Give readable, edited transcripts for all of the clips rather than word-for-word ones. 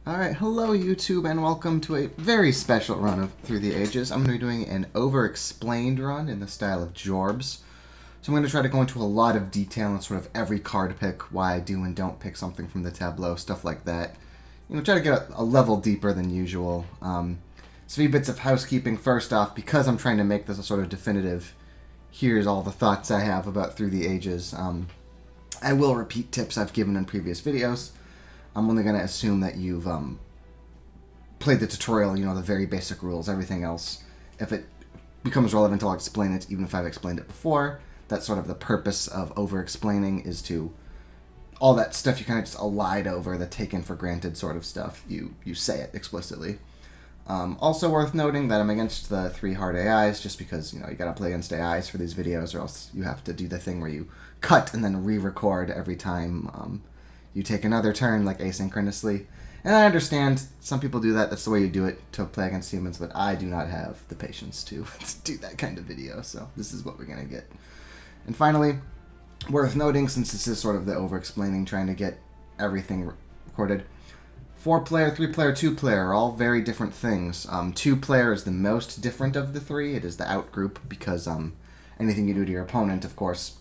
Alright, hello YouTube and welcome to a very special run of Through the Ages. I'm going to be doing an Overexplained run in the style of Jorbs. So I'm going to try to go into a lot of detail on sort of every card pick, why I do and don't pick something from the tableau, stuff like that. You know, try to get a level deeper than usual. So a few bits of housekeeping. First off, because I'm trying to make this a sort of definitive, here's all the thoughts I have about Through the Ages. I will repeat tips I've given in previous videos. I'm only going to assume that you've played the tutorial, you know, the very basic rules, everything else. If it becomes relevant, I'll explain it, even if I've explained it before. That's sort of the purpose of over-explaining, is to... all that stuff you kind of just allied over, the taken for granted sort of stuff, you say it explicitly. Also worth noting that I'm against the 3 hard AIs, just because, you know, you gotta play against AIs for these videos, or else you have to do the thing where you cut and then re-record every time you take another turn, like asynchronously. And I understand some people do that, that's the way you do it to play against humans, but I do not have the patience to do that kind of video, so this is what we're gonna get. And finally, worth noting, since this is sort of the over-explaining, trying to get everything recorded, 4-player, 3-player, 2-player are all very different things. 2-player is the most different of the 3. It is the out group, because anything you do to your opponent, of course,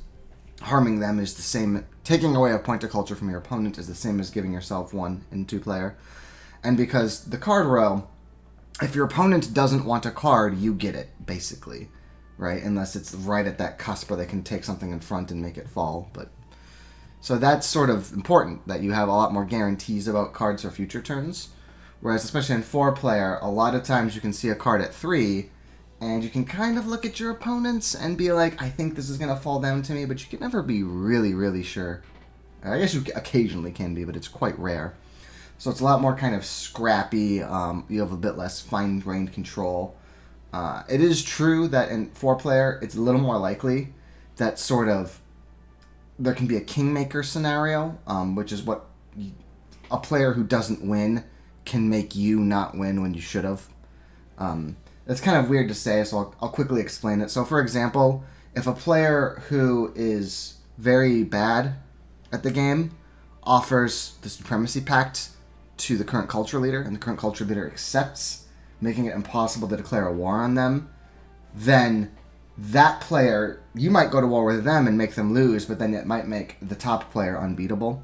harming them is the same. Taking away a point of culture from your opponent is the same as giving yourself one in 2-player. And because the card row, if your opponent doesn't want a card, you get it, basically. Right? Unless it's right at that cusp where they can take something in front and make it fall. But so that's sort of important, that you have a lot more guarantees about cards for future turns. Whereas, especially in 4-player, a lot of times you can see a card at 3, and you can kind of look at your opponents and be like, I think this is going to fall down to me, but you can never be really, really sure. I guess you occasionally can be, but it's quite rare. So it's a lot more kind of scrappy. You have a bit less fine-grained control. It is true that in 4-player, it's a little more likely that sort of there can be a kingmaker scenario, which is what a player who doesn't win can make you not win when you should have. It's kind of weird to say, so I'll quickly explain it. So, for example, if a player who is very bad at the game offers the Supremacy Pact to the current culture leader, and the current culture leader accepts, making it impossible to declare a war on them, then that player, you might go to war with them and make them lose, but then it might make the top player unbeatable.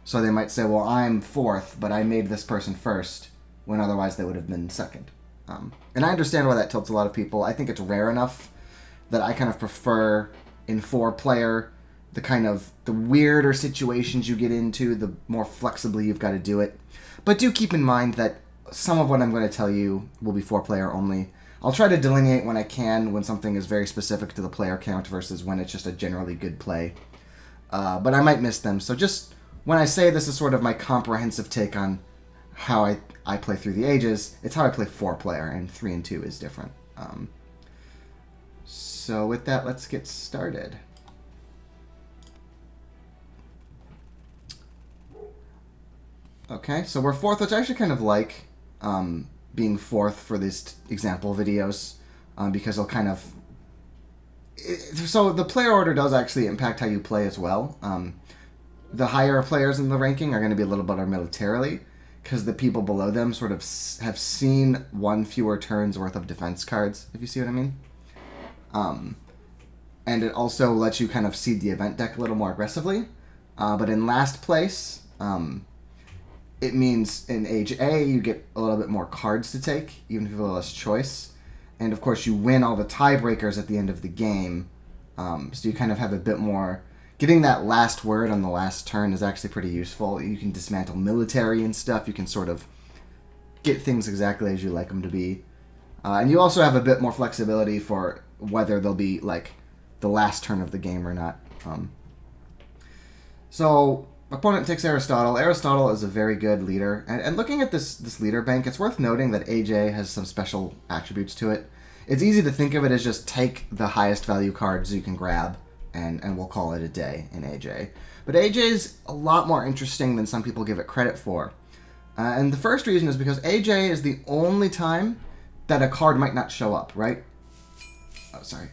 So they might say, well, I'm 4th, but I made this person 1st, when otherwise they would have been 2nd. And I understand why that tilts a lot of people. I think it's rare enough that I kind of prefer in 4-player the weirder situations you get into, the more flexibly you've got to do it. But do keep in mind that some of what I'm going to tell you will be 4-player only. I'll try to delineate when I can, when something is very specific to the player count versus when it's just a generally good play. But I might miss them. So just when I say this is sort of my comprehensive take on how I play Through the Ages, it's how I play 4-player, and 3 and 2 is different. So with that, let's get started. Okay, so we're 4th, which I actually kind of like. Being 4th for these example videos, because they'll kind of... So the player order does actually impact how you play as well. The higher players in the ranking are going to be a little better militarily, because the people below them sort of have seen 1 fewer turns worth of defense cards, if you see what I mean. And it also lets you kind of seed the event deck a little more aggressively. But in last place... it means in Age A, you get a little bit more cards to take, even if you have less choice. And, of course, you win all the tiebreakers at the end of the game. So you kind of have a bit more... Getting that last word on the last turn is actually pretty useful. You can dismantle military and stuff. You can sort of get things exactly as you like them to be. And you also have a bit more flexibility for whether they'll be, like, the last turn of the game or not. So... Opponent takes Aristotle. Aristotle is a very good leader. And looking at this leader bank, it's worth noting that AJ has some special attributes to it. It's easy to think of it as just take the highest value cards you can grab, and we'll call it a day in AJ. But AJ is a lot more interesting than some people give it credit for. And the first reason is because AJ is the only time that a card might not show up, right? Oh, sorry.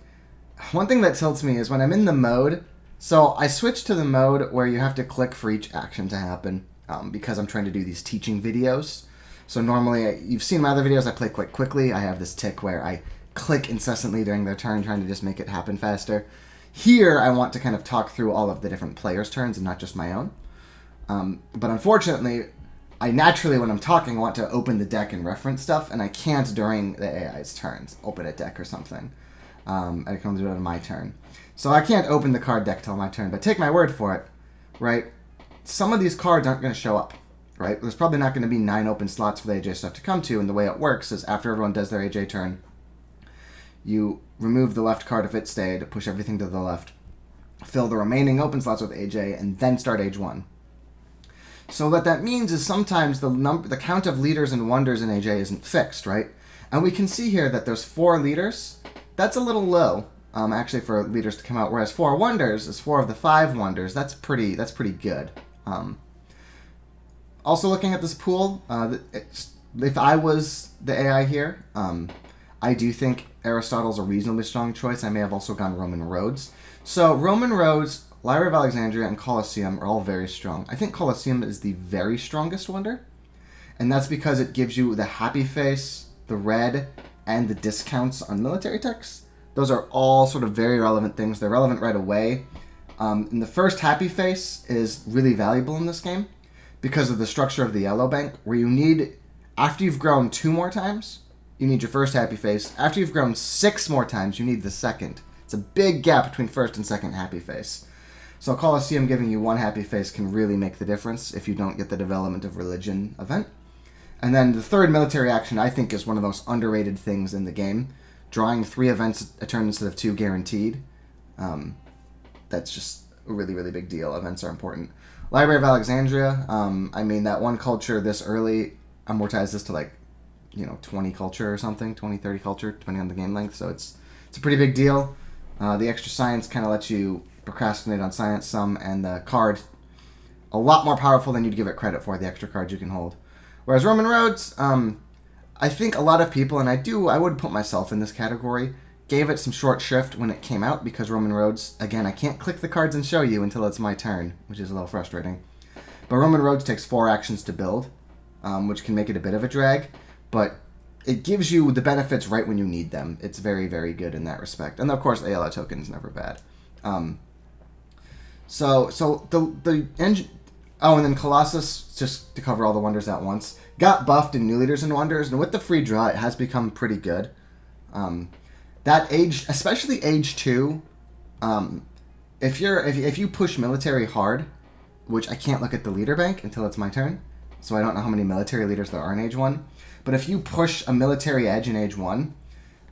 One thing that tilts me is when I'm in the mode... So I switched to the mode where you have to click for each action to happen because I'm trying to do these teaching videos. So normally, you've seen my other videos, I play quite quickly. I have this tick where I click incessantly during their turn, trying to just make it happen faster. Here, I want to kind of talk through all of the different players' turns and not just my own. But unfortunately, I naturally, when I'm talking, want to open the deck and reference stuff, and I can't during the AI's turns. Open a deck or something. I can only do it on my turn. So I can't open the card deck till my turn, but take my word for it, right? Some of these cards aren't going to show up, right? There's probably not going to be 9 open slots for the AJ stuff to come to, and the way it works is after everyone does their AJ turn, you remove the left card if it stayed, push everything to the left, fill the remaining open slots with AJ, and then start age 1. So what that means is sometimes the count of leaders and wonders in AJ isn't fixed, right? And we can see here that there's 4 leaders. That's a little low, actually, for leaders to come out, whereas 4 wonders is 4 of the 5 wonders. That's pretty good. Also looking at this pool, if I was the AI here, I do think Aristotle's a reasonably strong choice. I may have also gone Roman roads. So Roman roads, Library of Alexandria, and Colosseum are all very strong. I think Colosseum is the very strongest wonder, and that's because it gives you the happy face, the red, and the discounts on military techs. Those are all sort of very relevant things. They're relevant right away. And the first happy face is really valuable in this game because of the structure of the yellow bank, where you need, after you've grown 2 more times, you need your first happy face. After you've grown 6 more times, you need the second. It's a big gap between first and second happy face. So Colosseum giving you 1 happy face can really make the difference if you don't get the development of religion event. And then the third military action, I think, is one of the most underrated things in the game. Drawing 3 events a turn instead of 2 guaranteed. That's just a really, really big deal. Events are important. Library of Alexandria, I mean, that one culture this early amortizes this to like, 20 culture or something, 20, 30 culture, depending on the game length. So it's a pretty big deal. The extra science kind of lets you procrastinate on science some, and the card a lot more powerful than you'd give it credit for, the extra cards you can hold. Whereas Roman roads, I think a lot of people, and I would put myself in this category, gave it some short shrift when it came out because Roman roads, again, I can't click the cards and show you until it's my turn, which is a little frustrating. But Roman roads takes 4 actions to build, which can make it a bit of a drag, but it gives you the benefits right when you need them. It's very, very good in that respect. And of course, the ALO token is never bad. So the engine. Oh, and then Colossus, just to cover all the wonders at once, got buffed in New Leaders and Wonders, and with the free draw, it has become pretty good. That age, especially age 2, if you push military hard, which I can't look at the leader bank until it's my turn, so I don't know how many military leaders there are in age 1. But if you push a military edge in age 1,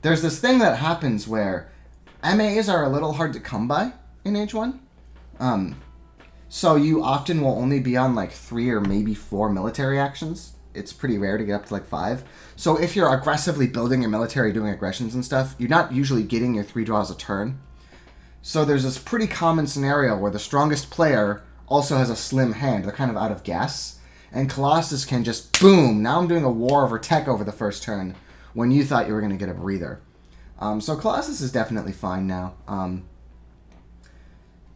there's this thing that happens where MAs are a little hard to come by in age 1. So you often will only be on like 3 or maybe 4 military actions. It's pretty rare to get up to like 5. So if you're aggressively building your military, doing aggressions and stuff, you're not usually getting your 3 draws a turn. So there's this pretty common scenario where the strongest player also has a slim hand. They're kind of out of gas. And Colossus can just, boom, now I'm doing a war over tech over the first turn when you thought you were going to get a breather. So Colossus is definitely fine now.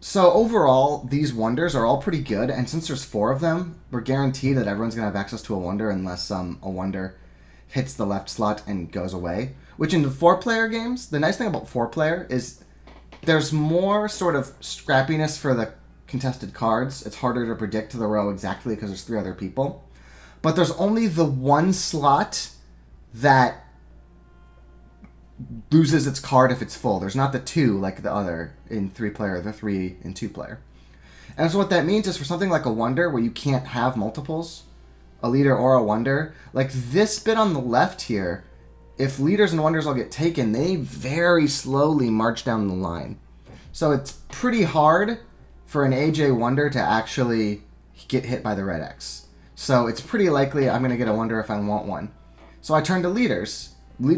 So overall, these wonders are all pretty good, and since there's 4 of them, we're guaranteed that everyone's going to have access to a wonder unless a wonder hits the left slot and goes away. Which in the 4-player games, the nice thing about 4-player is there's more sort of scrappiness for the contested cards. It's harder to predict to the row exactly because there's 3 other people. But there's only the 1 slot that loses its card if it's full. There's not the 2 like the other in 3-player, the 3 in 2-player. And so what that means is for something like a wonder where you can't have multiples, a leader or a wonder, like this bit on the left here, if leaders and wonders all get taken, they very slowly march down the line. So it's pretty hard for an AJ wonder to actually get hit by the red X. So it's pretty likely I'm going to get a wonder if I want one. So I turn to leaders.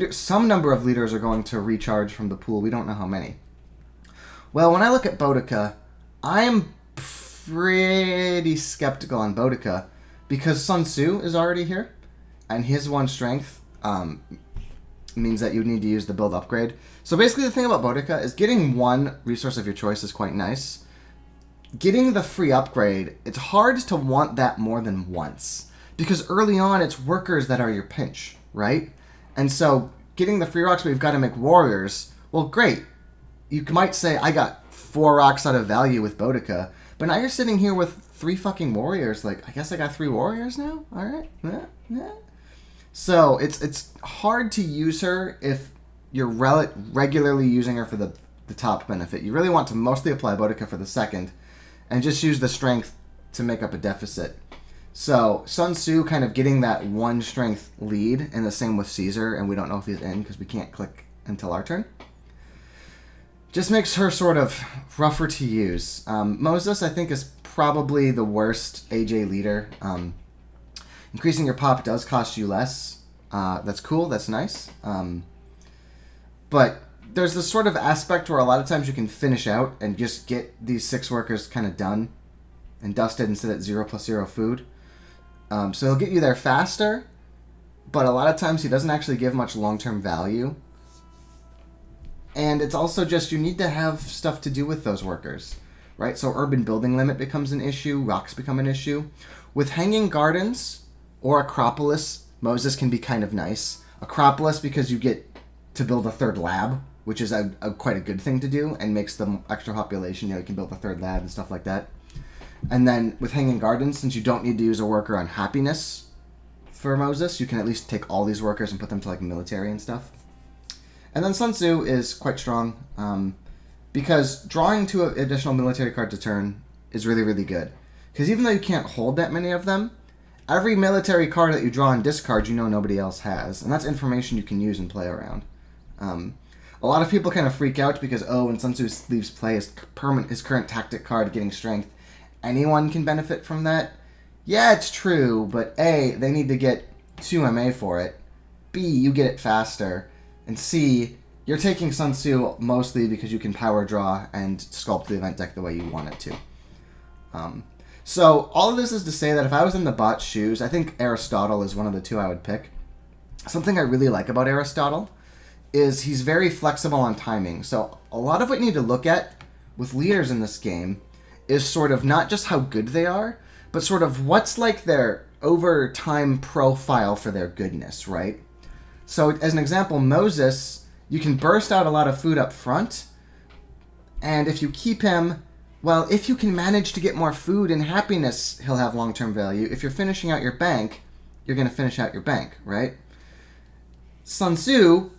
Some number of leaders are going to recharge from the pool. We don't know how many. Well, when I look at Boudica, I'm pretty skeptical on Boudica because Sun Tzu is already here, and his 1 strength means that you need to use the build upgrade. So basically the thing about Boudica is getting 1 resource of your choice is quite nice. Getting the free upgrade, it's hard to want that more than once. Because early on, it's workers that are your pinch, right? And so getting the free rocks, but you've got to make warriors. Well, great. You might say, I got 4 rocks out of value with Boudica, but now you're sitting here with 3 fucking warriors. Like, I guess I got 3 warriors now? All right. Yeah. So it's hard to use her if you're regularly using her for the top benefit. You really want to mostly apply Boudica for the second and just use the strength to make up a deficit. So Sun Tzu kind of getting that 1 strength lead, and the same with Caesar, and we don't know if he's in because we can't click until our turn. Just makes her sort of rougher to use. Moses, I think, is probably the worst AJ leader. Increasing your pop does cost you less. That's cool. That's nice. But there's this sort of aspect where a lot of times you can finish out and just get these 6 workers kind of done and dusted and sit at 0+0 food. So he'll get you there faster, but a lot of times he doesn't actually give much long-term value. And it's also just you need to have stuff to do with those workers, right? So urban building limit becomes an issue, rocks become an issue. With Hanging Gardens or Acropolis, Moses can be kind of nice. Acropolis because you get to build a 3rd lab, which is quite a good thing to do and makes the extra population, you can build a 3rd lab and stuff like that. And then with Hanging Gardens, since you don't need to use a worker on happiness for Moses, you can at least take all these workers and put them to like military and stuff. And then Sun Tzu is quite strong because drawing 2 additional military cards a turn is really, really good. Because even though you can't hold that many of them, every military card that you draw and discard, nobody else has. And that's information you can use and play around. A lot of people kind of freak out because, when Sun Tzu leaves play, his current tactic card getting strength, anyone can benefit from that. Yeah, it's true, but A, they need to get 2 MA for it. B, you get it faster. And C, you're taking Sun Tzu mostly because you can power draw and sculpt the event deck the way you want it to. So all of this is to say that if I was in the bot's shoes, I think Aristotle is one of the 2 I would pick. Something I really like about Aristotle is he's very flexible on timing. So a lot of what you need to look at with leaders in this game is sort of not just how good they are, but sort of what's like their over time profile for their goodness, right? So as an example, Moses, you can burst out a lot of food up front, and if you keep him, well, if you can manage to get more food and happiness, he'll have long-term value. If you're finishing out your bank, you're going to finish out your bank, right? Sun Tzu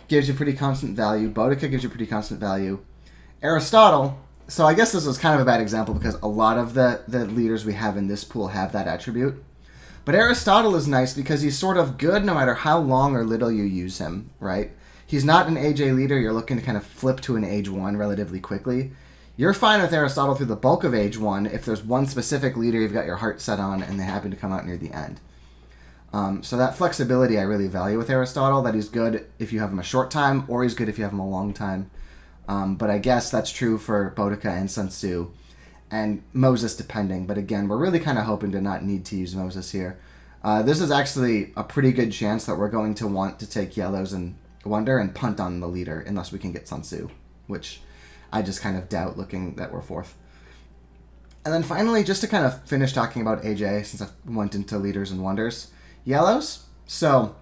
gives you pretty constant value. Boudica gives you pretty constant value. Aristotle, so I guess this was kind of a bad example because a lot of the leaders we have in this pool have that attribute. But Aristotle is nice because he's sort of good no matter how long or little you use him, right? He's not an AJ leader you're looking to kind of flip to an age 1 relatively quickly. You're fine with Aristotle through the bulk of age 1 if there's one specific leader you've got your heart set on and they happen to come out near the end. So that flexibility I really value with Aristotle, that he's good if you have him a short time or he's good if you have him a long time. But I guess that's true for Boudica and Sun Tzu. And Moses depending, but again, we're really kind of hoping to not need to use Moses here. This is actually a pretty good chance that we're going to want to take yellows and Wonder and punt on the leader unless we can get Sun Tzu, which I just kind of doubt looking that we're 4th. And then finally, just to kind of finish talking about AJ, since I went into leaders and wonders, yellows. So,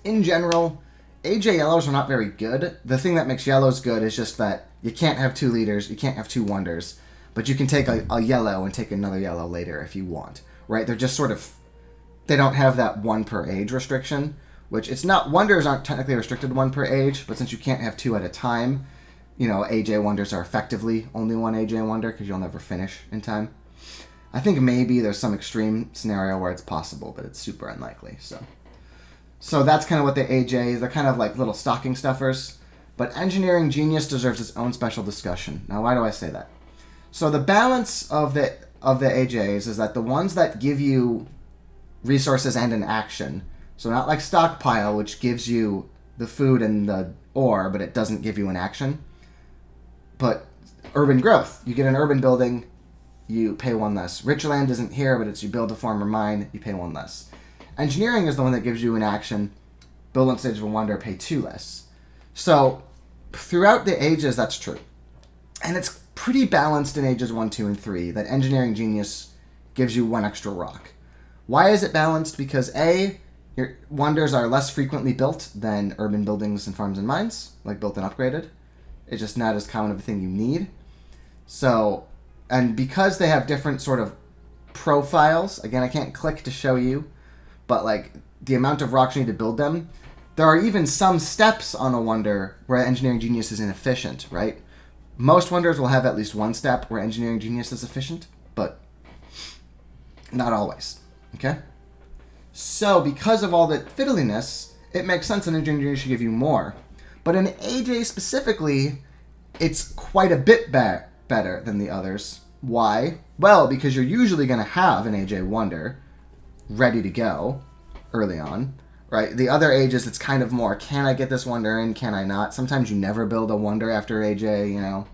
in general, AJ yellows are not very good. The thing that makes yellows good is just that you can't have 2 leaders, you can't have 2 wonders. But you can take a yellow and take another yellow later if you want, right? They're just sort of, they don't have that 1 per age restriction, which it's not, wonders aren't technically restricted 1 per age, but since you can't have 2 at a time, AJ wonders are effectively only 1 AJ wonder because you'll never finish in time. I think maybe there's some extreme scenario where it's possible, but it's super unlikely. So that's kind of what the AJs, they're kind of like little stocking stuffers, but engineering genius deserves its own special discussion. Now, why do I say that? So the balance of the AJs is that the ones that give you resources and an action, so not like stockpile, which gives you the food and the ore, but it doesn't give you an action. But urban growth, you get an urban building, you pay 1 less. Rich land isn't here, but it's you build a farm or mine, you pay 1 less. Engineering is the one that gives you an action, build on stage of a wonder, pay 2 less. So throughout the ages, that's true. And it's pretty balanced in ages 1, 2, and 3 that engineering genius gives you 1 extra rock. Why is it balanced? Because A, your wonders are less frequently built than urban buildings and farms and mines, like built and upgraded. It's just not as common of a thing you need. So, and because they have different sort of profiles, again, I can't click to show you, but like the amount of rocks you need to build them, there are even some steps on a wonder where engineering genius is inefficient, right? Most wonders will have at least one step where engineering genius is efficient, but not always, okay? So because of all that fiddliness, it makes sense that engineering genius should give you more. But in AJ specifically, it's quite a bit better than the others. Why? Well, because you're usually going to have an AJ wonder ready to go early on, right? The other ages, it's kind of more, can I get this wonder in, can I not? Sometimes you never build a wonder after AJ, you know.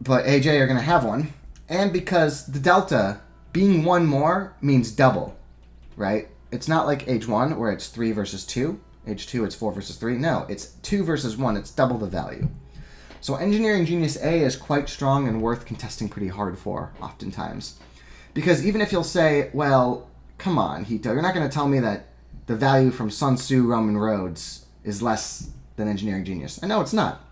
But AJ, you're going to have one. And because the delta, being one more, means double, right? It's not like age 1 where it's 3 versus 2. Age 2, it's 4 versus 3. No, it's 2 versus 1. It's double the value. So Engineering Genius A is quite strong and worth contesting pretty hard for, oftentimes. Because even if you'll say, well, come on, Hito, you're not going to tell me that the value from Sun Tzu Roman Roads is less than Engineering Genius. I know it's not.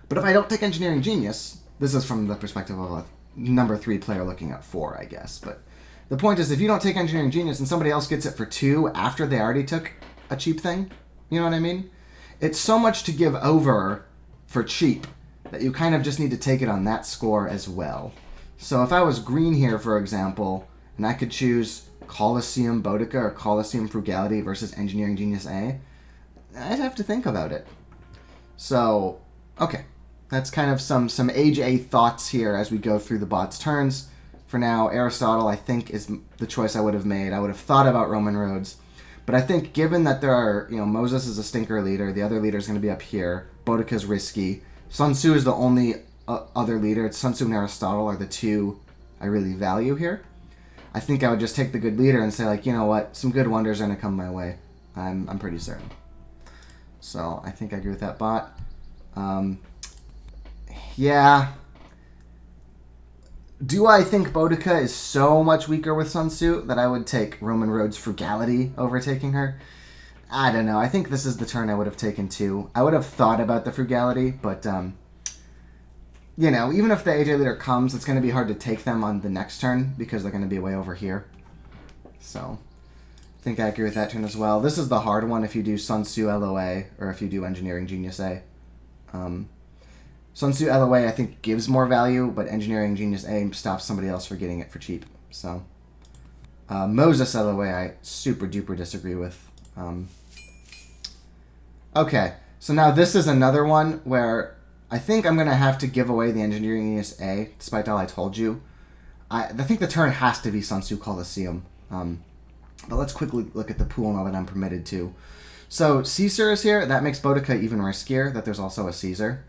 But if I don't take Engineering Genius, this is from the perspective of a number 3 player looking at 4, I guess. But the point is, if you don't take Engineering Genius and somebody else gets it for 2 after they already took a cheap thing, you know what I mean? It's so much to give over for cheap that you kind of just need to take it on that score as well. So if I was green here, for example, and I could choose Colosseum Boudica or Colosseum Frugality versus Engineering Genius A, I'd have to think about it. So, okay. That's kind of some Age A thoughts here as we go through the bot's turns. For now, Aristotle, I think, is the choice I would have made. I would have thought about Roman roads. But I think given that there are, Moses is a stinker leader, the other leader is going to be up here, Boudica's risky, Sun Tzu is the only other leader, it's Sun Tzu and Aristotle are the 2 I really value here. I think I would just take the good leader and say, like, you know what, some good wonders are going to come my way. I'm pretty certain. So I think I agree with that bot. Yeah. Do I think Boudica is so much weaker with Sun Tzu that I would take Roman Road's Frugality over taking her? I don't know. I think this is the turn I would have taken too. I would have thought about the Frugality, but, even if the AJ leader comes, it's going to be hard to take them on the next turn because they're going to be way over here. So, I think I agree with that turn as well. This is the hard one if you do Sun Tzu LOA or if you do Engineering Genius A. Sun Tzu LOA, I think, gives more value, but Engineering Genius A stops somebody else from getting it for cheap. So, Moses LOA, I super duper disagree with. Okay, so now this is another one where I think I'm going to have to give away the Engineering Genius A, despite all I told you. I think the turn has to be Sun Tzu Colosseum. But let's quickly look at the pool now that I'm permitted to. So, Caesar is here. That makes Boudica even riskier, that there's also a Caesar.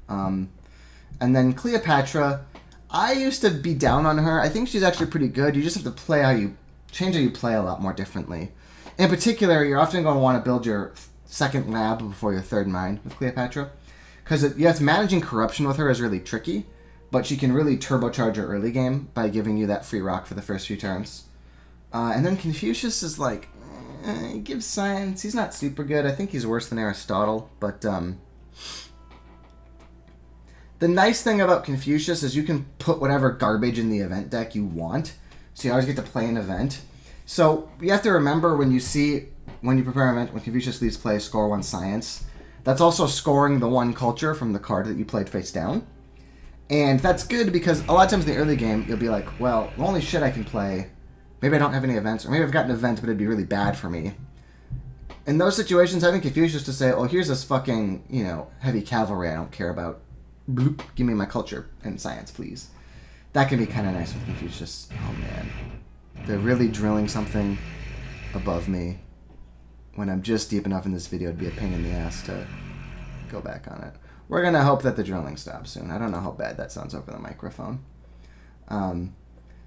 And then Cleopatra, I used to be down on her. I think she's actually pretty good. You just have to change how you play a lot more differently. In particular, you're often going to want to build your second lab before your third mine with Cleopatra. Because yes, managing corruption with her is really tricky, but she can really turbocharge your early game by giving you that free rock for the first few turns. And then Confucius is like, he gives science. He's not super good. I think he's worse than Aristotle, but the nice thing about Confucius is you can put whatever garbage in the event deck you want, so you always get to play an event. So you have to remember when you prepare an event, when Confucius leaves play, score 1 science, that's also scoring the 1 culture from the card that you played face down. And that's good because a lot of times in the early game, you'll be like, well, the only shit I can play, maybe I don't have any events, or maybe I've got an event, but it'd be really bad for me. In those situations, having Confucius to say, oh, here's this fucking, heavy cavalry I don't care about. Bloop, give me my culture and science, please. That can be kind of nice with Confucius. Oh, man. They're really drilling something above me when I'm just deep enough in this video to be a pain in the ass to go back on it. We're going to hope that the drilling stops soon. I don't know how bad that sounds over the microphone.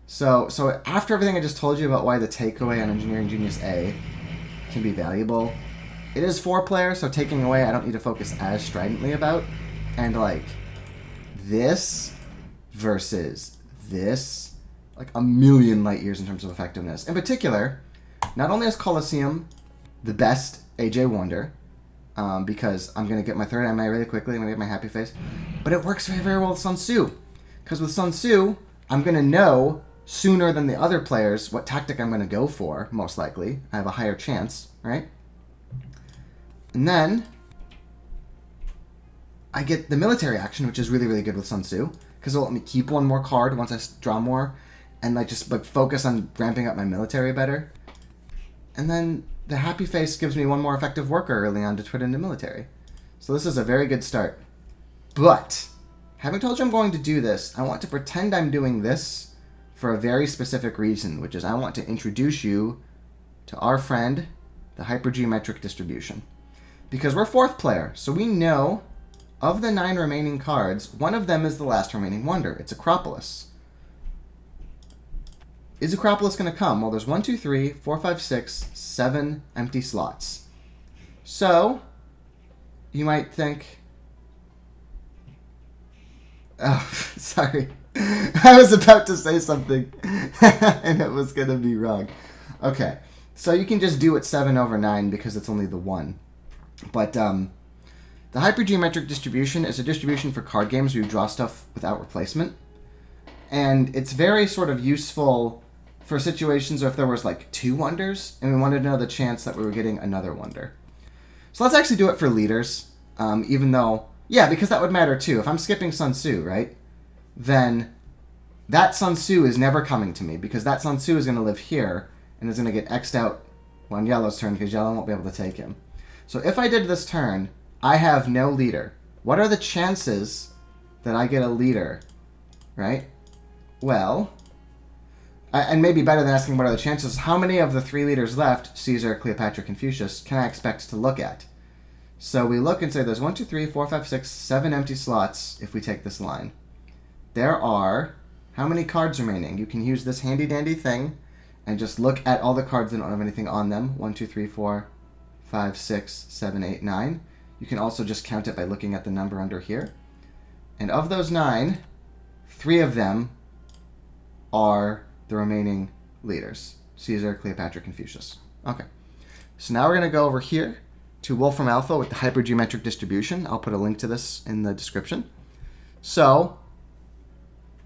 So after everything I just told you about why the takeaway on Engineering Genius A can be valuable, it is 4-player, so taking away I don't need to focus as stridently about. And, like, this versus this like a million light years in terms of effectiveness. In particular, not only is Colosseum the best AJ Wonder, because I'm going to get my third MA really quickly, I'm going to get my happy face, but it works very, very well with Sun Tzu. Because with Sun Tzu, I'm going to know sooner than the other players what tactic I'm going to go for, most likely. I have a higher chance, right? And then I get the military action, which is really, really good with Sun Tzu, because it'll let me keep one more card once I draw more, and like just like focus on ramping up my military better. And then the happy face gives me one more effective worker early on to put into military. So this is a very good start. But having told you I'm going to do this, I want to pretend I'm doing this for a very specific reason, which is I want to introduce you to our friend, the Hypergeometric Distribution. Because we're fourth player, so we know of the 9 remaining cards, one of them is the last remaining wonder. It's Acropolis. Is Acropolis going to come? Well, there's 1, 2, 3, 4, 5, 6, 7 empty slots. So, you might think... Oh, sorry. I was about to say something, and it was going to be wrong. Okay, so you can just do it 7 over 9 because it's only the 1. But, the Hypergeometric Distribution is a distribution for card games where you draw stuff without replacement. And it's very sort of useful for situations where if there was like 2 wonders and we wanted to know the chance that we were getting another wonder. So let's actually do it for leaders, even though, yeah, because that would matter too. If I'm skipping Sun Tzu, right, then that Sun Tzu is never coming to me because that Sun Tzu is going to live here and is going to get X'd out on Yellow's turn because Yellow won't be able to take him. So if I did this turn, I have no leader. What are the chances that I get a leader, right? Well, and maybe better than asking what are the chances, how many of the 3 leaders left, Caesar, Cleopatra, Confucius, can I expect to look at? So we look and say there's 1, 2, 3, 4, 5, 6, 7 empty slots if we take this line. There are, how many cards remaining? You can use this handy dandy thing and just look at all the cards that don't have anything on them. 1, 2, 3, 4, 5, 6, 7, 8, 9. You can also just count it by looking at the number under here. And of those 9, 3 of them are the remaining leaders. Caesar, Cleopatra, Confucius. Okay. So now we're going to go over here to Wolfram Alpha with the Hypergeometric Distribution. I'll put a link to this in the description. So,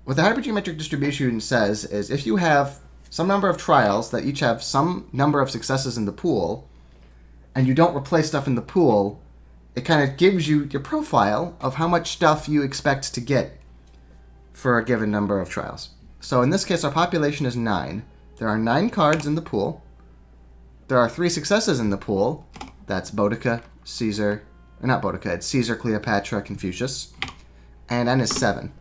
what the Hypergeometric Distribution says is if you have some number of trials that each have some number of successes in the pool, and you don't replace stuff in the pool, it kind of gives you your profile of how much stuff you expect to get for a given number of trials. So in this case, our population is 9. There are 9 cards in the pool. There are 3 successes in the pool. That's Boudica, Caesar, or not Boudica, it's Caesar, Cleopatra, Confucius. And N is 7.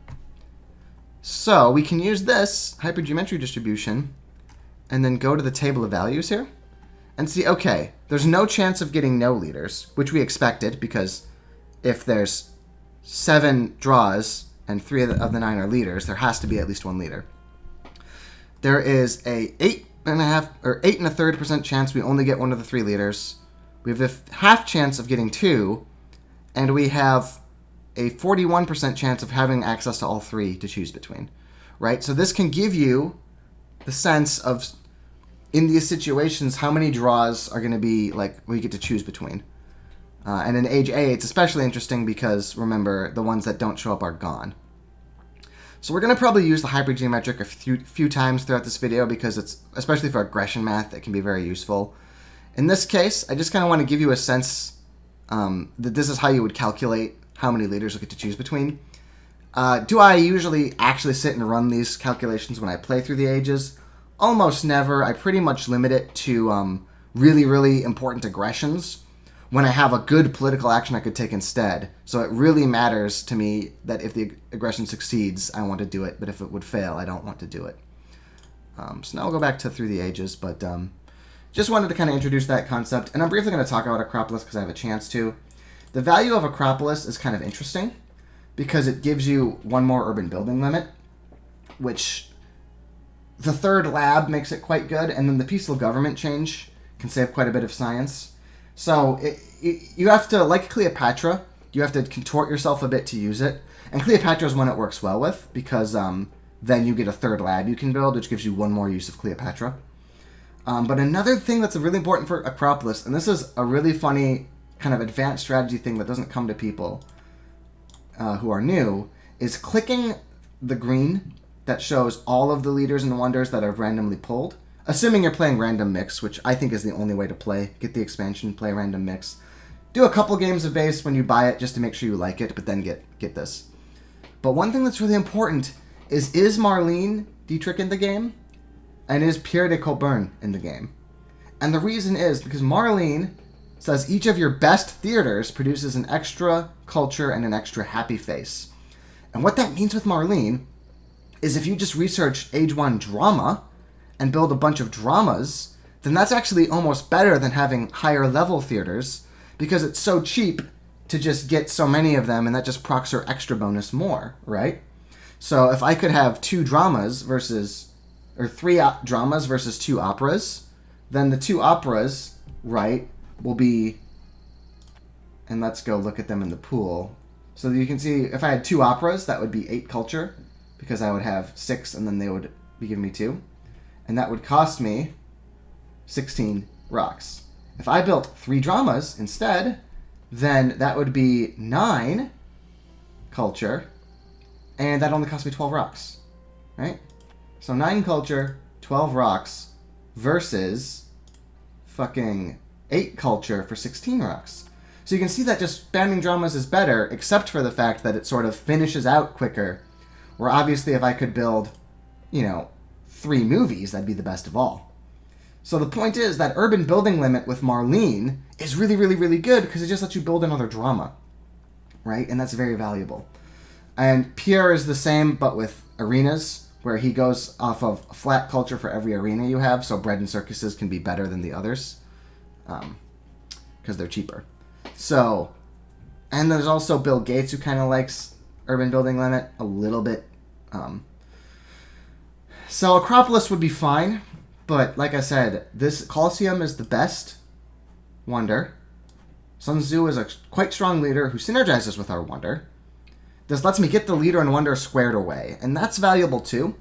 So we can use this hypergeometric distribution and then go to the table of values here and see, okay, there's no chance of getting no leaders, which we expected because if there's 7 draws and 3 of the 9 are leaders, there has to be at least 1 leader. There is a 8.5 or 8 1/3% chance we only get 1 of the 3 leaders. We have a half chance of getting 2, and we have a 41% chance of having access to all 3 to choose between. Right? So this can give you the sense of, in these situations, how many draws are going to be like we get to choose between. And in Age A, it's especially interesting because, remember, the ones that don't show up are gone. So we're going to probably use the hypergeometric a few times throughout this video because it's, especially for aggression math, it can be very useful. In this case, I just kind of want to give you a sense that this is how you would calculate how many leaders you get to choose between. Do I usually actually sit and run these calculations when I play through the ages? Almost never. I pretty much limit it to really, really important aggressions when I have a good political action I could take instead. So it really matters to me that if the aggression succeeds, I want to do it, but if it would fail, I don't want to do it. So now we'll go back to Through the Ages, but just wanted to kind of introduce that concept, and I'm briefly going to talk about Acropolis because I have a chance to. The value of Acropolis is kind of interesting because it gives you 1 more urban building limit, which the 3rd lab makes it quite good, and then the peaceful government change can save quite a bit of science. So you have to, like Cleopatra, you have to contort yourself a bit to use it. And Cleopatra is one it works well with because then you get a third lab you can build, which gives you one more use of Cleopatra. But another thing that's really important for Acropolis, and this is a really funny kind of advanced strategy thing that doesn't come to people who are new, is clicking the green that shows all of the leaders and wonders that are randomly pulled. Assuming you're playing random mix, which I think is the only way to play. Get the expansion, play random mix. Do a couple games of base when you buy it just to make sure you like it, but then get this. But one thing that's really important is Marlene Dietrich in the game? And is Pierre de Colburn in the game? And the reason is because Marlene says each of your best theaters produces an extra culture and an extra happy face. And what that means with Marlene is if you just research Age 1 drama and build a bunch of dramas, then that's actually almost better than having higher level theaters because it's so cheap to just get so many of them and that just procs her extra bonus more, right? So if I could have 2 dramas versus, or 3 dramas versus 2 operas, then the 2 operas, right, will be, and let's go look at them in the pool. So you can see if I had 2 operas, that would be 8 culture because I would have 6 and then they would be giving me 2. And that would cost me 16 rocks. If I built 3 dramas instead, then that would be 9 culture, and that only cost me 12 rocks, right? So 9 culture, 12 rocks, versus fucking 8 culture for 16 rocks. So you can see that just spamming dramas is better, except for the fact that it sort of finishes out quicker, where obviously if I could build, 3 movies, that'd be the best of all. So the point is that urban building limit with Marlene is really, really, really good because it just lets you build another drama, right? And that's very valuable. And Pierre is the same, but with arenas, where he goes off of a flat culture for every arena you have, so bread and circuses can be better than the others because they're cheaper. So, and there's also Bill Gates, who kind of likes urban building limit a little bit. So Acropolis would be fine, but like I said, this Colosseum is the best wonder. Sun Tzu is a quite strong leader who synergizes with our wonder. This lets me get the leader and wonder squared away, and that's valuable too,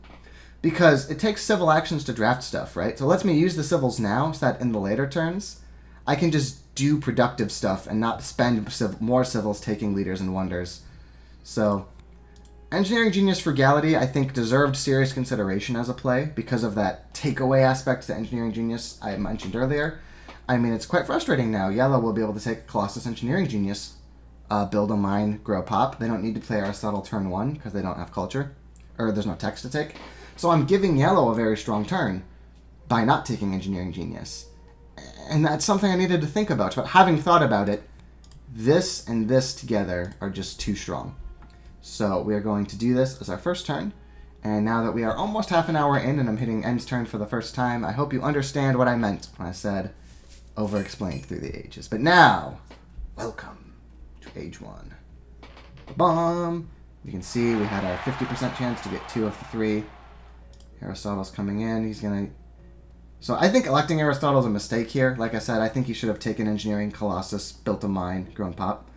because it takes civil actions to draft stuff, right? So it lets me use the civils now so that in the later turns, I can just do productive stuff and not spend more civils taking leaders and wonders. So Engineering Genius Frugality, I think, deserved serious consideration as a play because of that takeaway aspect to Engineering Genius I mentioned earlier. I mean, it's quite frustrating now. Yellow will be able to take Colossus Engineering Genius, build a mine, grow pop. They don't need to play Aristotle turn 1 because they don't have culture, or there's no text to take. So I'm giving Yellow a very strong turn by not taking Engineering Genius. And that's something I needed to think about. But having thought about it, this and this together are just too strong. So we are going to do this as our first turn. And now that we are almost half an hour in and I'm hitting End's turn for the first time, I hope you understand what I meant when I said Overexplained through the ages. But now, welcome to Age 1. Bomb! You can see we had our 50% chance to get 2 of the 3. Aristotle's coming in. He's going to... So I think electing Aristotle's a mistake here. Like I said, I think he should have taken Engineering, Colossus, built a mine, grown pop.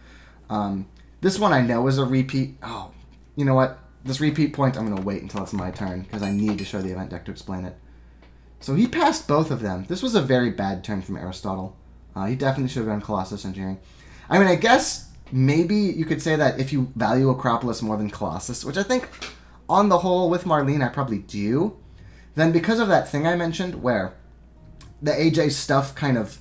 This one I know is a repeat. Oh, you know what? This repeat point, I'm going to wait until it's my turn because I need to show the event deck to explain it. So he passed both of them. This was a very bad turn from Aristotle. He definitely should have done Colossus Engineering. I mean, I guess maybe you could say that if you value Acropolis more than Colossus, which I think on the whole with Marlene I probably do, then because of that thing I mentioned where the AJ stuff kind of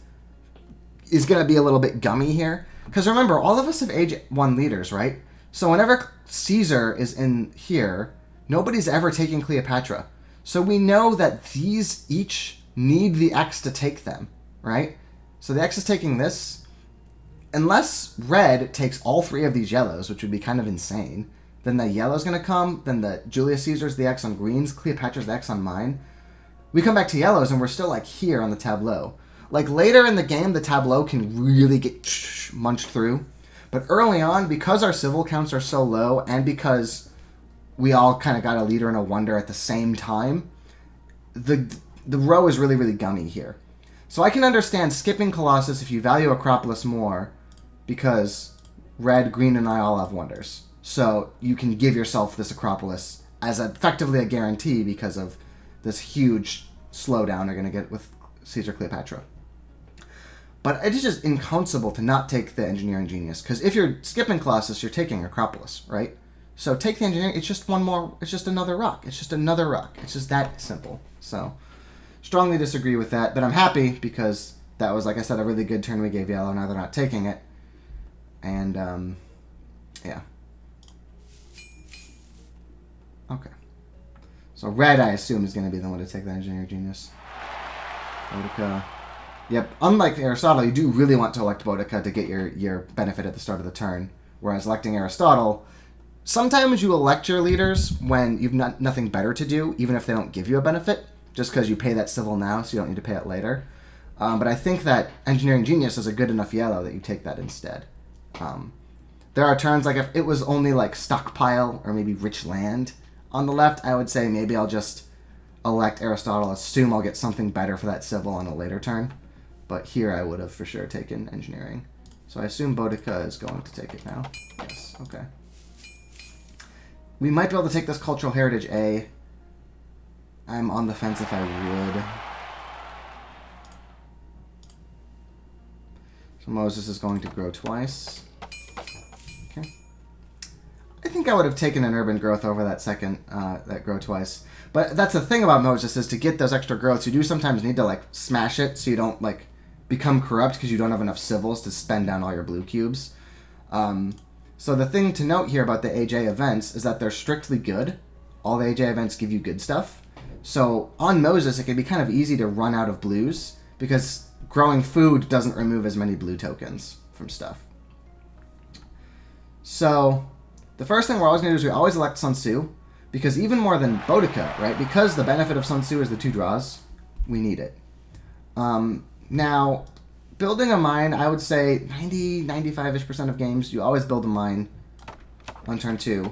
is going to be a little bit gummy here. Because remember, all of us have Age 1 leaders, right? So whenever Caesar is in here, nobody's ever taking Cleopatra. So we know that these each need the X to take them, right? So the X is taking this. Unless red takes all 3 of these yellows, which would be kind of insane, then the yellow's going to come, then the Julius Caesar's the X on greens, Cleopatra's the X on mine. We come back to yellows and we're still like here on the tableau. Like later in the game, the tableau can really get munched through. But early on, because our civil counts are so low and because we all kind of got a leader and a wonder at the same time, the row is really, really gummy here. So I can understand skipping Colossus if you value Acropolis more because red, green, and I all have wonders. So you can give yourself this Acropolis as effectively a guarantee because of this huge slowdown they're going to get with Caesar Cleopatra. But it is just inconceivable to not take the engineering genius, because if you're skipping Colossus, you're taking Acropolis, right? So take the engineering. It's just one more. It's just another rock. It's just another rock. It's just that simple. So strongly disagree with that, but I'm happy because that was, like I said, a really good turn we gave yellow. Now they're not taking it, and yeah. Okay. So red, I assume, is going to be the one to take the engineering genius. Boudica. Yep. Unlike Aristotle, you do really want to elect Boudica to get your benefit at the start of the turn. Whereas electing Aristotle, sometimes you elect your leaders when you've nothing better to do, even if they don't give you a benefit, just because you pay that civil now, so you don't need to pay it later. But I think that engineering genius is a good enough yellow that you take that instead. There are turns, like if it was only like stockpile or maybe rich land on the left, I would say maybe I'll just elect Aristotle, assume I'll get something better for that civil on a later turn. But here I would have for sure taken engineering. So I assume Boudica is going to take it now. Yes, okay. We might be able to take this Cultural Heritage A. I'm on the fence if I would. So Moses is going to grow twice. Okay. I think I would have taken an urban growth over that second, that grow twice. But that's the thing about Moses, is to get those extra growths, you do sometimes need to like smash it so you don't like become corrupt because you don't have enough civils to spend down all your blue cubes. So the thing to note here about the AJ events is that they're strictly good. All the AJ events give you good stuff. So on Moses, it can be kind of easy to run out of blues because growing food doesn't remove as many blue tokens from stuff. So the first thing we're always going to do is we always elect Sun Tzu, because even more than Boudica, right? Because the benefit of Sun Tzu is the 2 draws, we need it. Now, building a mine, I would say 95-ish% of games, you always build a mine on turn 2.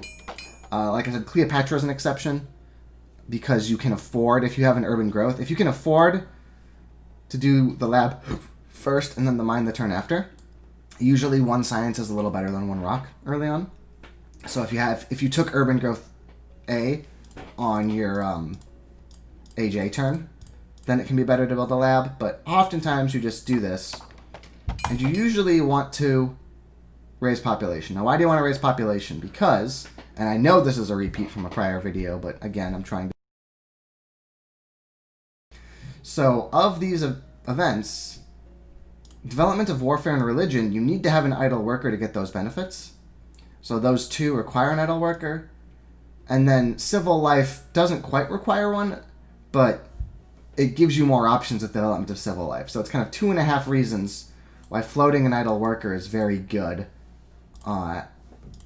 Like I said, Cleopatra is an exception because you can afford, if you have an urban growth, if you can afford to do the lab first and then the mine the turn after, usually one science is a little better than one rock early on. So if you took urban growth A on your AJ turn, then it can be better to build a lab, but oftentimes you just do this, and you usually want to raise population. Now, why do you want to raise population? Because, and I know this is a repeat from a prior video, but again, I'm trying to... So, of these events, development of warfare and religion, you need to have an idle worker to get those benefits. So those 2 require an idle worker, and then civil life doesn't quite require one, but it gives you more options with the development of civil life. So it's kind of 2.5 reasons why floating an idle worker is very good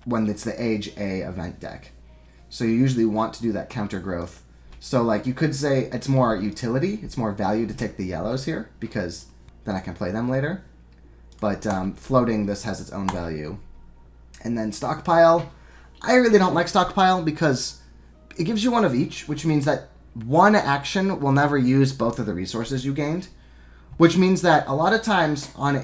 when it's the Age A event deck. So you usually want to do that counter growth. So like you could say it's more utility, it's more value to take the yellows here, because then I can play them later. But floating this has its own value. And then stockpile, I really don't like stockpile because it gives you one of each, which means that one action will never use both of the resources you gained, which means that a lot of times on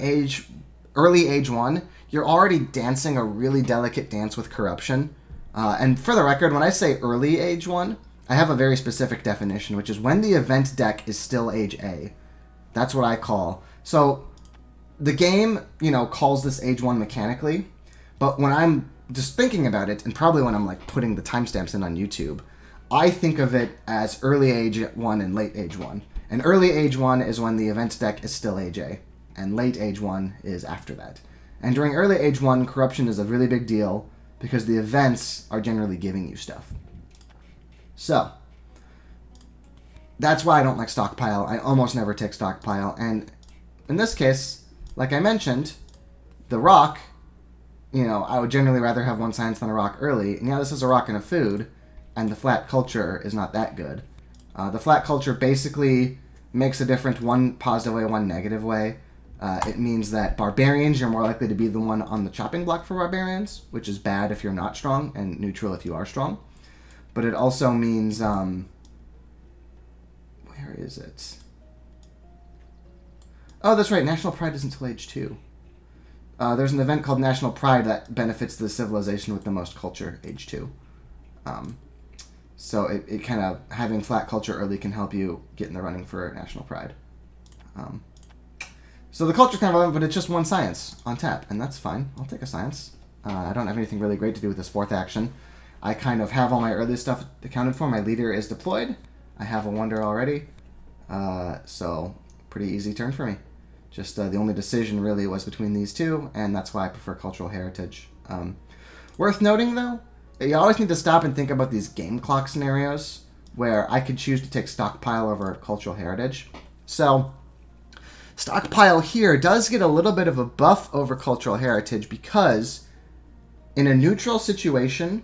early age 1, you're already dancing a really delicate dance with corruption. And for the record, when I say early age 1, I have a very specific definition, which is when the event deck is still age A. That's what I call. So the game, calls this age 1 mechanically, but when I'm just thinking about it, and probably when I'm like putting the timestamps in on YouTube, I think of it as early age 1 and late age 1. And early age 1 is when the event deck is still age A, and late age 1 is after that. And during early age 1, corruption is a really big deal because the events are generally giving you stuff. So, that's why I don't like stockpile. I almost never take stockpile. And in this case, like I mentioned, the rock, I would generally rather have one science than a rock early. And yeah, this is a rock and a food, and the flat culture is not that good. The flat culture basically makes a difference one positive way, one negative way. It means that barbarians, you're more likely to be the one on the chopping block for barbarians, which is bad if you're not strong, and neutral if you are strong. But it also means, where is it? Oh, that's right, National Pride isn't until age 2. There's an event called National Pride that benefits the civilization with the most culture, age 2. So it kind of, having flat culture early can help you get in the running for national pride. So the culture's kind of relevant, but it's just one science on tap, and that's fine. I'll take a science. I don't have anything really great to do with this fourth action. I kind of have all my early stuff accounted for. My leader is deployed. I have a wonder already. So pretty easy turn for me. Just the only decision really was between these two, and that's why I prefer cultural heritage. Worth noting, though, you always need to stop and think about these game clock scenarios where I could choose to take stockpile over cultural heritage. So stockpile here does get a little bit of a buff over cultural heritage because in a neutral situation,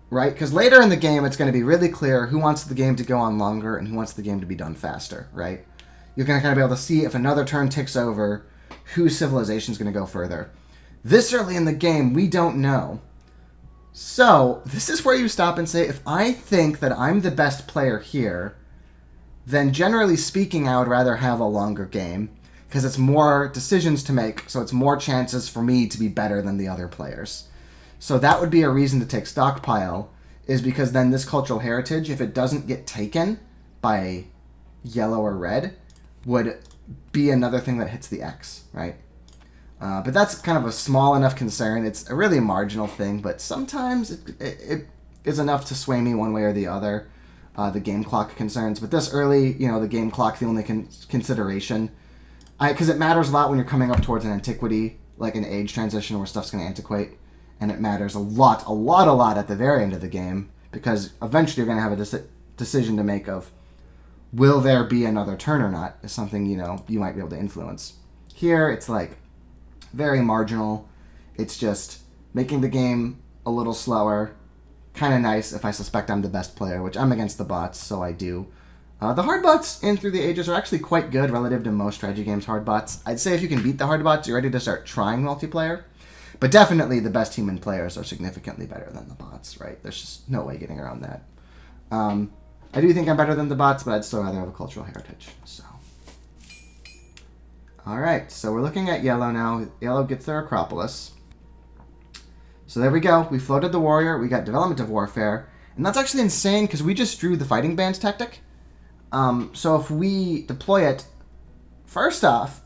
right? Because later in the game, it's going to be really clear who wants the game to go on longer and who wants the game to be done faster, right? You're going to kind of be able to see if another turn ticks over, whose civilization is going to go further. This early in the game, we don't know. So this is where you stop and say, if I think that I'm the best player here, then generally speaking, I would rather have a longer game because it's more decisions to make, so it's more chances for me to be better than the other players. So that would be a reason to take stockpile, is because then this cultural heritage, if it doesn't get taken by yellow or red, would be another thing that hits the X, right? But that's kind of a small enough concern. It's a really marginal thing, but sometimes it is enough to sway me one way or the other, the game clock concerns. But this early, the game clock, the only consideration, because it matters a lot when you're coming up towards an antiquity, like an age transition where stuff's going to antiquate. And it matters a lot at the very end of the game, because eventually you're going to have a decision to make of, will there be another turn or not, is something, you might be able to influence. Here, it's like very marginal. It's just making the game a little slower. Kind of nice if I suspect I'm the best player, which I'm against the bots, so I do. The hard bots in Through the Ages are actually quite good relative to most strategy games' hard bots. I'd say if you can beat the hard bots, you're ready to start trying multiplayer. But definitely the best human players are significantly better than the bots, right? There's just no way getting around that. I do think I'm better than the bots, but I'd still rather have a cultural heritage. So, all right, so we're looking at yellow now. Yellow gets their Acropolis. So there we go. We floated the warrior. We got development of warfare. And that's actually insane because we just drew the fighting band tactic. So if we deploy it, first off,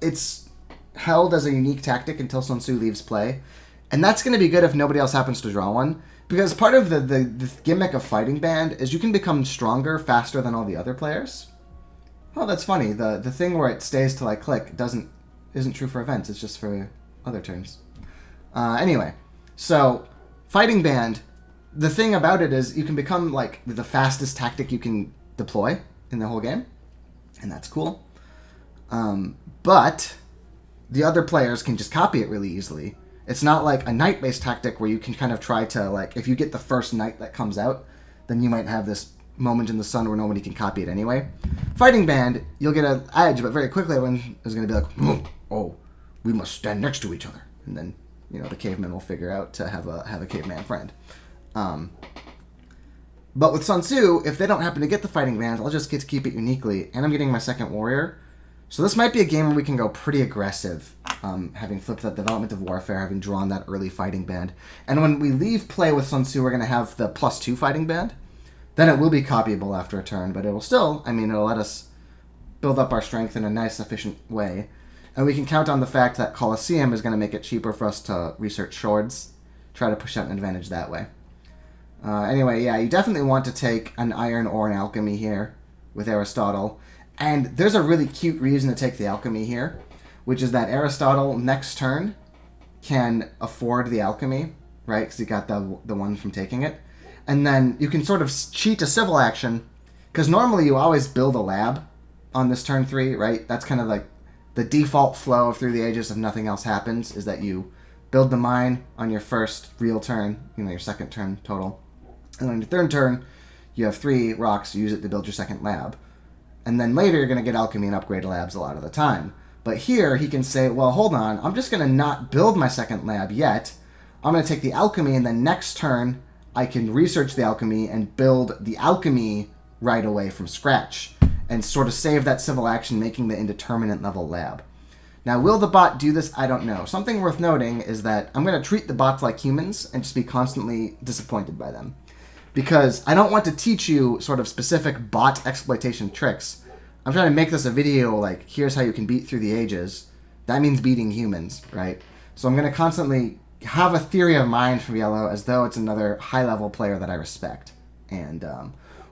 it's held as a unique tactic until Sun Tzu leaves play. And that's going to be good if nobody else happens to draw one. Because part of the gimmick of fighting band is you can become stronger faster than all the other players. Oh, that's funny. The thing where it stays till I click isn't true for events. It's just for other turns. Anyway, so fighting band, the thing about it is you can become like the fastest tactic you can deploy in the whole game, and that's cool. But the other players can just copy it really easily. It's not like a knight-based tactic where you can kind of try to, like, if you get the first knight that comes out, then you might have this moment in the sun where nobody can copy it anyway. Fighting band, you'll get an edge, but very quickly everyone is going to be like, oh, we must stand next to each other. And then, the caveman will figure out to have a caveman friend. But with Sun Tzu, if they don't happen to get the fighting band, I'll just get to keep it uniquely, and I'm getting my second warrior. So this might be a game where we can go pretty aggressive, having flipped that development of warfare, having drawn that early fighting band. And when we leave play with Sun Tzu, we're going to have the +2 fighting band. Then it will be copyable after a turn, but it will still, it'll let us build up our strength in a nice, efficient way. And we can count on the fact that Colosseum is going to make it cheaper for us to research swords, try to push out an advantage that way. Anyway, yeah, you definitely want to take an iron or an alchemy here with Aristotle. And there's a really cute reason to take the alchemy here, which is that Aristotle next turn can afford the alchemy, right? Because he got the one from taking it. And then you can sort of cheat a civil action, because normally you always build a lab on this turn 3, right? That's kind of like the default flow of Through the Ages if nothing else happens, is that you build the mine on your first real turn, your second turn total. And on your third turn, you have 3 rocks, you use it to build your second lab. And then later you're going to get alchemy and upgrade labs a lot of the time. But here he can say, well, hold on, I'm just going to not build my second lab yet. I'm going to take the alchemy, and then next turn I can research the alchemy and build the alchemy right away from scratch and sort of save that civil action, making the indeterminate level lab. Now, will the bot do this? I don't know. Something worth noting is that I'm going to treat the bots like humans and just be constantly disappointed by them. because I don't want to teach you sort of specific bot exploitation tricks. I'm trying to make this a video like, here's how you can beat through the ages. That means beating humans, right? So I'm going to constantly have a theory of mind for yellow as though it's another high-level player that I respect. And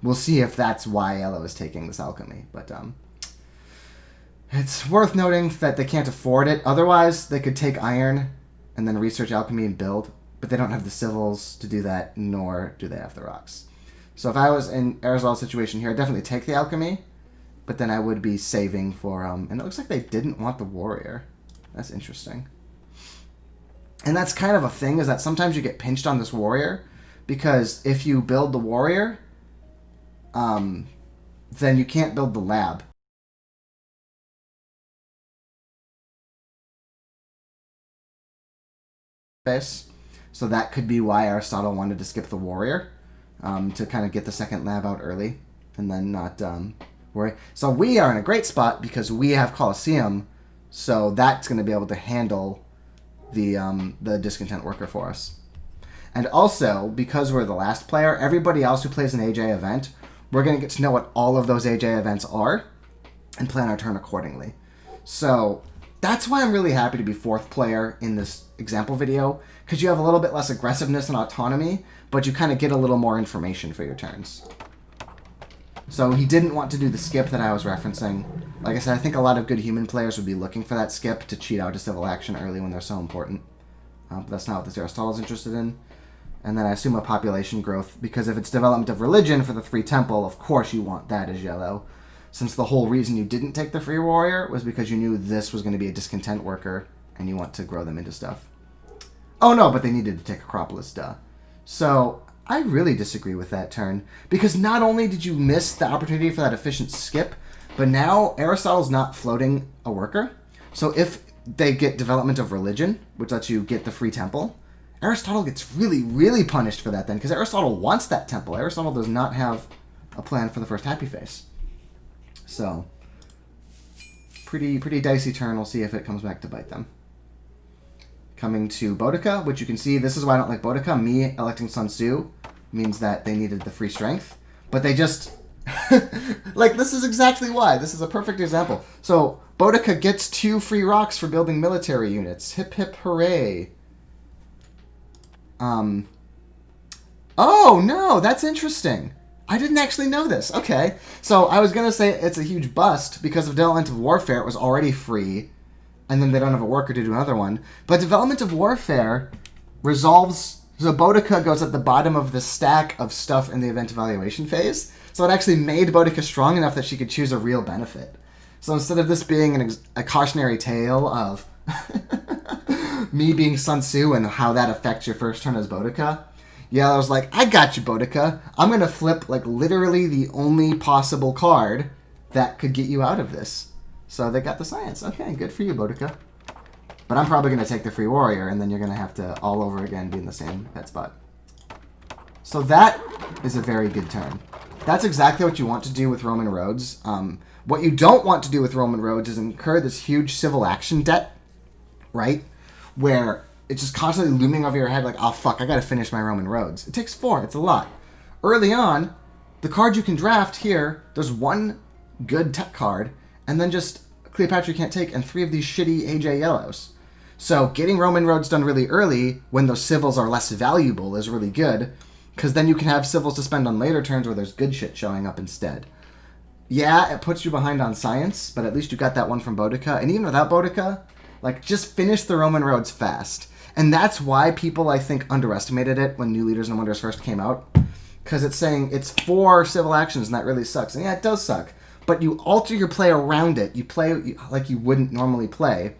we'll see if that's why yellow is taking this alchemy. But it's worth noting that they can't afford it. Otherwise, they could take iron and then research alchemy and build. But they don't have the civils to do that, nor do they have the rocks. So if I was in Arizal's situation here, I'd definitely take the alchemy. But then I would be saving for... and it looks like they didn't want the warrior. That's interesting. And that's kind of a thing, is that sometimes you get pinched on this warrior. Because if you build the warrior, then you can't build the lab. So that could be why Aristotle wanted to skip the warrior. To kind of get the second lab out early. And then not... worry. So we are in a great spot because we have Colosseum, so that's going to be able to handle the discontent worker for us. And also, because we're the last player, everybody else who plays an AJ event, we're going to get to know what all of those AJ events are and plan our turn accordingly. So that's why I'm really happy to be fourth player in this example video, because you have a little bit less aggressiveness and autonomy, but you kind of get a little more information for your turns. So he didn't want to do the skip that I was referencing. Like I said, I think a lot of good human players would be looking for that skip to cheat out a civil action early when they're so important. But that's not what this Aristotle is interested in. And then I assume a population growth, because if it's development of religion for the free temple, of course you want that as yellow. Since the whole reason you didn't take the free warrior was because you knew this was going to be a discontent worker, and you want to grow them into stuff. Oh no, but they needed to take Acropolis, duh. So... I really disagree with that turn, because not only did you miss the opportunity for that efficient skip, but now Aristotle's not floating a worker. So if they get development of religion, which lets you get the free temple, Aristotle gets really, really punished for that then, because Aristotle wants that temple. Aristotle does not have a plan for the first happy face. So, pretty dicey turn. We'll see if it comes back to bite them. Coming to Boudica, which you can see, this is why I don't like Boudica. Me electing Sun Tzu means that they needed the free strength. But they just... like, this is exactly why. This is a perfect example. So, Boudica gets 2 free rocks for building military units. Hip hip hooray. Oh, no, that's interesting. I didn't actually know this. Okay. So, I was going to say it's a huge bust because of Development of Warfare. It was already free. And then they don't have a worker to do another one. But Development of Warfare resolves... So Boudica goes at the bottom of the stack of stuff in the event evaluation phase. So it actually made Boudica strong enough that she could choose a real benefit. So instead of this being a cautionary tale of me being Sun Tzu and how that affects your first turn as Boudica, I was like, I got you, Boudica. I'm going to flip like literally the only possible card that could get you out of this. So they got the science. Okay, good for you, Boudica. But I'm probably going to take the free warrior, and then you're going to have to all over again be in the same pet spot. So that is a very good turn. That's exactly what you want to do with Roman roads. What you don't want to do with Roman roads is incur this huge civil action debt, right? Where it's just constantly looming over your head like, oh fuck, I got to finish my Roman roads. It takes 4. It's a lot. Early on, the card you can draft here, there's 1 good tech card, and then just Cleopatra you can't take, and 3 of these shitty AJ yellows. So getting Roman roads done really early, when those civils are less valuable, is really good, because then you can have civils to spend on later turns where there's good shit showing up instead. Yeah, it puts you behind on science, but at least you got that one from Boudica, and even without Boudica, like, just finish the Roman roads fast. And that's why people, I think, underestimated it when New Leaders and Wonders first came out, because it's saying it's 4 civil actions, and that really sucks. And yeah, it does suck. But you alter your play around it. You play like you wouldn't normally play,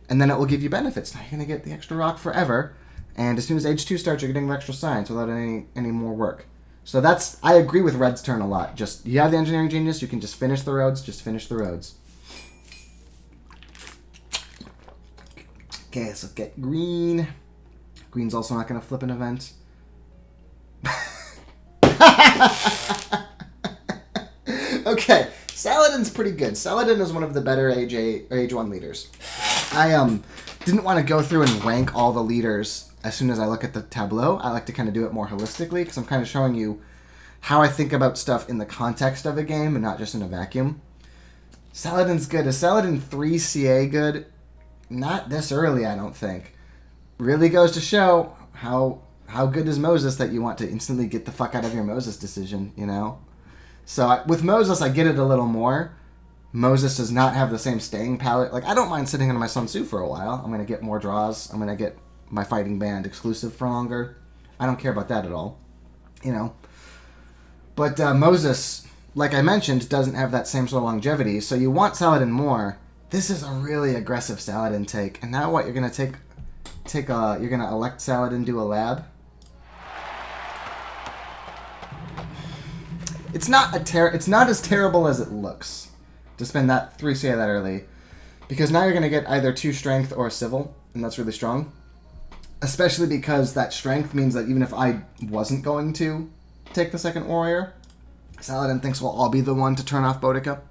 and then it will give you benefits. Now you're going to get the extra rock forever, and as soon as Age 2 starts, you're getting extra science without any more work. So that's... I agree with Red's turn a lot. Just, you have the engineering genius, you can just finish the roads, just finish the roads. Okay, so get green. Green's also not going to flip an event. Okay, Saladin's pretty good. Saladin is one of the better Age 1 leaders. I didn't want to go through and rank all the leaders as soon as I look at the tableau. I like to kind of do it more holistically because I'm kind of showing you how I think about stuff in the context of a game and not just in a vacuum. Saladin's good. Is Saladin 3 CA good? Not this early, I don't think. Really goes to show how good is Moses that you want to instantly get the fuck out of your Moses decision, you know? So with Moses, I get it a little more. Moses does not have the same staying power. Like, I don't mind sitting on my Sun Tzu for a while. I'm going to get more draws. I'm going to get my Fighting Band exclusive for longer. I don't care about that at all, you know? But Moses, like I mentioned, doesn't have that same sort of longevity, so you want Saladin more. This is a really aggressive Saladin take. And now what? You're going to you're going to elect Saladin to a lab? It's not as terrible as it looks to spend that 3 CA that early, because now you're going to get either 2 strength or a civil, and that's really strong. Especially because that strength means that even if I wasn't going to take the second warrior, Saladin thinks we'll all be the one to turn off Boudica.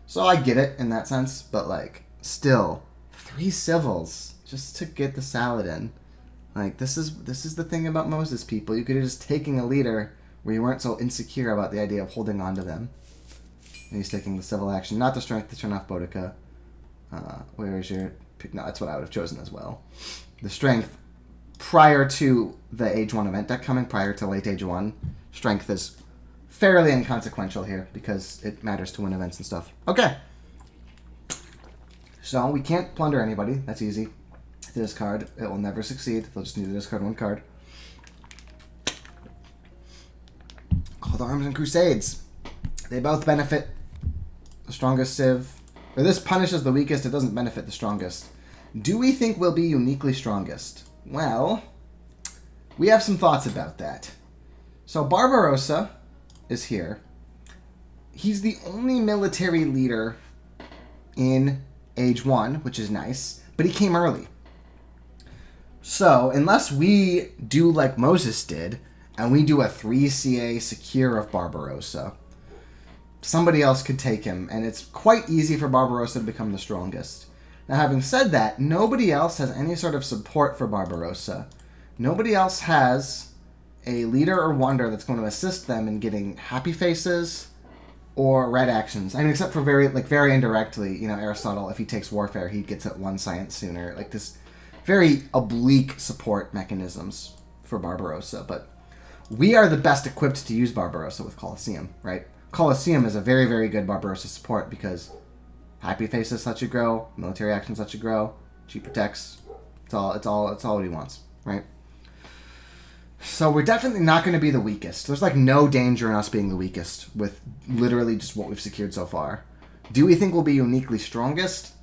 So I get it in that sense, but like, still, 3 civils just to get the Saladin. Like, this is the thing about Moses, people. You could have just taken a leader where you weren't so insecure about the idea of holding on to them. And he's taking the civil action, not the strength to turn off Boudica. Where is your pick? No, that's what I would have chosen as well. The strength, prior to the Age 1 event deck coming, prior to late Age 1, strength is fairly inconsequential here because it matters to win events and stuff. Okay. So we can't plunder anybody. That's easy. To discard. It will never succeed. They'll just need to discard 1 card. Call to Arms and Crusades. They both benefit the strongest Civ. Or this punishes the weakest. It doesn't benefit the strongest. Do we think we'll be uniquely strongest? Well, we have some thoughts about that. So Barbarossa is here. He's the only military leader in Age 1, which is nice, but he came early. So, unless we do like Moses did, and we do a 3 CA secure of Barbarossa, somebody else could take him, and it's quite easy for Barbarossa to become the strongest. Now, having said that, nobody else has any sort of support for Barbarossa. Nobody else has a leader or wonder that's going to assist them in getting happy faces or red actions. I mean, except for very indirectly, you know, Aristotle, if he takes warfare, he gets it 1 science sooner. Like, this very oblique support mechanisms for Barbarossa. But we are the best equipped to use Barbarossa with Colosseum, right? Colosseum is a very, very good Barbarossa support because happy faces let you grow, military actions let you grow, she protects. It's all what he wants, right? So we're definitely not going to be the weakest. There's like no danger in us being the weakest with literally just what we've secured so far. Do we think we'll be uniquely strongest?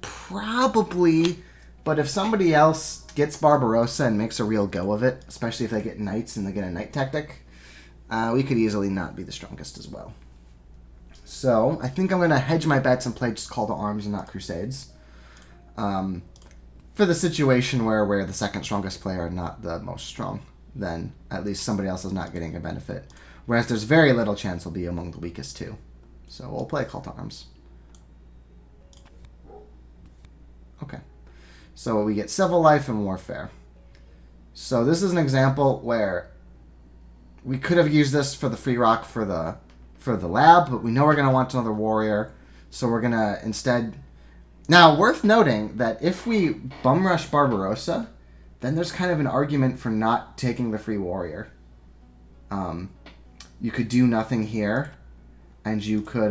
Probably. But if somebody else gets Barbarossa and makes a real go of it, especially if they get knights and they get a knight tactic, we could easily not be the strongest as well. So I think I'm going to hedge my bets and play just Call to Arms and not Crusades. For the situation where we're the second strongest player and not the most strong, then at least somebody else is not getting a benefit. Whereas there's very little chance we'll be among the weakest too. So we'll play Call to Arms. Okay. So we get Civil Life and Warfare. So this is an example where we could have used this for the free rock for the lab, but we know we're going to want another warrior. So we're going to instead... Now, worth noting that if we bum rush Barbarossa, then there's kind of an argument for not taking the free warrior. You could do nothing here, and you could...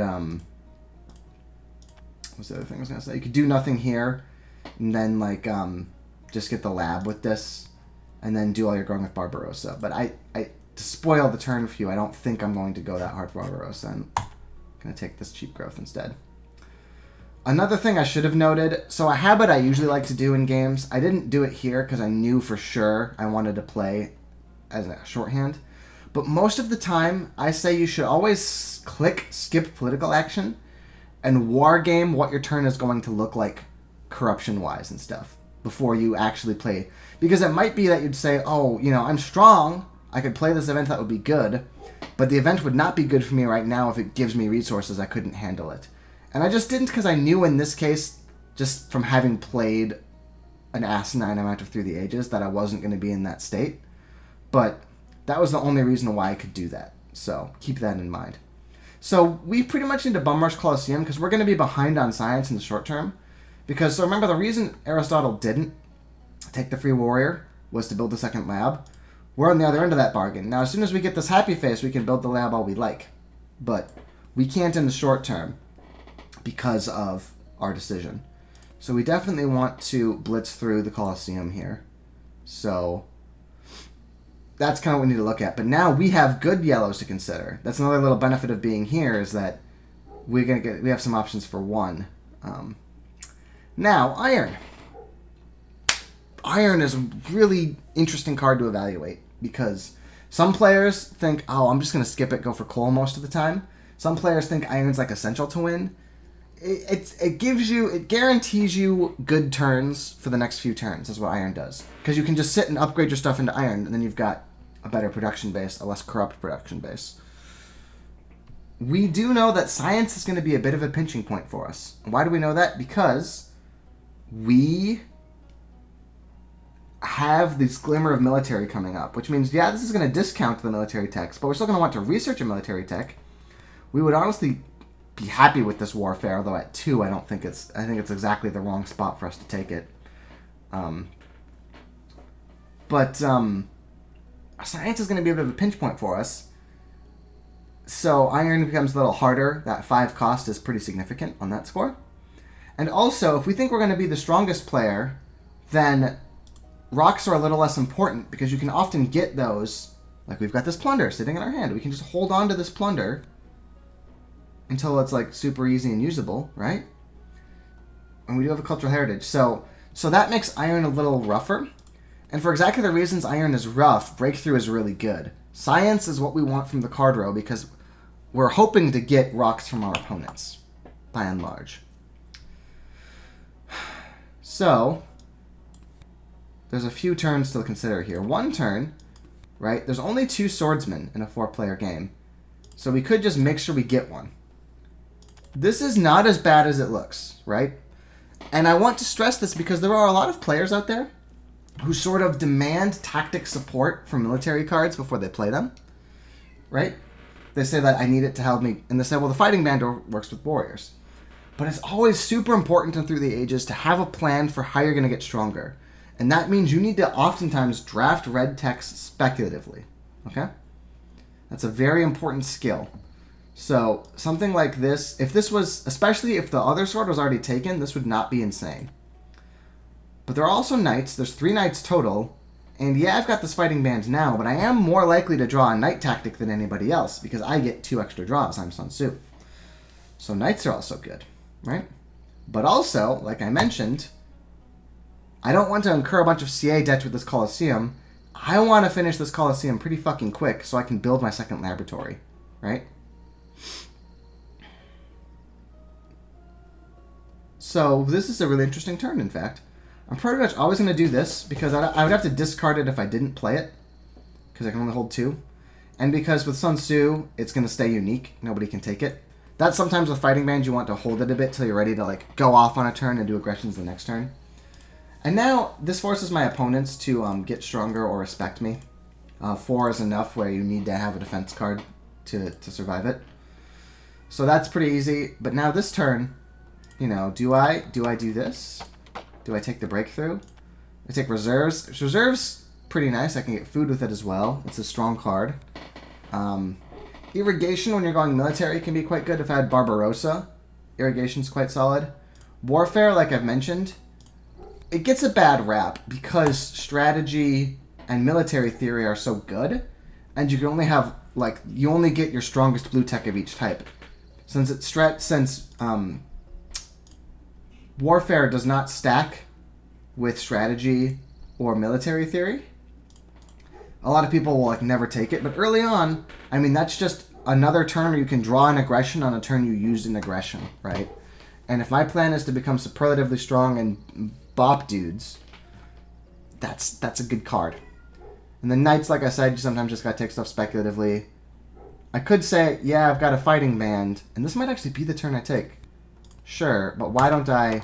what's the other thing I was going to say? You could do nothing here, and then, like, just get the lab with this, and then do all your growing with Barbarossa. But to spoil the turn for you, I don't think I'm going to go that hard for Barbarossa. I'm going to take this cheap growth instead. Another thing I should have noted, so a habit I usually like to do in games, I didn't do it here because I knew for sure I wanted to play as a shorthand, but most of the time I say you should always click skip political action and wargame what your turn is going to look like corruption-wise and stuff before you actually play. Because it might be that you'd say, oh, you know, I'm strong, I could play this event that would be good, but the event would not be good for me right now if it gives me resources I couldn't handle it. And I just didn't because I knew in this case, just from having played an asinine amount of Through the Ages, that I wasn't going to be in that state. But That was the only reason why I could do that. So keep that in mind. So we pretty much need to bum rush Colosseum because we're going to be behind on science in the short term. Because, so remember, the reason Aristotle didn't take the free warrior was to build the second lab. We're on the other end of that bargain. Now, as soon as we get this happy face, we can build the lab all we like. But we can't in the short term because of our decision. So we definitely want to blitz through the Colosseum here. So that's kind of what we need to look at. But now we have good yellows to consider. That's another little benefit of being here is that we have some options for one. Now, iron. Iron is a really interesting card to evaluate because some players think, oh, I'm just going to skip it, go for coal most of the time. Some players think iron's like essential to win. It guarantees you good turns for the next few turns, is what iron does. Because you can just sit and upgrade your stuff into iron, and then you've got a better production base, a less corrupt production base. We do know that science is going to be a bit of a pinching point for us. And why do we know that? Because we have this glimmer of military coming up, which means, yeah, this is going to discount the military techs, but we're still going to want to research a military tech. We would honestly be happy with this warfare, although at 2, I think it's exactly the wrong spot for us to take it. But science is going to be a bit of a pinch point for us. So iron becomes a little harder. That 5 cost is pretty significant on that score. And also, if we think we're going to be the strongest player, then rocks are a little less important because you can often get those, like we've got this plunder sitting in our hand. We can just hold on to this plunder until it's like super easy and usable, right? And we do have a cultural heritage. So that makes iron a little rougher. And for exactly the reasons iron is rough, breakthrough is really good. Science is what we want from the card row because we're hoping to get rocks from our opponents, by and large. So there's a few turns to consider here. One turn, right? There's only 2 swordsmen in a 4-player game. So we could just make sure we get one. This is not as bad as it looks, right? And I want to stress this because there are a lot of players out there who sort of demand tactic support from military cards before they play them, right? They say that I need it to help me, and they say, well, the fighting band works with warriors. But it's always super important and through the ages to have a plan for how you're going to get stronger. And that means you need to oftentimes draft red text speculatively, okay? That's a very important skill. So something like this, if this was, especially if the other sword was already taken, this would not be insane. But there are also knights. There's 3 knights total. And yeah, I've got this fighting band now, but I am more likely to draw a knight tactic than anybody else because I get 2 extra draws. I'm Sun Tzu. So knights are also good, right? But also, like I mentioned, I don't want to incur a bunch of CA debt with this Colosseum. I want to finish this Colosseum pretty fucking quick so I can build my second laboratory, right? So this is a really interesting turn, in fact. I'm pretty much always going to do this because I would have to discard it if I didn't play it because I can only hold 2. And because with Sun Tzu, it's going to stay unique. Nobody can take it. That's sometimes with fighting band, you want to hold it a bit till you're ready to like go off on a turn and do aggressions the next turn. And now this forces my opponents to get stronger or respect me. 4 is enough where you need to have a defense card to survive it. So that's pretty easy. But now this turn, you know, do I do this? Do I take the breakthrough? I take reserves. Reserves, pretty nice. I can get food with it as well. It's a strong card. Irrigation, when you're going military, can be quite good. If I had Barbarossa, irrigation's quite solid. Warfare, like I've mentioned, it gets a bad rap because strategy and military theory are so good, and you can only have, like, you only get your strongest blue tech of each type. Since warfare does not stack with strategy or military theory, a lot of people will like never take it. But early on, I mean, that's just another turn where you can draw an aggression on a turn you used an aggression, right? And if my plan is to become superlatively strong and bop dudes, that's a good card. And the knights, like I said, you sometimes just gotta take stuff speculatively. I could say, yeah, I've got a fighting band, and this might actually be the turn I take. Sure, but why don't I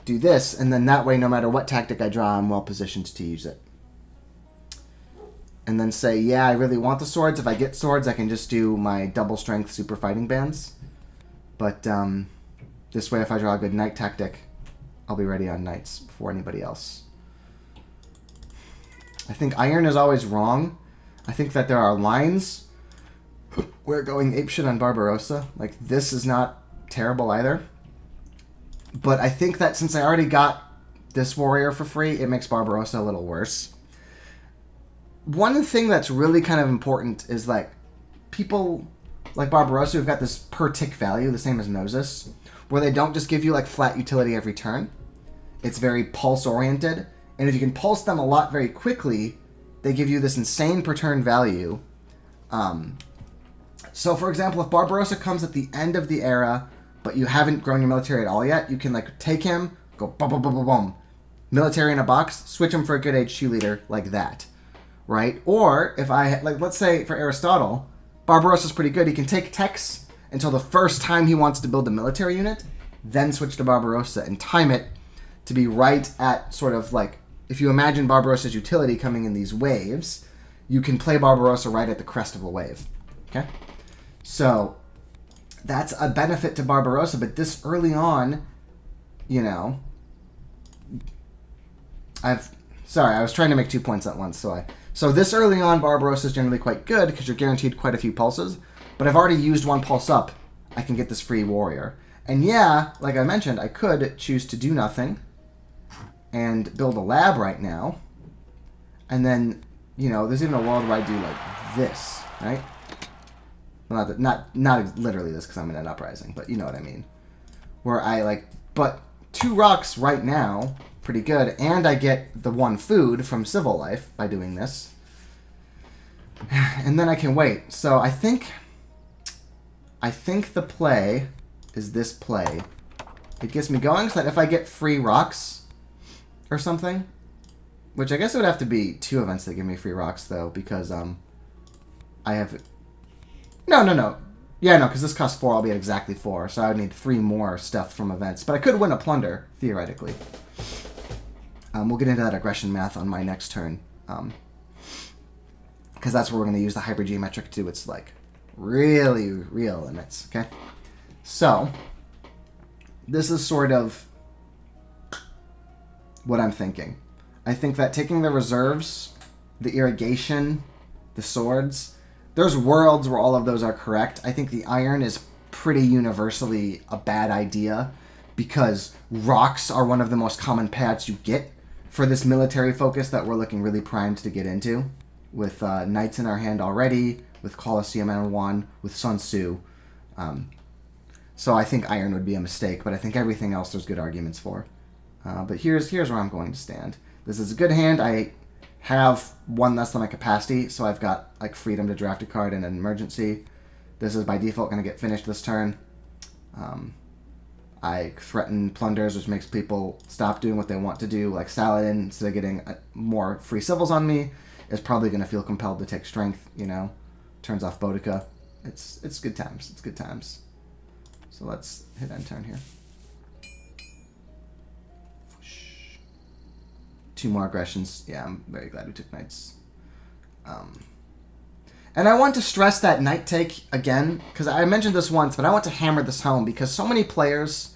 do this, and then that way, no matter what tactic I draw, I'm well positioned to use it. and then say, yeah, I really want the swords. If I get swords, I can just do my double strength super fighting bands. But this way, if I draw a good knight tactic, I'll be ready on knights before anybody else. I think iron is always wrong. I think that there are lines where going apeshit on Barbarossa. Like, this is not terrible either. But I think that since I already got this warrior for free, it makes Barbarossa a little worse. One thing that's really kind of important is, like, people like Barbarossa who've got this per tick value, the same as Gnosis, where they don't just give you, like, flat utility every turn. It's very pulse-oriented. And if you can pulse them a lot very quickly, they give you this insane per turn value. So, for example, if Barbarossa comes at the end of the era, but you haven't grown your military at all yet, you can, like, take him, go boom, boom, boom, boom, boom. Military in a box, switch him for a good HQ leader, like that. Right? Or, if I, like, let's say for Aristotle, Barbarossa's pretty good. He can take Tex until the first time he wants to build a military unit, then switch to Barbarossa and time it to be right at sort of, like, if you imagine Barbarossa's utility coming in these waves, you can play Barbarossa right at the crest of a wave. Okay? So, that's a benefit to Barbarossa, but this early on, you know, Sorry, I was trying to make 2 points at once, So this early on, Barbarossa is generally quite good, because you're guaranteed quite a few pulses, but I've already used one pulse up. I can get this free warrior. And yeah, like I mentioned, I could choose to do nothing and build a lab right now, and then, you know, there's even a world where I do, like, this, right? Well, not literally this, because I'm in an uprising, but you know what I mean. Where I, like, but 2 rocks right now, pretty good, and I get the 1 food from civil life by doing this. And then I can wait. So I think the play is this play. It gets me going so that if I get free rocks or something, which I guess it would have to be 2 events that give me free rocks, though, because I have... No. Yeah, no, because this costs 4, I'll be at exactly 4, so I would need 3 more stuff from events. But I could win a plunder, theoretically. We'll get into that aggression math on my next turn. Because that's where we're going to use the hypergeometric to do its, like, really real limits, okay? So, this is sort of what I'm thinking. I think that taking the reserves, the irrigation, the swords, there's worlds where all of those are correct. I think the iron is pretty universally a bad idea, because rocks are one of the most common paths you get for this military focus that we're looking really primed to get into, with knights in our hand already, with Colosseum and 1, with Sun Tzu. So I think iron would be a mistake, but I think everything else there's good arguments for. But here's where I'm going to stand. This is a good hand. I have 1 less than my capacity, so I've got, like, freedom to draft a card in an emergency. This is by default going to get finished this turn. I threaten plunders, which makes people stop doing what they want to do. Like Saladin, instead of getting more free civils on me, is probably going to feel compelled to take strength, you know. Turns off Boudica. It's good times. It's good times. So let's hit end turn here. 2 more aggressions. Yeah, I'm very glad we took knights. And I want to stress that knight take again, because I mentioned this once, but I want to hammer this home, because so many players,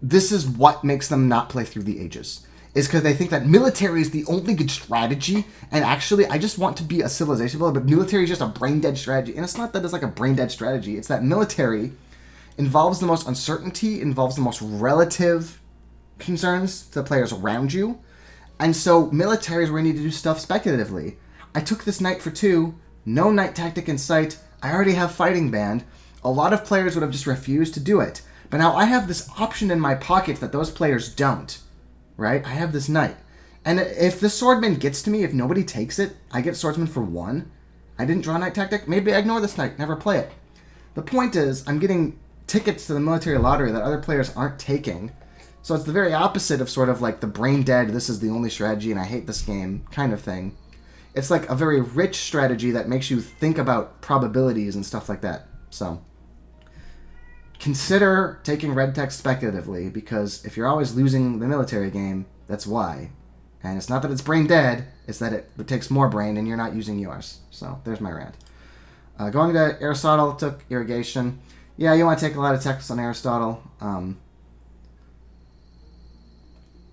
this is what makes them not play through the ages, is because they think that military is the only good strategy, and actually, I just want to be a civilization builder, but military is just a brain-dead strategy. And it's not that it's like a brain-dead strategy, it's that military involves the most uncertainty, involves the most relative concerns to the players around you, and so military is where you need to do stuff speculatively. I took this knight for 2, no knight tactic in sight, I already have fighting band. A lot of players would have just refused to do it. But now I have this option in my pocket that those players don't, right? I have this knight. And if the swordman gets to me, if nobody takes it, I get swordsman for 1. I didn't draw knight tactic, maybe I ignore this knight, never play it. The point is, I'm getting tickets to the military lottery that other players aren't taking. So it's the very opposite of sort of like the brain dead, this is the only strategy and I hate this game kind of thing. It's like a very rich strategy that makes you think about probabilities and stuff like that. So consider taking red text speculatively, because if you're always losing the military game, that's why. And it's not that it's brain dead, it's that it takes more brain and you're not using yours. So there's my rant. Going to Aristotle, took irrigation. Yeah, you want to take a lot of text on Aristotle.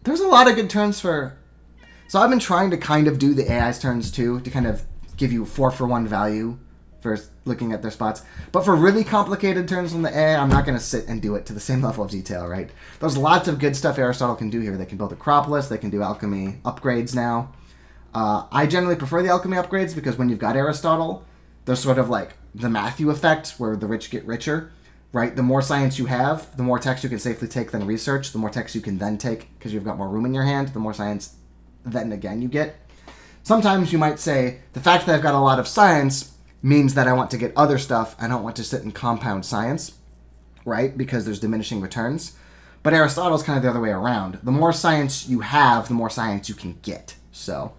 There's a lot of good turns for... So I've been trying to kind of do the AI's turns too, to kind of give you 4-for-1 value for looking at their spots. But for really complicated turns from the AI, I'm not going to sit and do it to the same level of detail, right? There's lots of good stuff Aristotle can do here. They can build Acropolis, they can do alchemy upgrades now. I generally prefer the alchemy upgrades because when you've got Aristotle, there's sort of like the Matthew effect where the rich get richer, right? The more science you have, the more text you can safely take than research. The more text you can then take because you've got more room in your hand, the more science then again you get. Sometimes you might say, the fact that I've got a lot of science means that I want to get other stuff. I don't want to sit and compound science, right? Because there's diminishing returns. But Aristotle's kind of the other way around. The more science you have, the more science you can get. So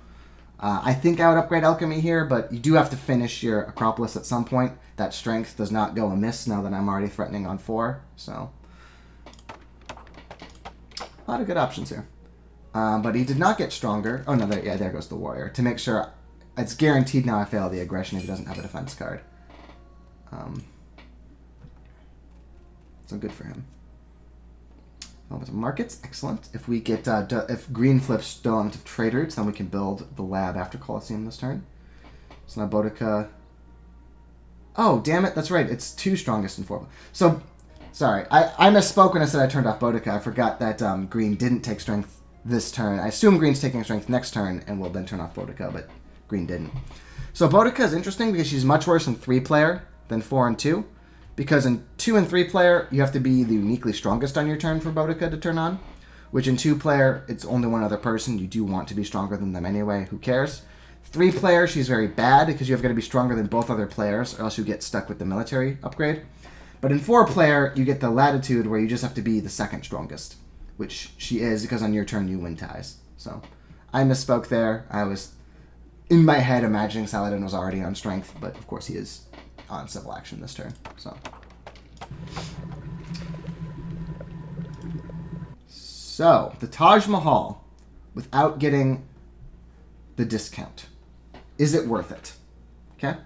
I think I would upgrade alchemy here, but you do have to finish your Acropolis at some point. That strength does not go amiss now that I'm already threatening on 4. So a lot of good options here. But he did not get stronger. Oh, no, there goes the warrior. To make sure it's guaranteed now I fail the aggression if he doesn't have a defense card. So good for him. Markets, excellent. If we get if green flips Dome of Trade Routes, then we can build the lab after Colosseum this turn. So now Boudica. Oh, damn it, that's right. It's 2 strongest in 4. So, sorry, I misspoke when I said I turned off Boudica. I forgot that green didn't take strength this turn. I assume green's taking strength next turn and will then turn off Boudica, but green didn't. So Boudica is interesting because she's much worse in 3-player than 4 and 2. Because in 2 and 3-player, you have to be the uniquely strongest on your turn for Boudica to turn on. Which in 2-player, it's only one other person. You do want to be stronger than them anyway. Who cares? 3-player, she's very bad because you've got to be stronger than both other players or else you get stuck with the military upgrade. But in 4-player, you get the latitude where you just have to be the second strongest. Which she is because on your turn you win ties. So I misspoke there. I was in my head imagining Saladin was already on strength, but of course he is on civil action this turn. So the Taj Mahal, without getting the discount, is it worth it? Okay.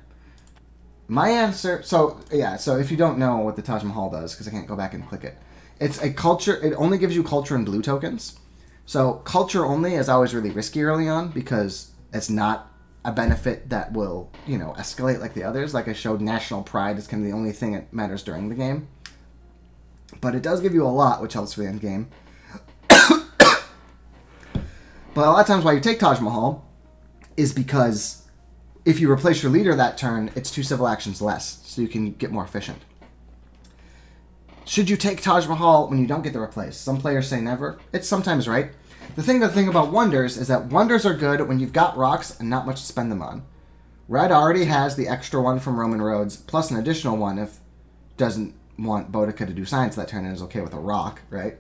My answer. So if you don't know what the Taj Mahal does, because I can't go back and click it, it's a culture. It only gives you culture and blue tokens. So culture only is always really risky early on because it's not a benefit that will, escalate like the others. Like I showed, national pride is kind of the only thing that matters during the game. But it does give you a lot, which helps for the end game. But a lot of times why you take Taj Mahal is because if you replace your leader that turn, it's 2 civil actions less, so you can get more efficient. Should you take Taj Mahal when you don't get the replace? Some players say never. It's sometimes right. The thing about wonders is that wonders are good when you've got rocks and not much to spend them on. Red already has the extra one from Roman roads, plus an additional one if doesn't want Boudica to do science that turn and is okay with a rock, right?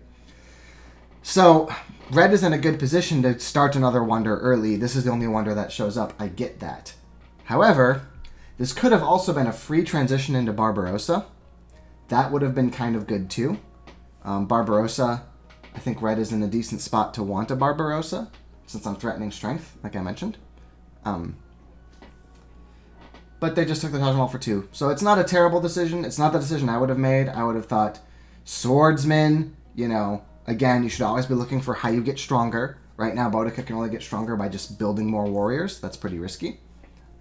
So red is in a good position to start another wonder early. This is the only wonder that shows up. I get that. However, this could have also been a free transition into Barbarossa. That would have been kind of good too. Barbarossa, I think red is in a decent spot to want a Barbarossa, since I'm threatening strength, like I mentioned. But they just took the Taj Mahal for 2. So it's not a terrible decision. It's not the decision I would have made. I would have thought, swordsman, again, you should always be looking for how you get stronger. Right now, Boudica can only get stronger by just building more warriors. That's pretty risky.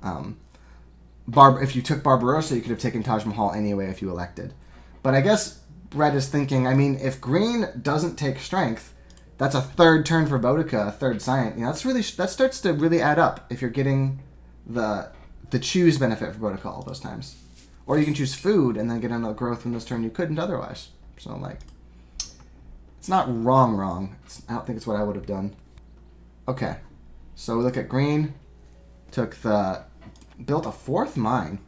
If you took Barbarossa, you could have taken Taj Mahal anyway if you elected. But I guess red is thinking, if green doesn't take strength, that's a 3rd turn for Boudica, a 3rd science. That starts to really add up if you're getting the choose benefit for Boudica all those times. Or you can choose food and then get another growth in this turn you couldn't otherwise. So, it's not wrong. I don't think it's what I would have done. Okay. So we look at green. Built a 4th mine.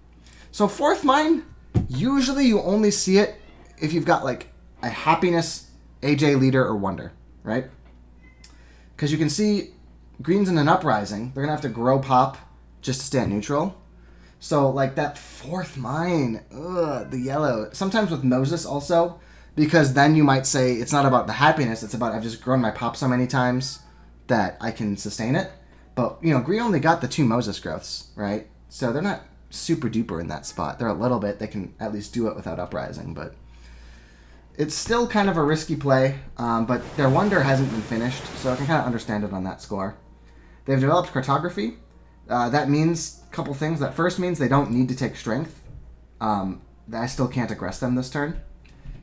So 4th mine, usually you only see it if you've got, a happiness, AJ leader, or wonder, right? Because you can see green's in an uprising. They're going to have to grow pop just to stay at neutral. So, that 4th mine, the yellow. Sometimes with Moses also, because then you might say it's not about the happiness, it's about I've just grown my pop so many times that I can sustain it. But, green only got the 2 Moses growths, right? So they're not super duper in that spot. They're a little bit. They can at least do it without uprising, but it's still kind of a risky play. But their wonder hasn't been finished, so I can kind of understand it on that score. They've developed cartography. That means a couple things. That first means they don't need to take strength. I still can't aggress them this turn.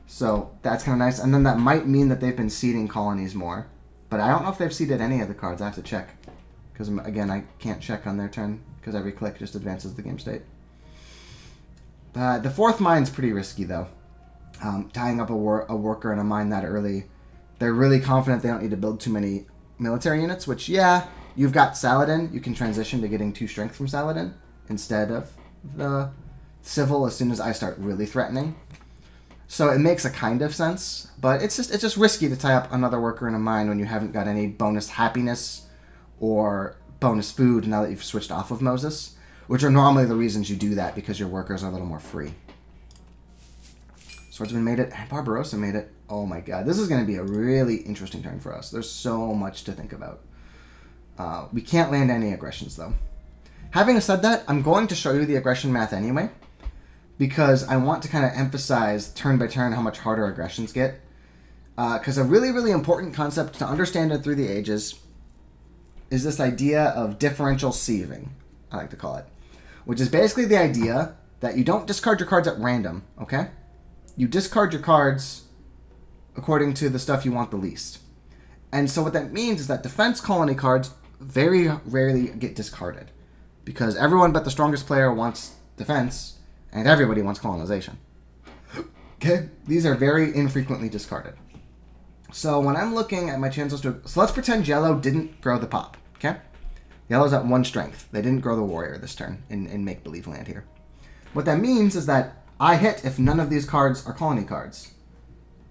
So that's kind of nice. And then that might mean that they've been seeding colonies more. But I don't know if they've seeded any of the cards. I have to check. Because, again, I can't check on their turn. Because every click just advances the game state. The 4th mine's pretty risky, though. Tying up a worker and a mine that early. They're really confident they don't need to build too many military units. Which, yeah, you've got Saladin. You can transition to getting 2 strength from Saladin. Instead of the civil as soon as I start really threatening. So it makes a kind of sense, but it's just risky to tie up another worker in a mine when you haven't got any bonus happiness or bonus food now that you've switched off of Moses, which are normally the reasons you do that, because your workers are a little more free. Swordsman made it, and Barbarossa made it. Oh my god, this is going to be a really interesting turn for us. There's so much to think about. We can't land any aggressions, though. Having said that, I'm going to show you the aggression math anyway, because I want to kind of emphasize turn by turn how much harder aggressions get. Because a really, really important concept to understand it through the ages is this idea of differential sieving, I like to call it. Which is basically the idea that you don't discard your cards at random, okay? You discard your cards according to the stuff you want the least. And so what that means is that defense colony cards very rarely get discarded. Because everyone but the strongest player wants defense, and everybody wants colonization. Okay? These are very infrequently discarded. So when I'm looking at my chances to... So let's pretend yellow didn't grow the pop. Okay? Yellow's at 1 strength. They didn't grow the warrior this turn in make-believe land here. What that means is that I hit if none of these cards are colony cards.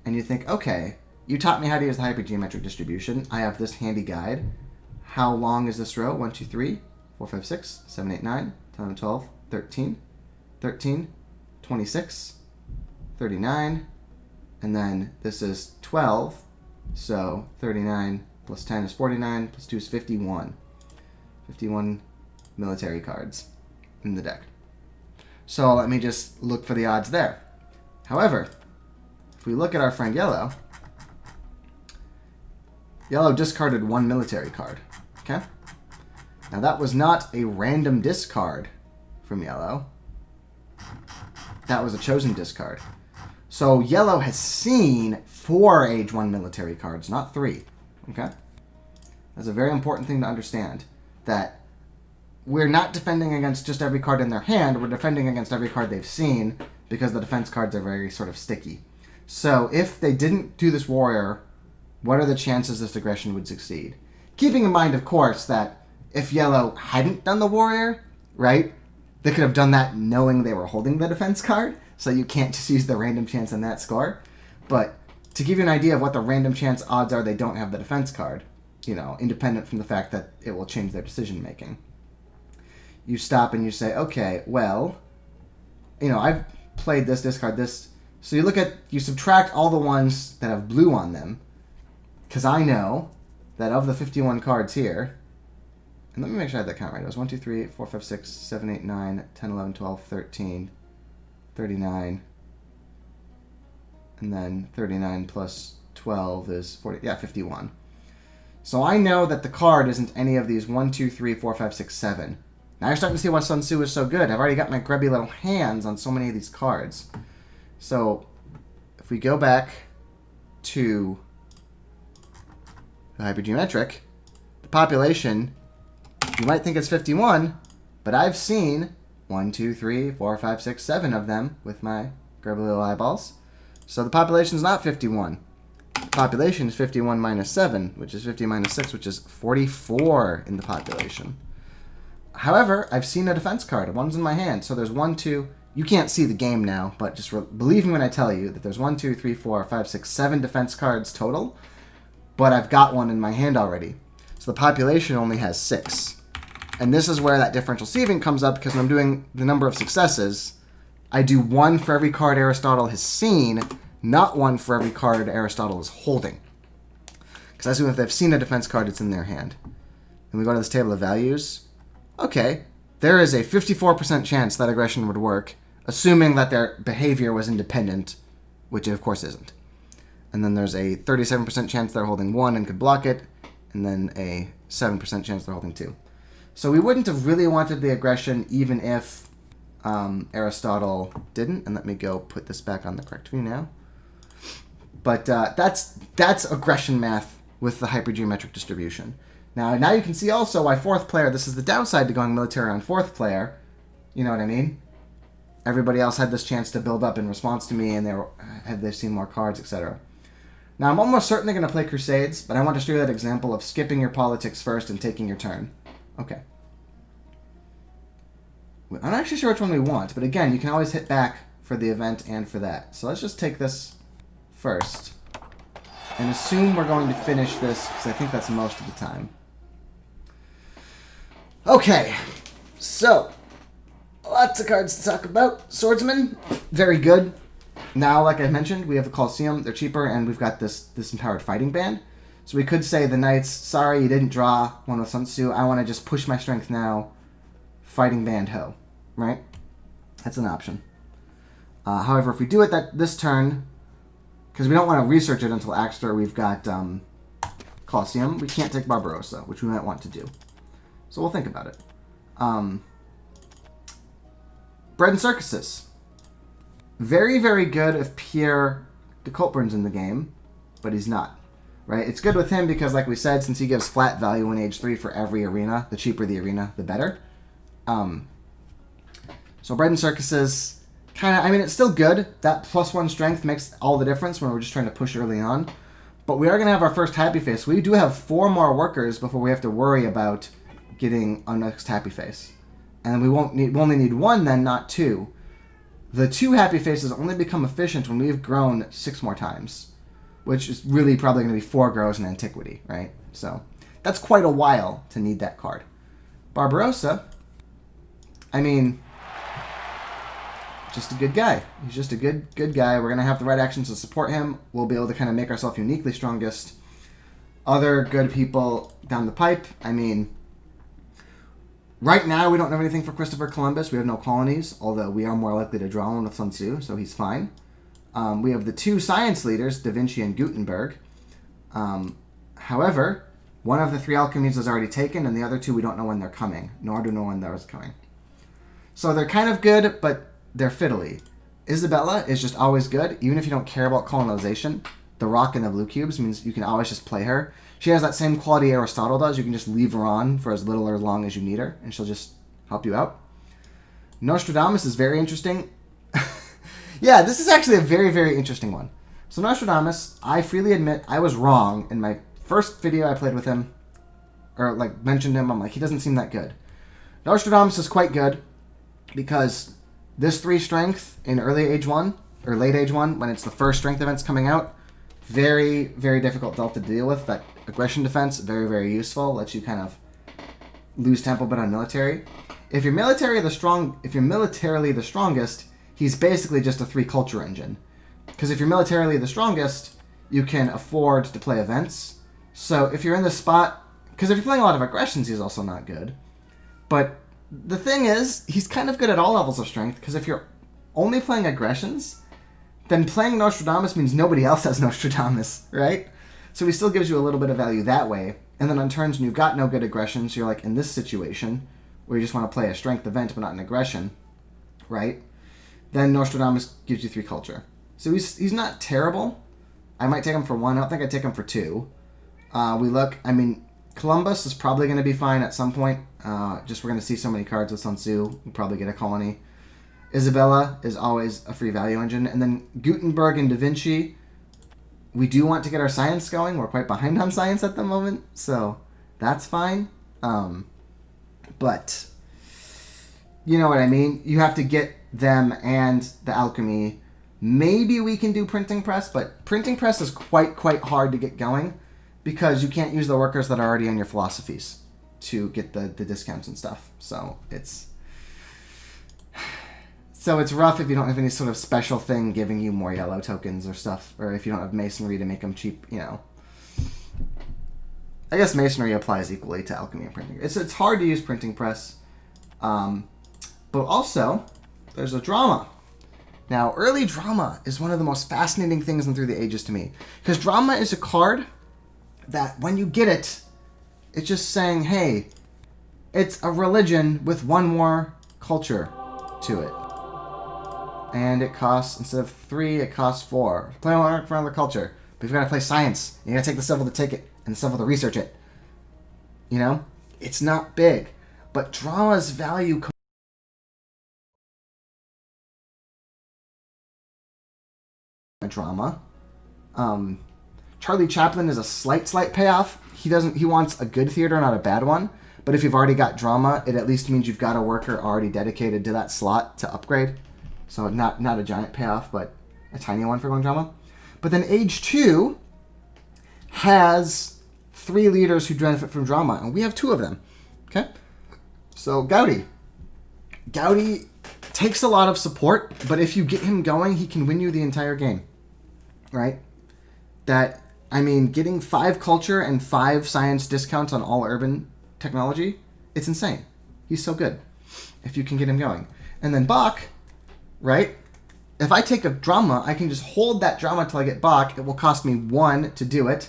And you think, okay, you taught me how to use the hypergeometric distribution. I have this handy guide. How long is this row? 1, 2, 3, 4, 5, 6, 7, 8, 9, 10, 11, 12, 13... 13, 26, 39, and then this is 12, so 39 plus 10 is 49, plus 2 is 51. 51 military cards in the deck. So let me just look for the odds there. However, if we look at our friend Yellow, Yellow discarded 1 military card, okay? Now that was not a random discard from Yellow. That was a chosen discard. So Yellow has seen 4 Age 1 military cards, not 3. Okay? That's a very important thing to understand. That we're not defending against just every card in their hand. We're defending against every card they've seen, because the defense cards are very sort of sticky. So if they didn't do this warrior, what are the chances this aggression would succeed? Keeping in mind, of course, that if Yellow hadn't done the warrior, right, they could have done that knowing they were holding the defense card, so you can't just use the random chance on that score. But to give you an idea of what the random chance odds are they don't have the defense card, independent from the fact that it will change their decision making. You stop and you say, okay, well, I've played this, discard this. So you subtract all the ones that have blue on them, because I know that of the 51 cards here, and let me make sure I have that count right. It was 1, 2, 3, 4, 5, 6, 7, 8, 9, 10, 11, 12, 13, 39. And then 39 plus 12 is 40. Yeah, 51. So I know that the card isn't any of these 1, 2, 3, 4, 5, 6, 7. Now you're starting to see why Sun Tzu is so good. I've already got my grubby little hands on so many of these cards. So if we go back to the hypergeometric, the population... You might think it's 51, but I've seen 1, 2, 3, 4, 5, 6, 7 of them with my grubby little eyeballs. So the population's not 51. The population is 51 minus 7, which is 50 minus 6, which is 44 in the population. However, I've seen a defense card. One's in my hand. So there's 1, 2. You can't see the game now, but just believe me when I tell you that there's 1, 2, 3, 4, 5, 6, 7 defense cards total, but I've got one in my hand already. So the population only has 6. And this is where that differential sieving comes up, because when I'm doing the number of successes, I do 1 for every card Aristotle has seen, not 1 for every card Aristotle is holding. Because I assume if they've seen a defense card, it's in their hand. And we go to this table of values. Okay, there is a 54% chance that aggression would work, assuming that their behavior was independent, which it of course isn't. And then there's a 37% chance they're holding 1 and could block it, and then a 7% chance they're holding 2. So we wouldn't have really wanted the aggression even if Aristotle didn't. And let me go put this back on the correct view now. But that's aggression math with the hypergeometric distribution. Now you can see also why fourth player, this is the downside to going military on fourth player. You know what I mean? Everybody else had this chance to build up in response to me, and they've seen more cards, etc. Now I'm almost certainly going to play Crusades, but I want to show you that example of skipping your politics first and taking your turn. Okay. I'm not actually sure which one we want, but again, you can always hit back for the event and for that. So let's just take this first and assume we're going to finish this, because I think that's most of the time. Okay, so lots of cards to talk about. Swordsman, very good. Now, like I mentioned, we have the Colosseum. They're cheaper, and we've got this empowered fighting band. So we could say the Knights, sorry, you didn't draw one with Sun Tzu. I want to just push my strength now. Fighting band ho, right? That's an option. However, if we do it this turn, because we don't want to research it until after we've got Colosseum, we can't take Barbarossa, which we might want to do. So we'll think about it. Bread and Circuses. Very, very good if Pierre de Coltburn's in the game, but he's not. Right? It's good with him because, like we said, since he gives flat value in age 3 for every arena, the cheaper the arena, the better. So Bread and Circuses, it's still good. That +1 strength makes all the difference when we're just trying to push early on. But we are going to have our first Happy Face. We do have 4 more workers before we have to worry about getting our next Happy Face. And we only need 1 then, not 2. The 2 Happy Faces only become efficient when we've grown 6 more times, which is really probably going to be 4 grows in Antiquity, right? So that's quite a while to need that card. Barbarossa, just a good guy. He's just a good guy. We're going to have the right actions to support him. We'll be able to kind of make ourselves uniquely strongest. Other good people down the pipe, right now we don't have anything for Christopher Columbus. We have no colonies, although we are more likely to draw one with Sun Tzu, so he's fine. We have the 2 science leaders, Da Vinci and Gutenberg. However, one of the 3 alchemies is already taken, and the other 2 we don't know when they're coming, nor do we know when they're coming. So they're kind of good, but they're fiddly. Isabella is just always good, even if you don't care about colonization. The rock and the blue cubes means you can always just play her. She has that same quality Aristotle does. You can just leave her on for as little or as long as you need her, and she'll just help you out. Nostradamus is very interesting. Yeah, this is actually a very, very interesting one. So Nostradamus, I freely admit I was wrong in my first video I played with him, or mentioned him. I'm like, he doesn't seem that good. Nostradamus is quite good because this 3 strength in early age 1 or late age 1, when it's the first strength events coming out, very, very difficult to deal with. That aggression defense, very, very useful. Lets you kind of lose tempo a bit on military. If you're militarily the strongest, he's basically just a 3 culture engine. Because if you're militarily the strongest, you can afford to play events. So if you're in the spot, because if you're playing a lot of aggressions, he's also not good. But the thing is, he's kind of good at all levels of strength, because if you're only playing aggressions, then playing Nostradamus means nobody else has Nostradamus, right? So he still gives you a little bit of value that way. And then on turns when you've got no good aggressions, you're like in this situation, where you just want to play a strength event but not an aggression, right? Then Nostradamus gives you 3 culture. So he's not terrible. I might take him for 1. I don't think I'd take him for 2. Columbus is probably going to be fine at some point. Just we're going to see so many cards with Sun Tzu. We'll probably get a colony. Isabella is always a free value engine. And then Gutenberg and Da Vinci, we do want to get our science going. We're quite behind on science at the moment, so that's fine. But you know what I mean? You have to get them and the alchemy. Maybe we can do printing press, but printing press is quite hard to get going because you can't use the workers that are already on your philosophies to get the discounts and stuff. So it's rough if you don't have any sort of special thing giving you more yellow tokens or stuff, or if you don't have masonry to make them cheap, I guess masonry applies equally to alchemy and printing. It's hard to use printing press. But also, there's a drama. Now, early drama is one of the most fascinating things in Through the Ages to me. Because drama is a card that when you get it, it's just saying, hey, it's a religion with one more culture to it. And it costs, instead of 3, it costs 4. Play one for another culture. But you've got to play science. You got to take the civil to take it, and the civil to research it. You know? It's not big. But drama's value drama. Charlie Chaplin is a slight payoff. He wants a good theater, not a bad one. But if you've already got drama, it at least means you've got a worker already dedicated to that slot to upgrade. So not a giant payoff, but a tiny one for going drama. But then Age 2 has 3 leaders who benefit from drama, and we have 2 of them. Okay? So Gaudi. Gaudi takes a lot of support, but if you get him going, he can win you the entire game. Right? Getting 5 culture and 5 science discounts on all urban technology, it's insane. He's so good if you can get him going. And then Bach, right? If I take a drama, I can just hold that drama till I get Bach. It will cost me 1 to do it.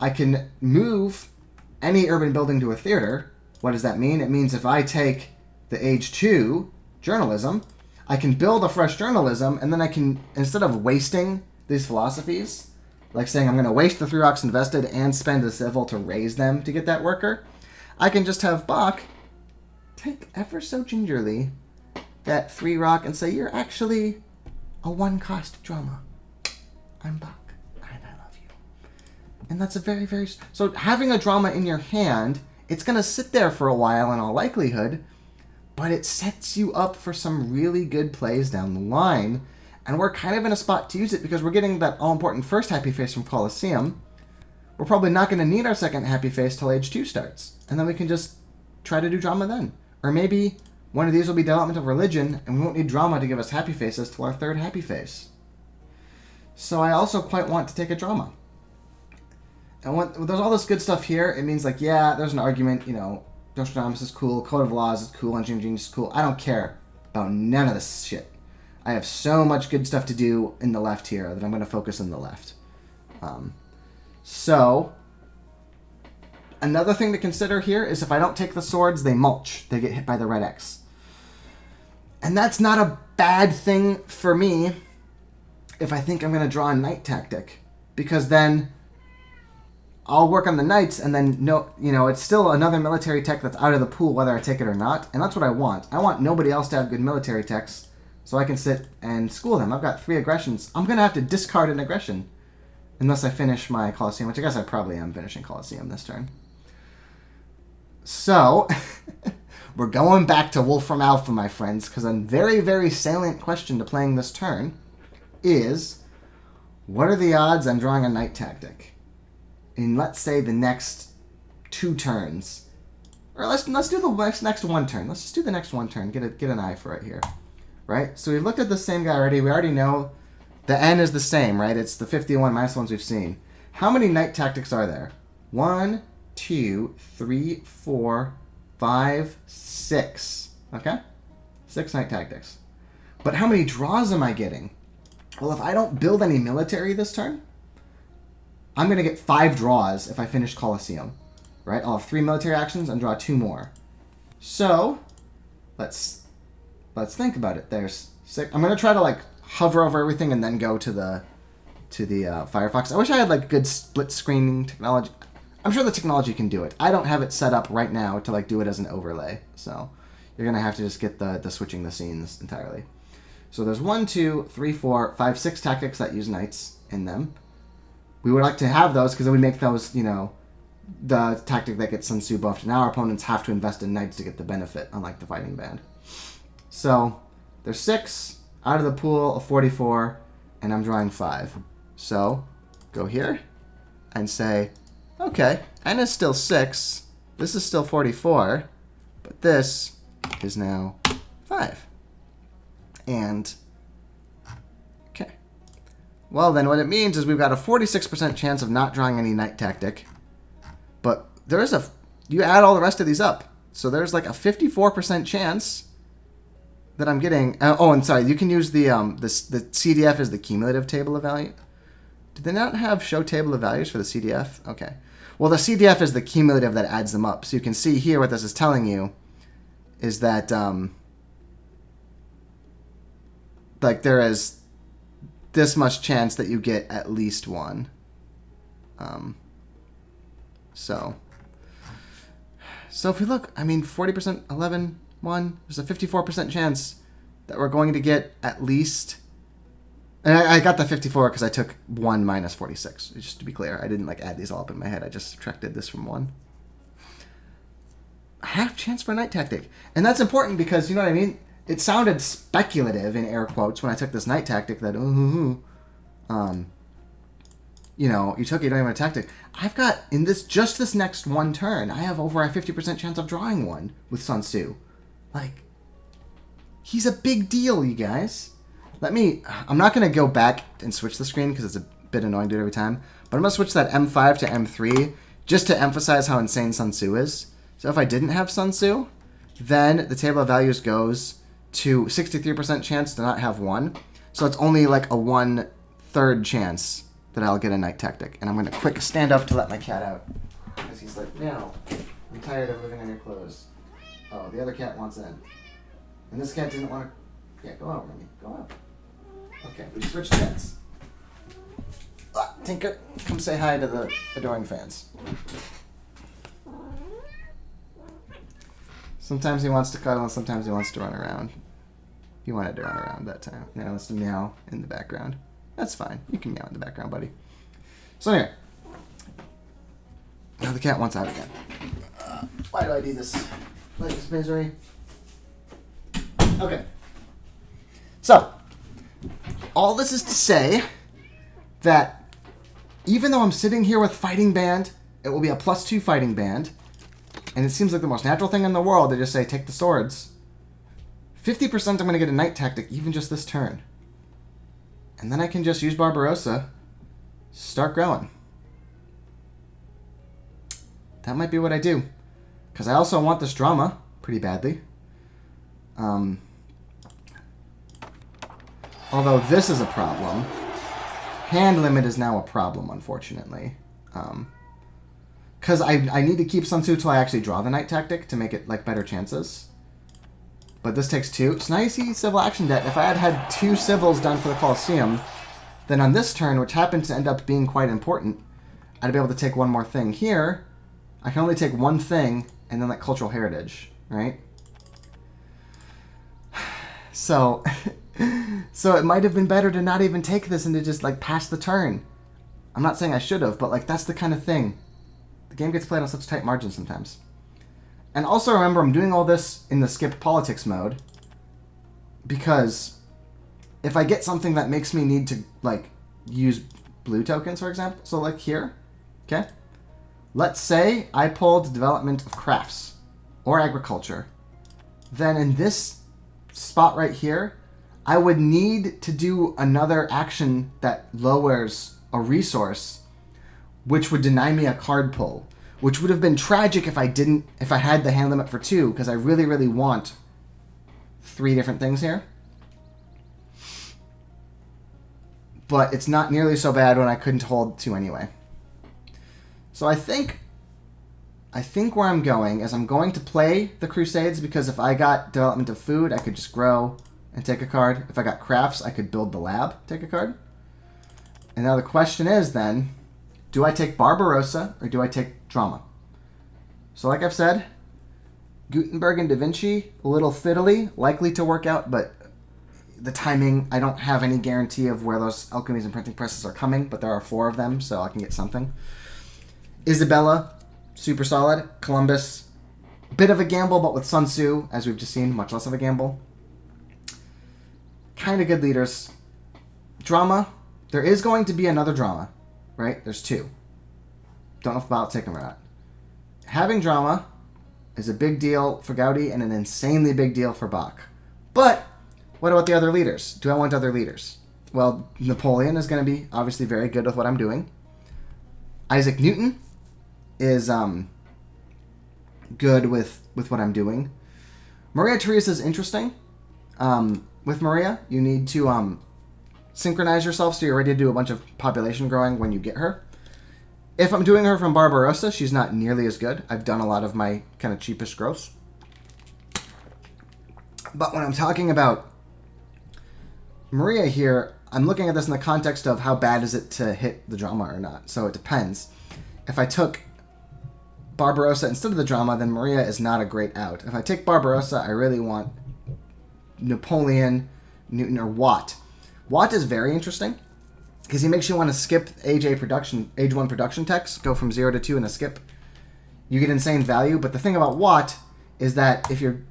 I can move any urban building to a theater. What does that mean? It means if I take the Age 2 journalism, I can build a fresh journalism, and then I can, instead of wasting these philosophies, like saying I'm going to waste the 3 rocks invested and spend the civil to raise them to get that worker, I can just have Bach take ever so gingerly that 3 rock and say, you're actually a 1 cost drama. I'm Bach, and I love you. And that's a very, very... So having a drama in your hand, it's going to sit there for a while in all likelihood, but it sets you up for some really good plays down the line. And we're kind of in a spot to use it because we're getting that all-important first happy face from Colosseum. We're probably not going to need our second happy face till Age 2 starts. And then we can just try to do drama then. Or maybe one of these will be development of religion, and we won't need drama to give us happy faces till our 3rd happy face. So I also quite want to take a drama. And when there's all this good stuff here, it means like, yeah, there's an argument, Nostradamus is cool, Code of Laws is cool, Engineering Genius is cool. I don't care about none of this shit. I have so much good stuff to do in the left here that I'm going to focus on the left. So, another thing to consider here is if I don't take the swords, they mulch. They get hit by the red X. And that's not a bad thing for me if I think I'm going to draw a knight tactic. Because then I'll work on the knights and then, it's still another military tech that's out of the pool whether I take it or not. And that's what I want. I want nobody else to have good military techs so I can sit and school them. I've got 3 aggressions. I'm going to have to discard an aggression unless I finish my Colosseum, which I guess I probably am finishing Colosseum this turn. So, we're going back to Wolfram Alpha, my friends, because a very, very salient question to playing this turn is, what are the odds I'm drawing a knight tactic in, let's say, the next 2 turns? Or let's do the next 1 turn. Let's just do the next 1 turn. Get an eye for it here. Right? So we've looked at the same guy already. We already know the N is the same, right? It's the 51 minus the ones we've seen. How many knight tactics are there? 1, 2, 3, 4, 5, 6. Okay? 6 knight tactics. But how many draws am I getting? Well, if I don't build any military this turn, I'm going to get 5 draws if I finish Colosseum. Right? I'll have 3 military actions and draw 2 more. So, let's think about it. There's 6. I'm going to try to hover over everything and then go to the Firefox. I wish I had good split screening technology. I'm sure the technology can do it. I don't have it set up right now to do it as an overlay. So you're going to have to just get the switching the scenes entirely. So there's 1, 2, 3, 4, 5, 6 tactics that use knights in them. We would like to have those because then we make those, the tactic that gets Sun Tzu buffed. Now our opponents have to invest in knights to get the benefit, unlike the fighting band. So there's 6 out of the pool of 44, and I'm drawing 5. So go here and say, okay, N is still 6. This is still 44, but this is now 5. And, okay. Well, then what it means is we've got a 46% chance of not drawing any knight tactic. But there is you add all the rest of these up. So there's like a 54% chance that I'm getting... oh, and sorry, you can use the CDF as the cumulative table of value. Did they not have show table of values for the CDF? Okay. Well, the CDF is the cumulative that adds them up. So you can see here what this is telling you is that like there is this much chance that you get at least one. So if we look, I mean, 40%, 11, 1, there's a 54% chance that we're going to get at least... And I got the 54 because I took 1 minus 46. Just to be clear, I didn't like add these all up in my head. I just subtracted this from 1. A half chance for a night tactic. And that's important because, you know what I mean? It sounded speculative, in air quotes, when I took this night tactic that, you know, you don't even have a tactic. I've got, in this next one turn, I have over a 50% chance of drawing one with Sun Tzu. Like, he's a big deal, you guys. I'm not going to go back and switch the screen because it's a bit annoying to do it every time. But I'm going to switch that M5 to M3 just to emphasize how insane Sun Tzu is. So if I didn't have Sun Tzu, then the table of values goes to 63% chance to not have one. So it's only like a 1/3 chance that I'll get a night tactic. And I'm going to quick stand up to let my cat out. Because he's like, no, I'm tired of living on your clothes. Oh, the other cat wants in. And this cat didn't want to... Yeah, go out, Remy. Go out. Okay, we switched cats. Tinker, come say hi to the adoring fans. Sometimes he wants to cuddle and sometimes he wants to run around. He wanted to run around that time. Now he wants to meow in the background. That's fine. You can meow in the background, buddy. So anyway. Now the cat wants out again. Why do I do this? Life is misery. Okay. So, all this is to say that even though I'm sitting here with Fighting Band, it will be a +2 Fighting Band, and it seems like the most natural thing in the world to just say, take the swords. 50% I'm going to get a night tactic even just this turn. And then I can just use Barbarossa, start growing. That might be what I do. Because I also want this drama pretty badly. Although this is a problem. Hand limit is now a problem, unfortunately. Because I need to keep Sun Tzu till I actually draw the night tactic to make it like better chances. But this takes 2. So now you see civil action debt. If I had 2 civils done for the Colosseum, then on this turn, which happened to end up being quite important, I'd be able to take one more thing. Here, I can only take one thing and then like cultural heritage, right? So... So it might have been better to not even take this and to just, like, pass the turn. I'm not saying I should have, but, like, that's the kind of thing. The game gets played on such tight margins sometimes. And also remember, I'm doing all this in the skip politics mode because if I get something that makes me need to, like, use blue tokens, for example, so, like, here, okay? Let's say I pulled development of crafts or agriculture. Then in this spot right here, I would need to do another action that lowers a resource, which would deny me a card pull, which would have been tragic if I had the hand limit for 2, because I really, really want 3 different things here. But it's not nearly so bad when I couldn't hold 2 anyway. So I think where I'm going is I'm going to play the Crusades, because if I got development of food, I could just grow and take a card. If I got crafts, I could build the lab, take a card. And now the question is then, do I take Barbarossa or do I take drama? So like I've said, Gutenberg and Da Vinci, a little fiddly, likely to work out, but the timing, I don't have any guarantee of where those alchemies and printing presses are coming, but there are 4 of them, so I can get something. Isabella, super solid. Columbus, bit of a gamble, but with Sun Tzu, as we've just seen, much less of a gamble. Kind of good leaders. Drama. There is going to be another drama, right? There's 2. Don't know if I'll take them or not. Having drama is a big deal for Gaudi and an insanely big deal for Bach. But what about the other leaders? Do I want other leaders? Well, Napoleon is going to be obviously very good with what I'm doing. Isaac Newton, is good with what I'm doing. Maria Theresa is interesting. With Maria, you need to synchronize yourself so you're ready to do a bunch of population growing when you get her. If I'm doing her from Barbarossa, she's not nearly as good. I've done a lot of my kind of cheapest growths. But when I'm talking about Maria here, I'm looking at this in the context of how bad is it to hit the drama or not. So it depends. If I took Barbarossa instead of the drama, then Maria is not a great out. If I take Barbarossa, I really want Napoleon, Newton, or Watt. Watt is very interesting because he makes you want to skip age 1 production text, go from 0 to 2 in a skip. You get insane value, but the thing about Watt is that if you're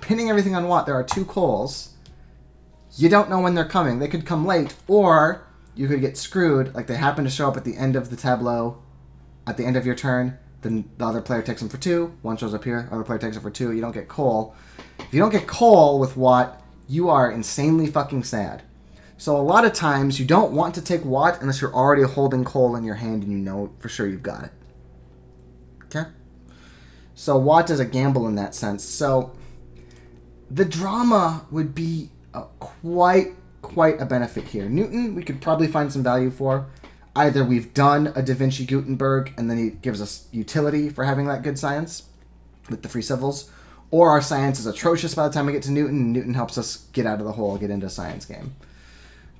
pinning everything on Watt, there are 2 coals. You don't know when they're coming. They could come late, or you could get screwed, like they happen to show up at the end of the tableau, at the end of your turn, then the other player takes them for 2, one shows up here, other player takes it for 2, you don't get coal. If you don't get coal with Watt, you are insanely fucking sad. So a lot of times, you don't want to take Watt unless you're already holding coal in your hand and you know for sure you've got it. Okay? So Watt is a gamble in that sense. So the drama would be quite a benefit here. Newton, we could probably find some value for. Either we've done a Da Vinci Gutenberg and then he gives us utility for having that good science with the free civils, or our science is atrocious by the time we get to Newton, and Newton helps us get out of the hole, get into a science game.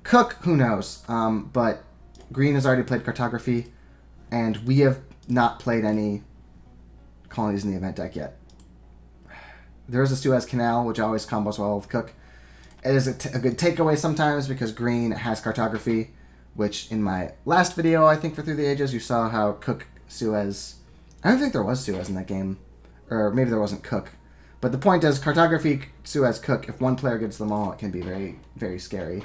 Cook, who knows? But Green has already played cartography, and we have not played any colonies in the event deck yet. There is a Suez Canal, which always combos well with Cook. It is a good takeaway sometimes because Green has cartography, which in my last video, I think for Through the Ages, you saw how Cook, Suez... I don't think there was Suez in that game. Or maybe there wasn't Cook. But the point is, cartography, Suez, Cook, if one player gets them all, it can be very, very scary.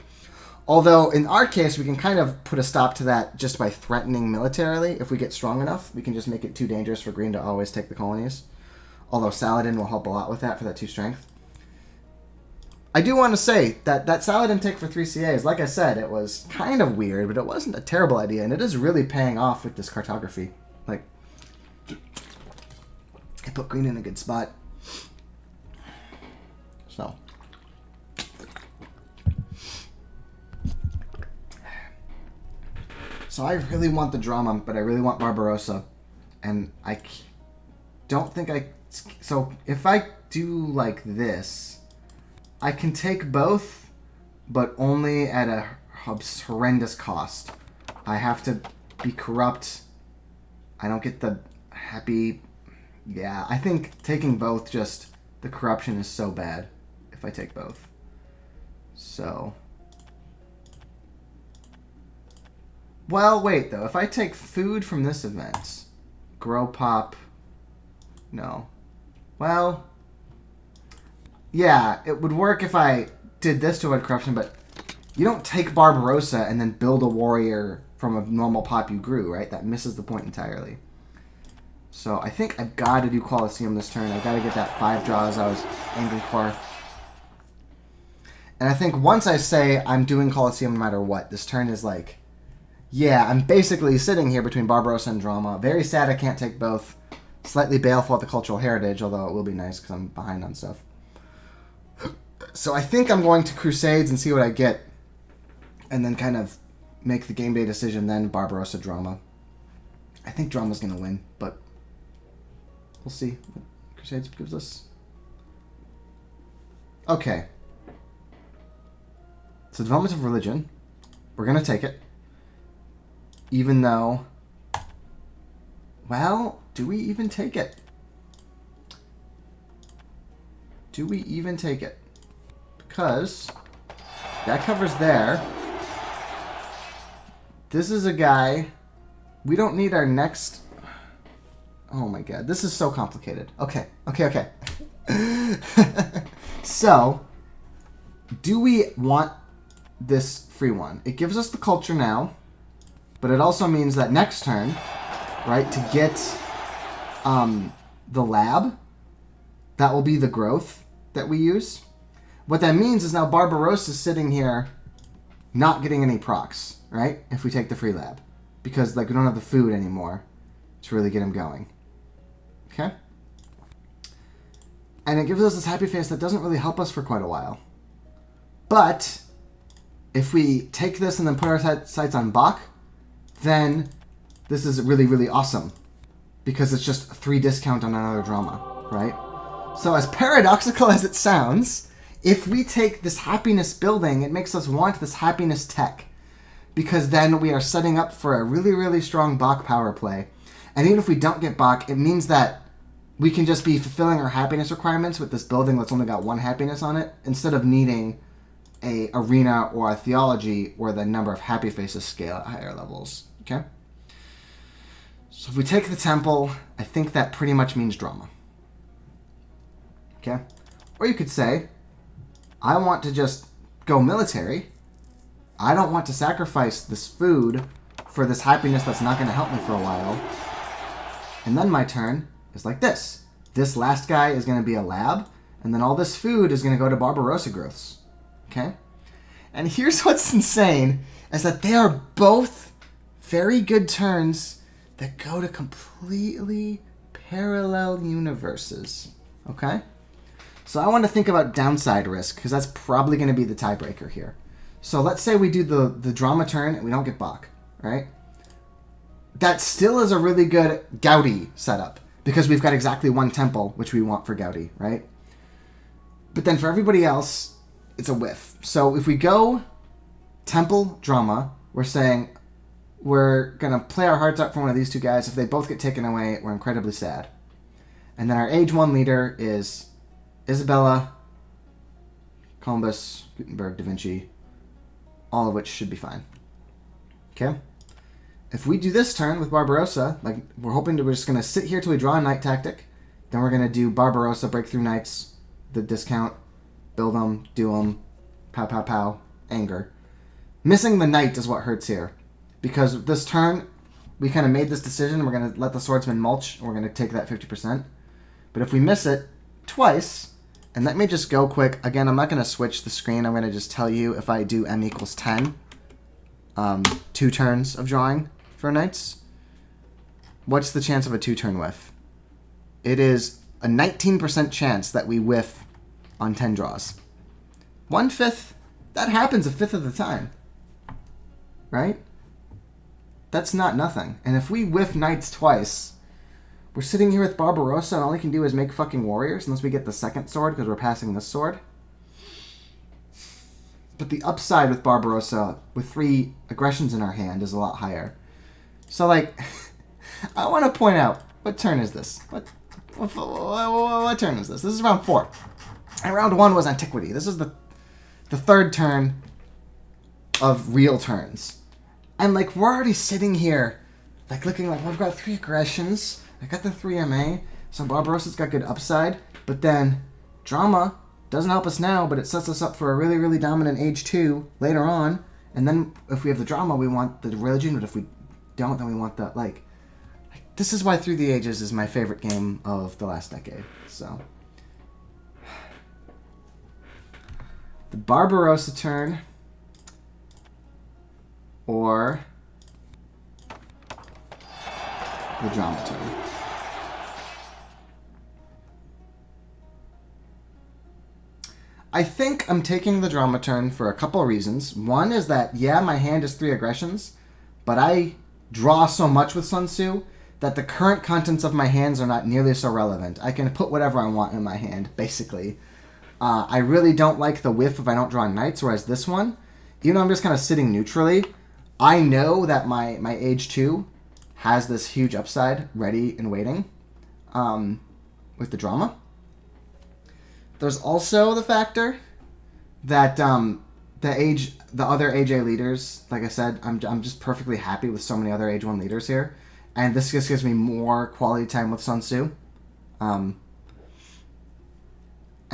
Although, in our case, we can kind of put a stop to that just by threatening militarily. If we get strong enough, we can just make it too dangerous for Green to always take the colonies. Although Saladin will help a lot with that for that 2 strength. I do want to say that Saladin take for 3 CAs, like I said, it was kind of weird, but it wasn't a terrible idea, and it is really paying off with this cartography. Like, I put Green in a good spot. So I really want the drama, but I really want Barbarossa, and I don't think I... So if I do like this, I can take both, but only at a horrendous cost. I have to be corrupt. I don't get the happy... Yeah, I think taking both, just the corruption is so bad if I take both. So... Well, wait, though. If I take food from this event, grow pop... No. Well... Yeah, it would work if I did this to avoid corruption, but you don't take Barbarossa and then build a warrior from a normal pop you grew, right? That misses the point entirely. So I think I've got to do Colosseum this turn. I've got to get that 5 draws I was aiming for. And I think once I say I'm doing Colosseum no matter what, this turn is like... Yeah, I'm basically sitting here between Barbarossa and Drama. Very sad I can't take both. Slightly baleful at the cultural heritage, although it will be nice because I'm behind on stuff. So I think I'm going to Crusades and see what I get. And then kind of make the game day decision, then Barbarossa Drama. I think Drama's going to win, but we'll see what Crusades gives us. Okay. So Development of Religion. We're going to take it. Even though... Well, do we even take it? Do we even take it? Because that covers there. This is a guy... We don't need our next... Oh my god, this is so complicated. Okay. So, do we want this free one? It gives us the culture now, but it also means that next turn, right, to get the lab, that will be the growth that we use. What that means is now Barbarossa is sitting here not getting any procs, right, if we take the free lab. Because, like, we don't have the food anymore. to really get him going. Okay? And it gives us this happy face that doesn't really help us for quite a while. But if we take this and then put our sights on Bach, then this is really, really awesome. Because it's just 3 discount on another drama, right? So as paradoxical as it sounds, if we take this happiness building, it makes us want this happiness tech. Because then we are setting up for a really, really strong Bach power play. And even if we don't get Bach, it means that we can just be fulfilling our happiness requirements with this building that's only got 1 happiness on it, instead of needing a arena or a theology where the number of happy faces scale at higher levels. Okay? So if we take the temple, I think that pretty much means drama. Okay? Or you could say, I want to just go military. I don't want to sacrifice this food for this happiness that's not going to help me for a while. And then my turn is like this. This last guy is going to be a lab, and then all this food is going to go to Barbarossa growths. Okay? And here's what's insane, is that they are both very good turns that go to completely parallel universes. Okay? So I want to think about downside risk, because that's probably going to be the tiebreaker here. So let's say we do the drama turn and we don't get Bach, right? That still is a really good Gaudi setup, because we've got exactly 1 temple, which we want for Gaudi, right? But then for everybody else, it's a whiff. So if we go temple, drama, we're saying we're going to play our hearts out for one of these 2 guys. If they both get taken away, we're incredibly sad. And then our age 1 leader is Isabella, Columbus, Gutenberg, Da Vinci, all of which should be fine. Okay? If we do this turn with Barbarossa, like we're just going to sit here till we draw a knight tactic. Then we're going to do Barbarossa, breakthrough knights, the discount, build them, do them, pow, pow, pow, anger. Missing the knight is what hurts here. Because this turn, we kind of made this decision. We're going to let the swordsman mulch, and we're going to take that 50%. But if we miss it twice, and let me just go quick. Again, I'm not going to switch the screen. I'm going to just tell you if I do m equals 10, 2 turns of drawing for knights. What's the chance of a 2-turn whiff? It is a 19% chance that we whiff on 10 draws. 1/5, that happens 1/5 of the time. Right? That's not nothing. And if we whiff knights twice, we're sitting here with Barbarossa and all he can do is make fucking warriors unless we get the 2nd sword because we're passing this sword. But the upside with Barbarossa, with 3 aggressions in our hand, is a lot higher. So, like, I want to point out, what turn is this? What turn is this? This is round 4. And round 1 was Antiquity. This is the 3rd turn of real turns. And, like, we're already sitting here, like, looking like, well, we've got 3 aggressions. I got the 3 MA. So Barbarossa's got good upside. But then, drama doesn't help us now, but it sets us up for a really, really dominant age 2 later on. And then, if we have the drama, we want the religion. But if we don't, then we want the, like this is why Through the Ages is my favorite game of the last decade. So, the Barbarossa turn, or the drama turn. I think I'm taking the drama turn for a couple of reasons. One is that, yeah, my hand is 3 aggressions, but I draw so much with Sun Tzu that the current contents of my hands are not nearly so relevant. I can put whatever I want in my hand, basically. I really don't like the whiff if I don't draw knights, whereas this one, even though I'm just kind of sitting neutrally, I know that my age 2 has this huge upside ready and waiting with the drama. There's also the factor that the other AJ leaders, like I said, I'm just perfectly happy with so many other age 1 leaders here. And this just gives me more quality time with Sun Tzu. And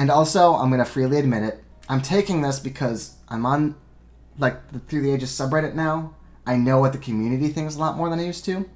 also, I'm going to freely admit it, I'm taking this because I'm on, like, the Through the Ages subreddit now. I know what the community thinks a lot more than I used to.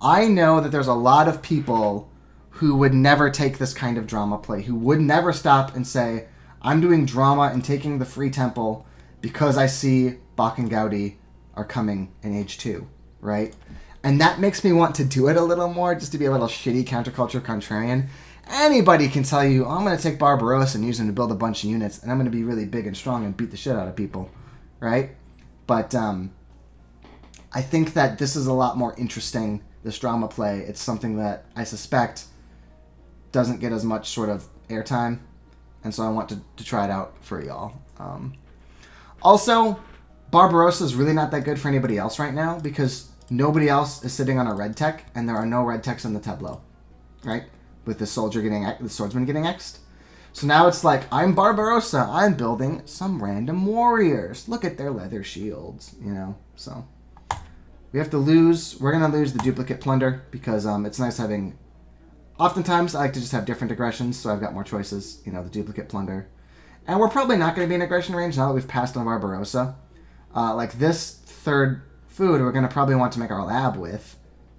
I know that there's a lot of people who would never take this kind of drama play, who would never stop and say, I'm doing drama and taking the free temple because I see Bach and Gaudi are coming in age 2, right? And that makes me want to do it a little more, just to be a little shitty counterculture contrarian. Anybody can tell you, oh, I'm going to take Barbarossa and use him to build a bunch of units, and I'm going to be really big and strong and beat the shit out of people, right? But I think that this is a lot more interesting, this drama play. It's something that I suspect doesn't get as much sort of airtime, and so I want to try it out for y'all. Also, Barbarossa is really not that good for anybody else right now, because nobody else is sitting on a red tech, and there are no red techs in the tableau, right? With the swordsman getting X'd. So now it's like, I'm Barbarossa, I'm building some random warriors. Look at their leather shields, you know? So, we have to lose, we're going to lose the duplicate plunder, because it's nice having, oftentimes I like to just have different aggressions, so I've got more choices, you know, the duplicate plunder. And we're probably not going to be in aggression range now that we've passed on Barbarossa. Like this third food we're going to probably want to make our lab with.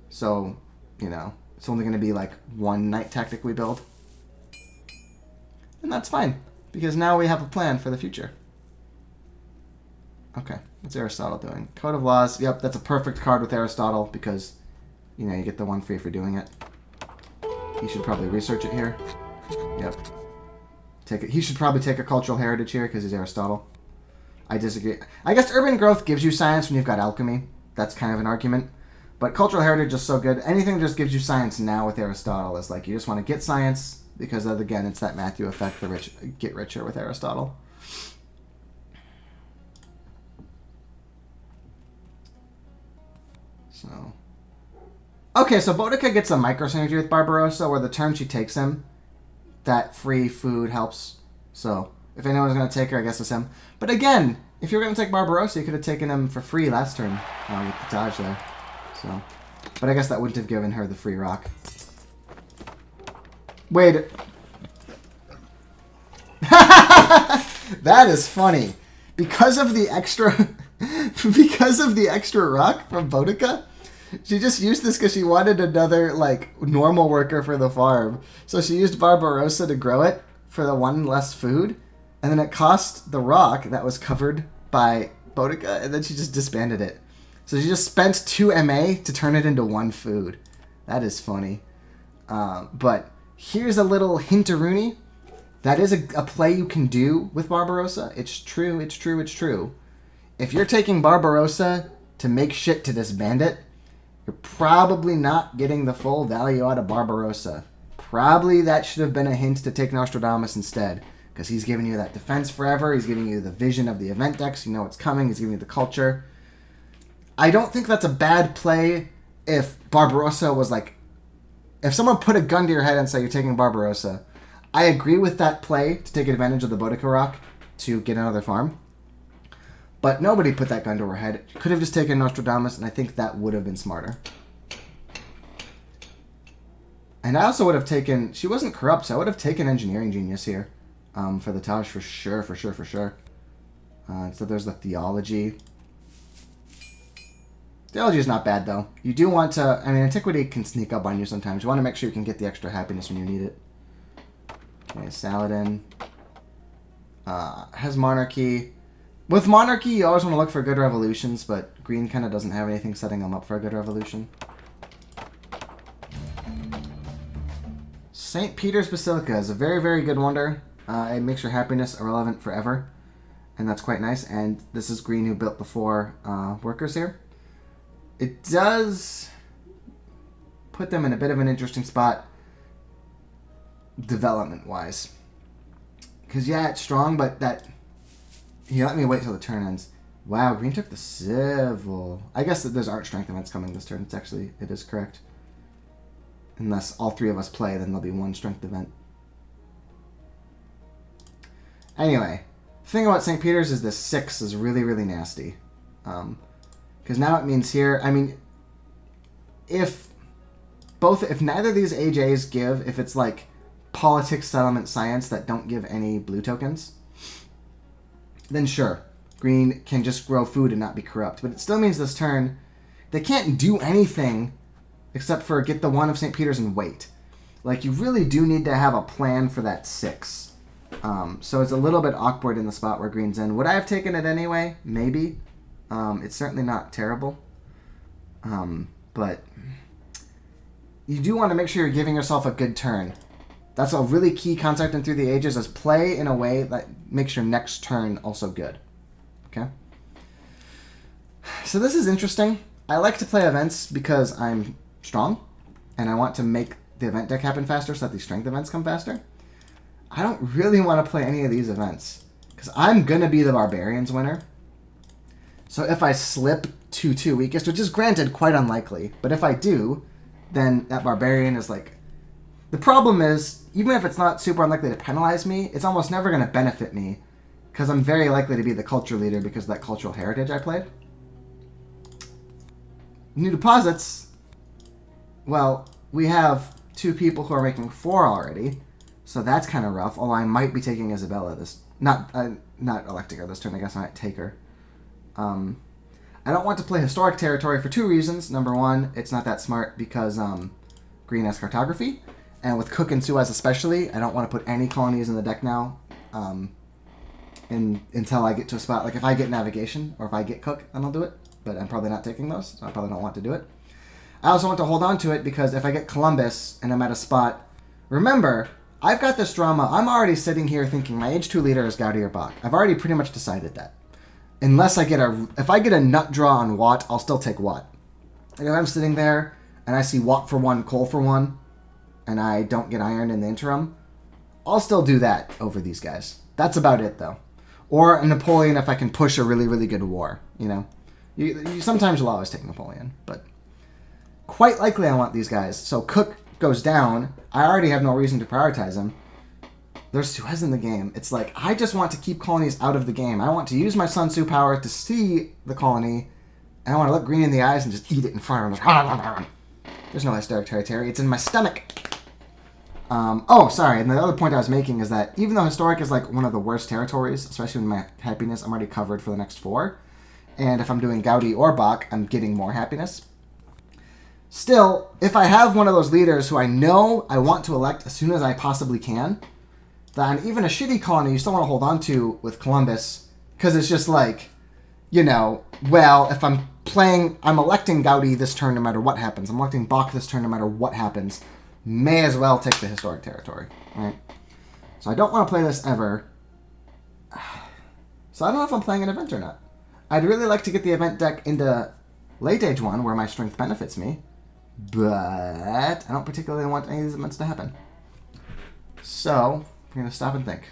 So, you know, it's only going to be like one night tactic we build. And that's fine, because now we have a plan for the future. Okay, what's Aristotle doing? Code of Laws. Yep, that's a perfect card with Aristotle, because, you know, you get the one free for doing it. He should probably research it here. Yep. He should probably take a cultural heritage here, because he's Aristotle. I disagree. I guess urban growth gives you science when you've got alchemy. That's kind of an argument. But cultural heritage is so good. Anything that just gives you science now with Aristotle is like, you just want to get science, because again, it's that Matthew effect, the rich get richer with Aristotle. So, okay, so Boudica gets a micro synergy with Barbarossa, where the turn she takes him, that free food helps. So, if anyone's going to take her, I guess it's him. But again, if you're going to take Barbarossa, you could have taken him for free last turn with the Taj there. So, but I guess that wouldn't have given her the free rock. Wait. That is funny. Because of the extra rock from Boudica, she just used this because she wanted another, like, normal worker for the farm. So she used Barbarossa to grow it for the one less food. And then it cost the rock that was covered by Boudica, and then she just disbanded it. So she just spent 2 MA to turn it into 1 food. That is funny. But here's a little hinteroonie. That is a play you can do with Barbarossa. It's true, it's true, it's true. If you're taking Barbarossa to make shit to disband it, you're probably not getting the full value out of Barbarossa. Probably that should have been a hint to take Nostradamus instead, because he's giving you that defense forever. He's giving you the vision of the event decks. You know what's coming. He's giving you the culture. I don't think that's a bad play if Barbarossa was like... If someone put a gun to your head and say you're taking Barbarossa, I agree with that play to take advantage of the Boudica rock to get another farm. But nobody put that gun to her head. Could have just taken Nostradamus, and I think that would have been smarter. And I also would have taken... She wasn't corrupt, so I would have taken Engineering Genius here. For the Taj, for sure. So there's the Theology. Theology is not bad, though. You do want to... I mean, Antiquity can sneak up on you sometimes. You want to make sure you can get the extra happiness when you need it. Okay, Saladin. Has Monarchy. With Monarchy, you always want to look for good revolutions, but green kind of doesn't have anything setting them up for a good revolution. St. Peter's Basilica is a very, very good wonder. It makes your happiness irrelevant forever, and that's quite nice. And this is green who built the 4 workers here. It does put them in a bit of an interesting spot development-wise. Because, yeah, it's strong, but that... Here, let me wait till the turn ends. Wow, green took the Civil. I guess that there's art strength events coming this turn. It is correct. Unless all 3 of us play, then there'll be 1 strength event. Anyway, the thing about St. Peter's is this 6 is really, really nasty. Because now it means here, I mean, if neither of these AJs give, if it's like politics, settlement, science that don't give any blue tokens, then sure, green can just grow food and not be corrupt. But it still means this turn, they can't do anything except for get the 1 of St. Peter's and wait. Like, you really do need to have a plan for that 6. So it's a little bit awkward in the spot where green's in. Would I have taken it anyway? Maybe. It's certainly not terrible. but you do want to make sure you're giving yourself a good turn. That's a really key concept in Through the Ages, is play in a way that makes your next turn also good. Okay? So this is interesting. I like to play events because I'm strong, and I want to make the event deck happen faster so that these strength events come faster. I don't really want to play any of these events, because I'm going to be the Barbarians winner. So if I slip to 2 weakest, which is granted quite unlikely, but if I do, then that Barbarian is like... The problem is, even if it's not super unlikely to penalize me, it's almost never going to benefit me, because I'm very likely to be the culture leader because of that cultural heritage I played. New deposits. Well, we have 2 people who are making 4 already, so that's kind of rough, although I might be taking Isabella this... Not electing her this turn, I guess I might take her. I don't want to play Historic Territory for 2 reasons. Number 1, it's not that smart because Green has Cartography, and with Cook and Suez especially, I don't want to put any colonies in the deck now until I get to a spot. Like if I get Navigation, or if I get Cook, then I'll do it, but I'm probably not taking those, so I probably don't want to do it. I also want to hold on to it because if I get Columbus and I'm at a spot... Remember, I've got this drama. I'm already sitting here thinking my Age 2 leader is Gaudy or Bach. I've already pretty much decided that. Unless I get if I get a nut draw on Watt, I'll still take Watt. Like if I'm sitting there and I see Watt for 1, Cole for 1, and I don't get ironed in the interim, I'll still do that over these guys. That's about it, though. Or a Napoleon if I can push a really, really good war, you know? Sometimes you'll always take Napoleon, but quite likely I want these guys. So Cook goes down. I already have no reason to prioritize him. There's Suez in the game. It's like, I just want to keep colonies out of the game. I want to use my Sun Tzu power to see the colony, and I want to look green in the eyes and just eat it in front of them. There's no Historic Territory. It's in my stomach. Sorry. And the other point I was making is that even though Historic is like one of the worst territories, especially with my happiness, I'm already covered for the next 4. And if I'm doing Gaudy or Bach, I'm getting more happiness. Still, if I have one of those leaders who I know I want to elect as soon as I possibly can, then even a shitty colony you still want to hold on to with Columbus, because it's just like, you know, well, if I'm electing Gaudy this turn no matter what happens. I'm electing Bach this turn no matter what happens. May as well take the Historic Territory. Right? So I don't want to play this ever. So I don't know if I'm playing an event or not. I'd really like to get the event deck into Late Age 1 where my strength benefits me, but I don't particularly want any of these events to happen. So we're going to stop and think.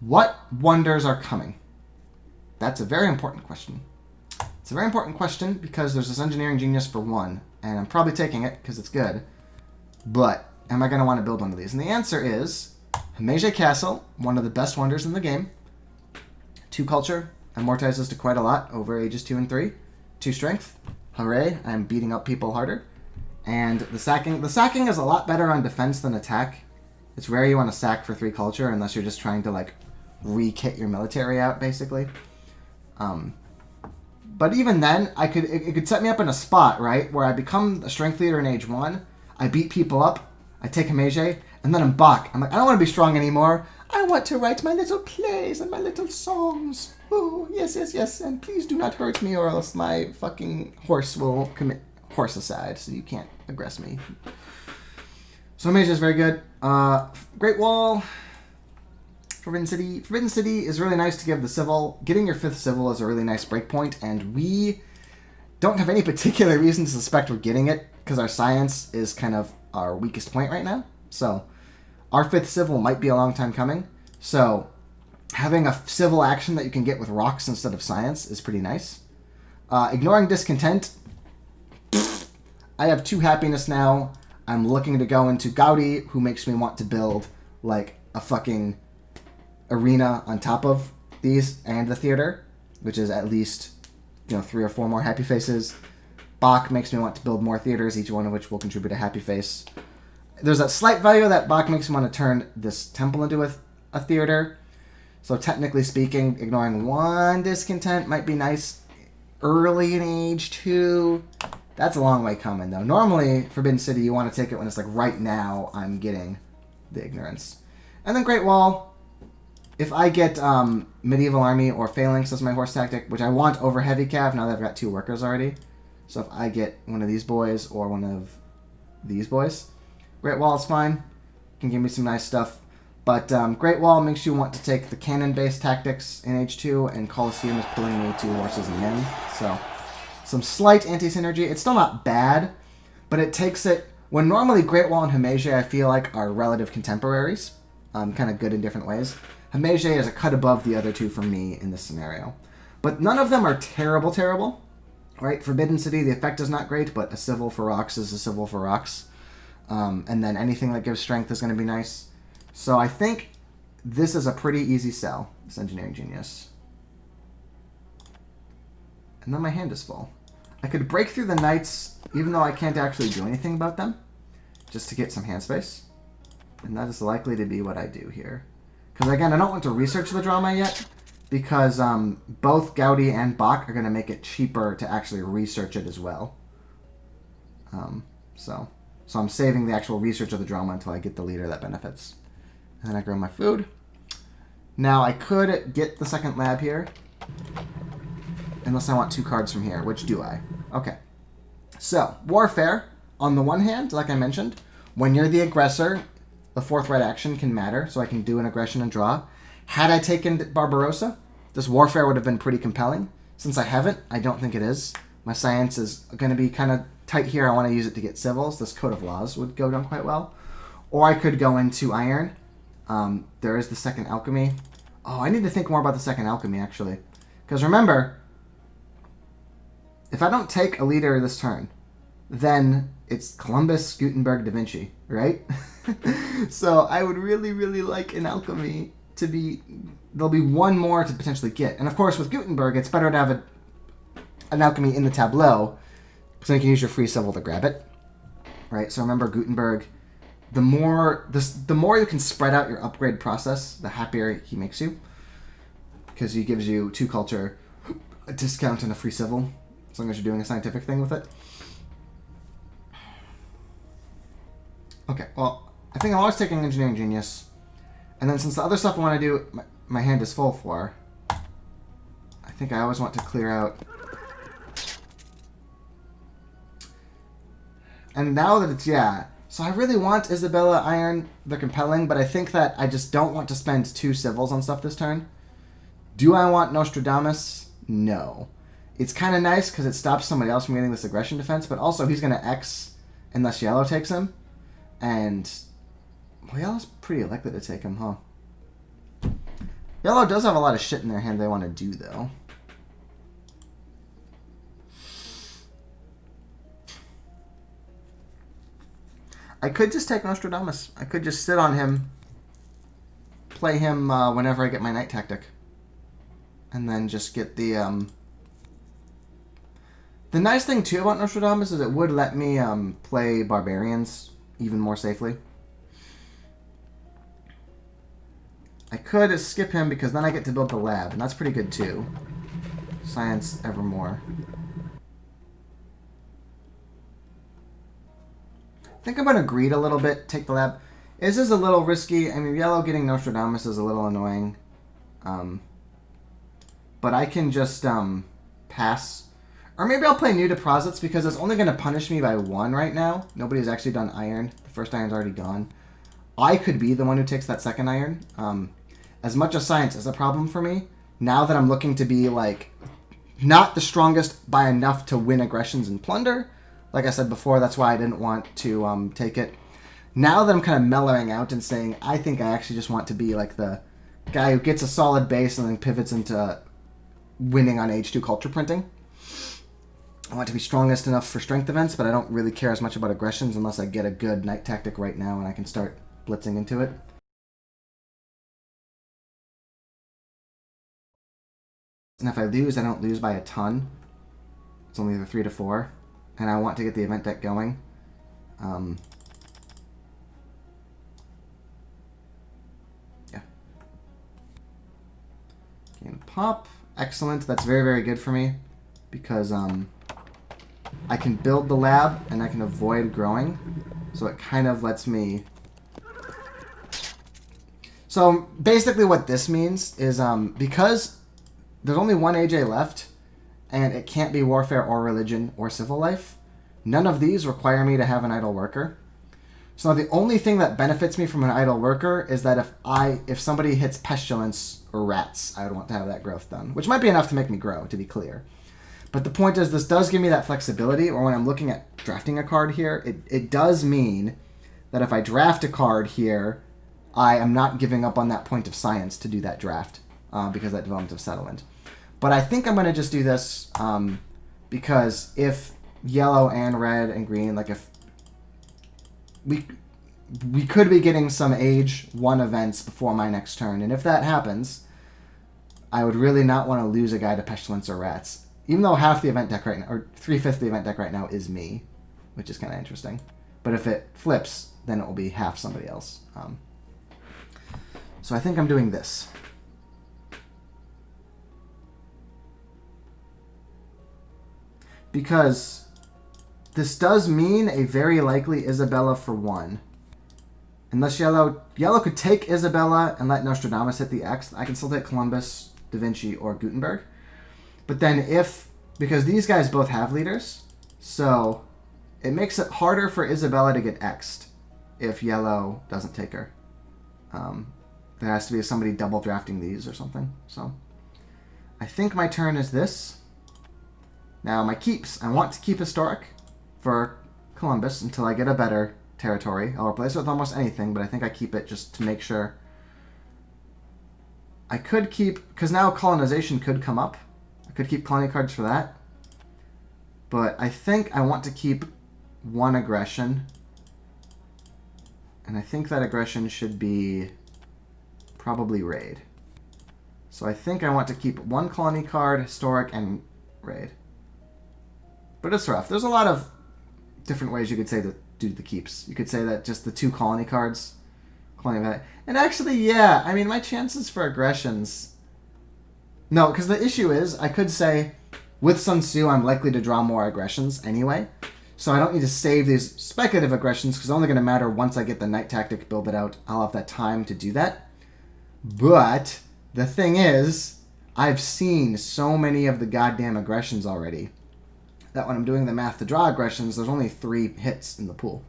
What wonders are coming? That's a very important question. It's a very important question because there's this Engineering Genius for 1, and I'm probably taking it because it's good, but am I going to want to build one of these? And the answer is Hypergeometric Castle, one of the best wonders in the game. 2 culture, amortizes to quite a lot over ages 2 and 3. 2 strength, hooray, I'm beating up people harder. And the sacking is a lot better on defense than attack. It's rare you want to sack for 3 culture unless you're just trying to like re-kit your military out, basically. But even then, it could set me up in a spot, right, where I become a strength leader in age 1, I beat people up, I take a Meiji, and then I'm Bach. I'm like, I don't want to be strong anymore. I want to write my little plays and my little songs. Oh, yes, yes, yes, and please do not hurt me or else my fucking horse will commit horse-aside, so you can't aggress me. So Meiji is very good. Great Wall, Forbidden City. Forbidden City is really nice to give the civil. Getting your 5th civil is a really nice breakpoint, and we don't have any particular reason to suspect we're getting it because our science is kind of our weakest point right now. So our 5th civil might be a long time coming. So having a civil action that you can get with rocks instead of science is pretty nice. Ignoring discontent. I have 2 happiness now. I'm looking to go into Gaudy, who makes me want to build like a fucking arena on top of these and the theater, which is at least 3 or 4 more happy faces. Bach makes me want to build more theaters, each one of which will contribute a happy face. There's a slight value that Bach makes me want to turn this temple into a theater. So technically speaking, ignoring 1 discontent might be nice early in age 2. That's a long way coming, though. Normally, Forbidden City, you want to take it when it's like, right now, I'm getting the ignorance. And then Great Wall. If I get Medieval Army or Phalanx as my horse tactic, which I want over Heavy Cav now that I've got 2 workers already. So if I get one of these boys or one of these boys, Great Wall is fine. Can give me some nice stuff. But Great Wall makes you want to take the cannon-based tactics in H2, and Colosseum is pulling me 2 horses and men. So some slight anti-synergy. It's still not bad, but it takes it... When normally Great Wall and Hypergeometric, I feel like, are relative contemporaries, kind of good in different ways, Hypergeometric is a cut above the other two for me in this scenario. But none of them are terrible. Right? Forbidden City, the effect is not great, but a Civil for rocks is a Civil for rocks. And then anything that gives strength is going to be nice. So I think this is a pretty easy sell, this Engineering Genius. And then my hand is full. I could break through the knights, even though I can't actually do anything about them, just to get some hand space. And that is likely to be what I do here. Because again, I don't want to research the drama yet, because both Gaudi and Bach are going to make it cheaper to actually research it as well. So I'm saving the actual research of the drama until I get the leader that benefits. And then I grow my food. Now I could get the second lab here, unless I want 2 cards from here. Which do I? Okay. So, Warfare, on the one hand, like I mentioned, when you're the aggressor, the 4th right action can matter, so I can do an aggression and draw. Had I taken Barbarossa, this Warfare would have been pretty compelling. Since I haven't, I don't think it is. My science is going to be kind of tight here. I want to use it to get civils. This Code of Laws would go down quite well. Or I could go into Iron. There is the second Alchemy. Oh, I need to think more about the second Alchemy, actually. Because remember, if I don't take a leader this turn, then it's Columbus, Gutenberg, Da Vinci, right? So I would really, really like an Alchemy to be... There'll be one more to potentially get. And of course, with Gutenberg, it's better to have an Alchemy in the tableau, so you can use your free civil to grab it. Right? So remember, Gutenberg... The more you can spread out your upgrade process, the happier he makes you. Because he gives you 2 culture, a discount, and a free civil. As long as you're doing a scientific thing with it. Okay, well, I think I'm always taking Engineering Genius. And then since the other stuff I want to do, my hand is full for, I think I always want to clear out. And now that it's, yeah... So I really want Isabella, Iron, they're compelling, but I think that I just don't want to spend 2 civils on stuff this turn. Do I want Nostradamus? No. It's kind of nice because it stops somebody else from getting this aggression defense, but also he's going to X unless Yellow takes him. And, well, Yellow's pretty likely to take him, huh? Yellow does have a lot of shit in their hand they want to do, though. I could just take Nostradamus. I could just sit on him, play him whenever I get my Knight tactic. And then just get the... The nice thing, too, about Nostradamus is it would let me play Barbarians even more safely. I could skip him because then I get to build the lab, and that's pretty good, too. Science evermore. I think I'm going to greed a little bit, take the lab. This is a little risky. I mean, Yellow getting Nostradamus is a little annoying. But I can just pass. Or maybe I'll play New Deposits because it's only going to punish me by 1 right now. Nobody's actually done Iron. The first Iron's already gone. I could be the one who takes that second Iron. As much as Science is a problem for me, now that I'm looking to be, like, not the strongest by enough to win aggressions and plunder... Like I said before, that's why I didn't want to take it. Now that I'm kind of mellowing out and saying, I think I actually just want to be like the guy who gets a solid base and then pivots into winning on H2 culture printing. I want to be strongest enough for strength events, but I don't really care as much about aggressions unless I get a good Knight tactic right now and I can start blitzing into it. And if I lose, I don't lose by a ton. It's only the 3 to 4. And I want to get the event deck going. Yeah. Gain pop. Excellent. That's very, very good for me. Because I can build the lab and I can avoid growing. So it kind of lets me... So basically what this means is because there's only 1 AJ left, and it can't be warfare or religion or civil life. None of these require me to have an idle worker. So now the only thing that benefits me from an idle worker is that if somebody hits pestilence or rats, I would want to have that growth done, which might be enough to make me grow, to be clear. But the point is, this does give me that flexibility, or when I'm looking at drafting a card here, it does mean that if I draft a card here, I am not giving up on that point of science to do that draft, because that development of settlement. But I think I'm going to just do this because if yellow and red and green, like if we could be getting some age 1 events before my next turn, and if that happens, I would really not want to lose a guy to pestilence or rats. Even though half the event deck right now, or 3/5 of the event deck right now is me, which is kind of interesting. But if it flips, then it will be half somebody else. So I think I'm doing this. Because this does mean a very likely Isabella for 1. Unless yellow could take Isabella and let Nostradamus hit the X, I can still take Columbus, Da Vinci, or Gutenberg. But then because these guys both have leaders, so it makes it harder for Isabella to get X'd if yellow doesn't take her. There has to be somebody double drafting these or something. So I think my turn is this. Now my keeps. I want to keep Historic for Columbus until I get a better territory. I'll replace it with almost anything, but I think I keep it just to make sure. I could keep, because now colonization could come up. I could keep colony cards for that. But I think I want to keep 1 aggression. And I think that aggression should be probably raid. So I think I want to keep 1 colony card, historic, and raid. But it's rough. There's a lot of different ways you could say to do the keeps. You could say that just the 2 colony cards. And actually, yeah, I mean, my chances for aggressions... No, because the issue is, I could say, with Sun Tzu, I'm likely to draw more aggressions anyway. So I don't need to save these speculative aggressions, because it's only going to matter once I get the Knight tactic, build it out. I'll have that time to do that. But the thing is, I've seen so many of the goddamn aggressions already that when I'm doing the math to draw aggressions, there's only 3 hits in the pool.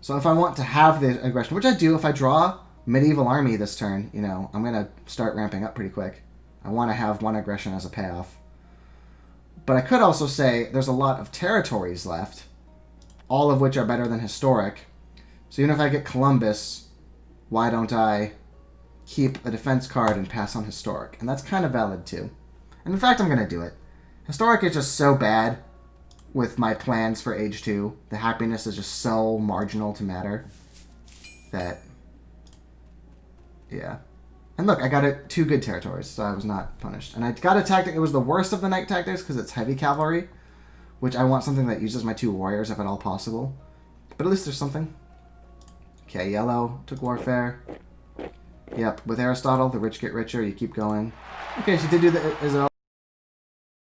So if I want to have the aggression, which I do, if I draw Medieval Army this turn, you know, I'm going to start ramping up pretty quick. I want to have 1 aggression as a payoff. But I could also say there's a lot of territories left, all of which are better than historic. So even if I get Columbus, why don't I keep a defense card and pass on historic? And that's kind of valid too. And in fact, I'm going to do it. Historic is just so bad with my plans for Age 2. The happiness is just so marginal to matter that, yeah. And look, I got 2 good territories, so I was not punished. And I got a tactic. It was the worst of the Knight tactics because it's heavy cavalry, which I want something that uses my 2 warriors if at all possible. But at least there's something. Okay, yellow took warfare. Yep, with Aristotle, the rich get richer. You keep going. Okay, she did do the Isabel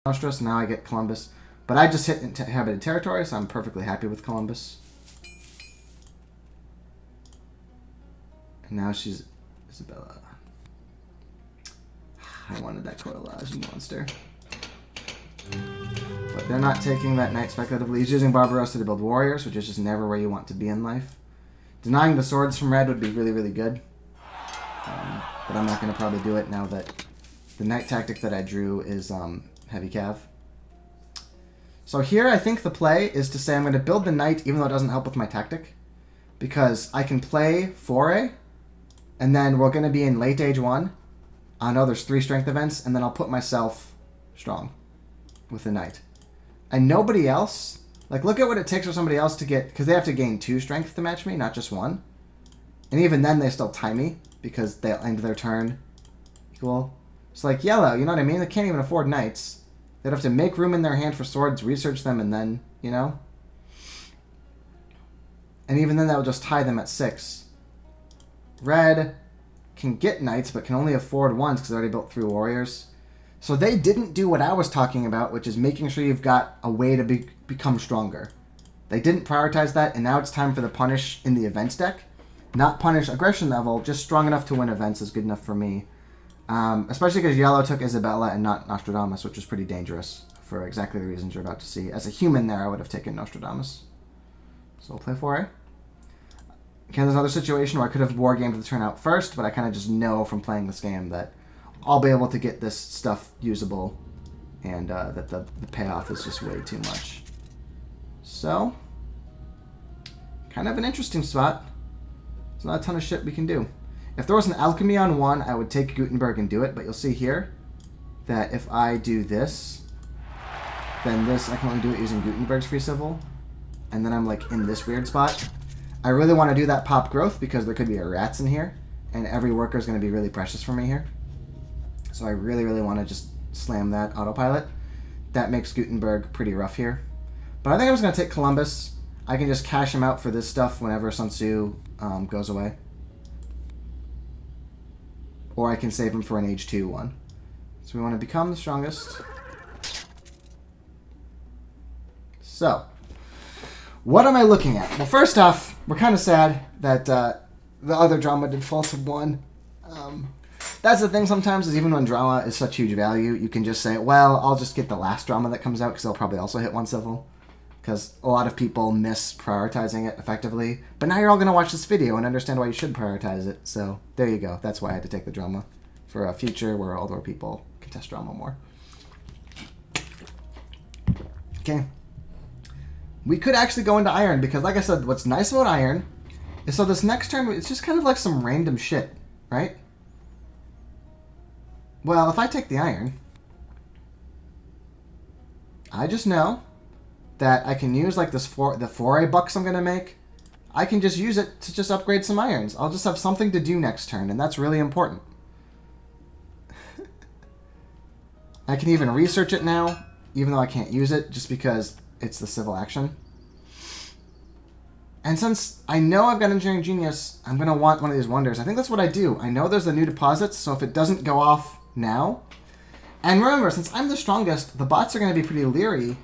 Nostra, so now I get Columbus. But I just hit inhabited territory, so I'm perfectly happy with Columbus. And now she's Isabella. I wanted that Cortellage, you monster. But they're not taking that Knight speculatively. He's using Barbarossa to build warriors, which is just never where you want to be in life. Denying the swords from red would be really, really good. But I'm not going to probably do it now that the Knight tactic that I drew is heavy cav. So here I think the play is to say I'm going to build the Knight even though it doesn't help with my tactic. Because I can play Foray, and then we're going to be in late Age 1. I know there's 3 strength events, and then I'll put myself strong with the Knight. And nobody else, like look at what it takes for somebody else to get, because they have to gain 2 strength to match me, not just 1. And even then they still tie me, because they'll end their turn equal. It's like yellow, you know what I mean? They can't even afford Knights. They'd have to make room in their hand for swords, research them, and then, you know? And even then that will just tie them at 6. Red can get Knights, but can only afford 1s because they already built 3 warriors. So they didn't do what I was talking about, which is making sure you've got a way to become stronger. They didn't prioritize that, and now it's time for the punish in the events deck. Not punish aggression level, just strong enough to win events is good enough for me. Especially because yellow took Isabella and not Nostradamus, which was pretty dangerous for exactly the reasons you're about to see. As a human there, I would have taken Nostradamus. So we'll play 4A. Okay, there's another situation where I could have war gamed the turn out first, but I kind of just know from playing this game that I'll be able to get this stuff usable, and that the payoff is just way too much. So, kind of an interesting spot. There's not a ton of shit we can do. If there was an alchemy on 1, I would take Gutenberg and do it, but you'll see here that if I do this, then this, I can only do it using Gutenberg's free civil, and then I'm like in this weird spot. I really want to do that pop growth because there could be a rats in here, and every worker is going to be really precious for me here. So I really, really want to just slam that autopilot. That makes Gutenberg pretty rough here. But I think I'm just going to take Columbus. I can just cash him out for this stuff whenever Sun Tzu goes away. Or I can save him for an age 2 one. So we want to become the strongest. So, what am I looking at? Well, first off, we're kind of sad that the other drama did false of 1. That's the thing sometimes, is even when drama is such huge value, you can just say, well, I'll just get the last drama that comes out because they'll probably also hit 1 civil. Because a lot of people miss prioritizing it effectively. But now you're all going to watch this video and understand why you should prioritize it. So there you go. That's why I had to take the drama for a future where older people can test drama more. Okay. We could actually go into iron because, like I said, what's nice about iron is so this next turn, it's just kind of like some random shit, right? Well, if I take the iron, I just know that I can use like the 4A bucks I'm going to make. I can just use it to just upgrade some irons. I'll just have something to do next turn, and that's really important. I can even research it now, even though I can't use it, just because it's the civil action. And since I know I've got Engineering Genius, I'm going to want one of these wonders. I think that's what I do. I know there's the new deposits, so if it doesn't go off now... And remember, since I'm the strongest, the bots are going to be pretty leery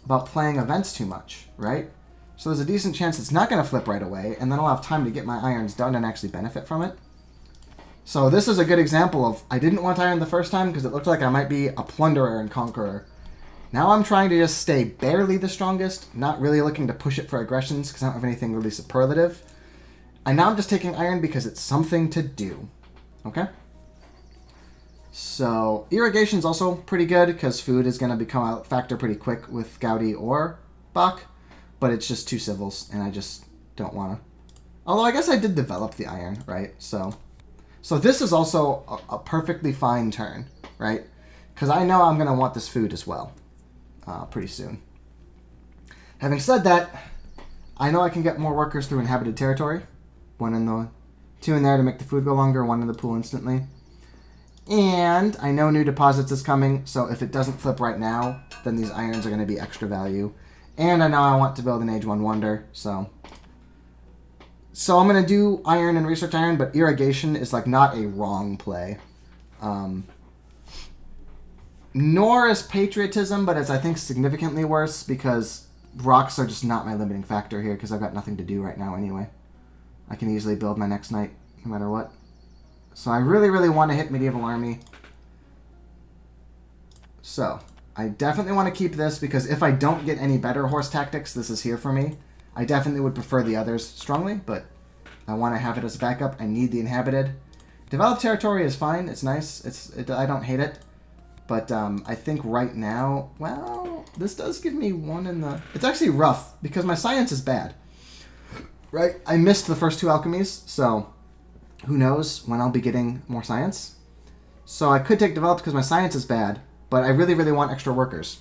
about playing events too much, right? So there's a decent chance it's not going to flip right away, and then I'll have time to get my irons done and actually benefit from it. So this is a good example of, I didn't want iron the first time because it looked like I might be a plunderer and conqueror. Now I'm trying to just stay barely the strongest, not really looking to push it for aggressions because I don't have anything really superlative. And now I'm just taking iron because it's something to do. Okay? So irrigation's also pretty good because food is going to become a factor pretty quick with Gaudi or Bach, but it's just 2 civils and I just don't want to. Although I guess I did develop the iron, right? So this is also a perfectly fine turn, right? Because I know I'm going to want this food as well pretty soon. Having said that, I know I can get more workers through inhabited territory. 2 in there to make the food go longer, 1 in the pool instantly. And I know new deposits is coming, so if it doesn't flip right now, then these irons are going to be extra value. And I know I want to build an Age 1 Wonder, so I'm going to do iron and research iron, but irrigation is like not a wrong play. Nor is patriotism, but it's I think significantly worse because rocks are just not my limiting factor here because I've got nothing to do right now anyway. I can easily build my next knight no matter what. So I really, really want to hit Medieval Army. So I definitely want to keep this because if I don't get any better horse tactics, this is here for me. I definitely would prefer the others strongly, but I want to have it as a backup. I need the inhabited. Developed territory is fine. It's nice. I don't hate it. But I think right now, well, this does give me 1 in the... It's actually rough because my science is bad. Right? I missed the first 2 alchemies, so... Who knows when I'll be getting more science. So I could take developed because my science is bad, but I really, really want extra workers.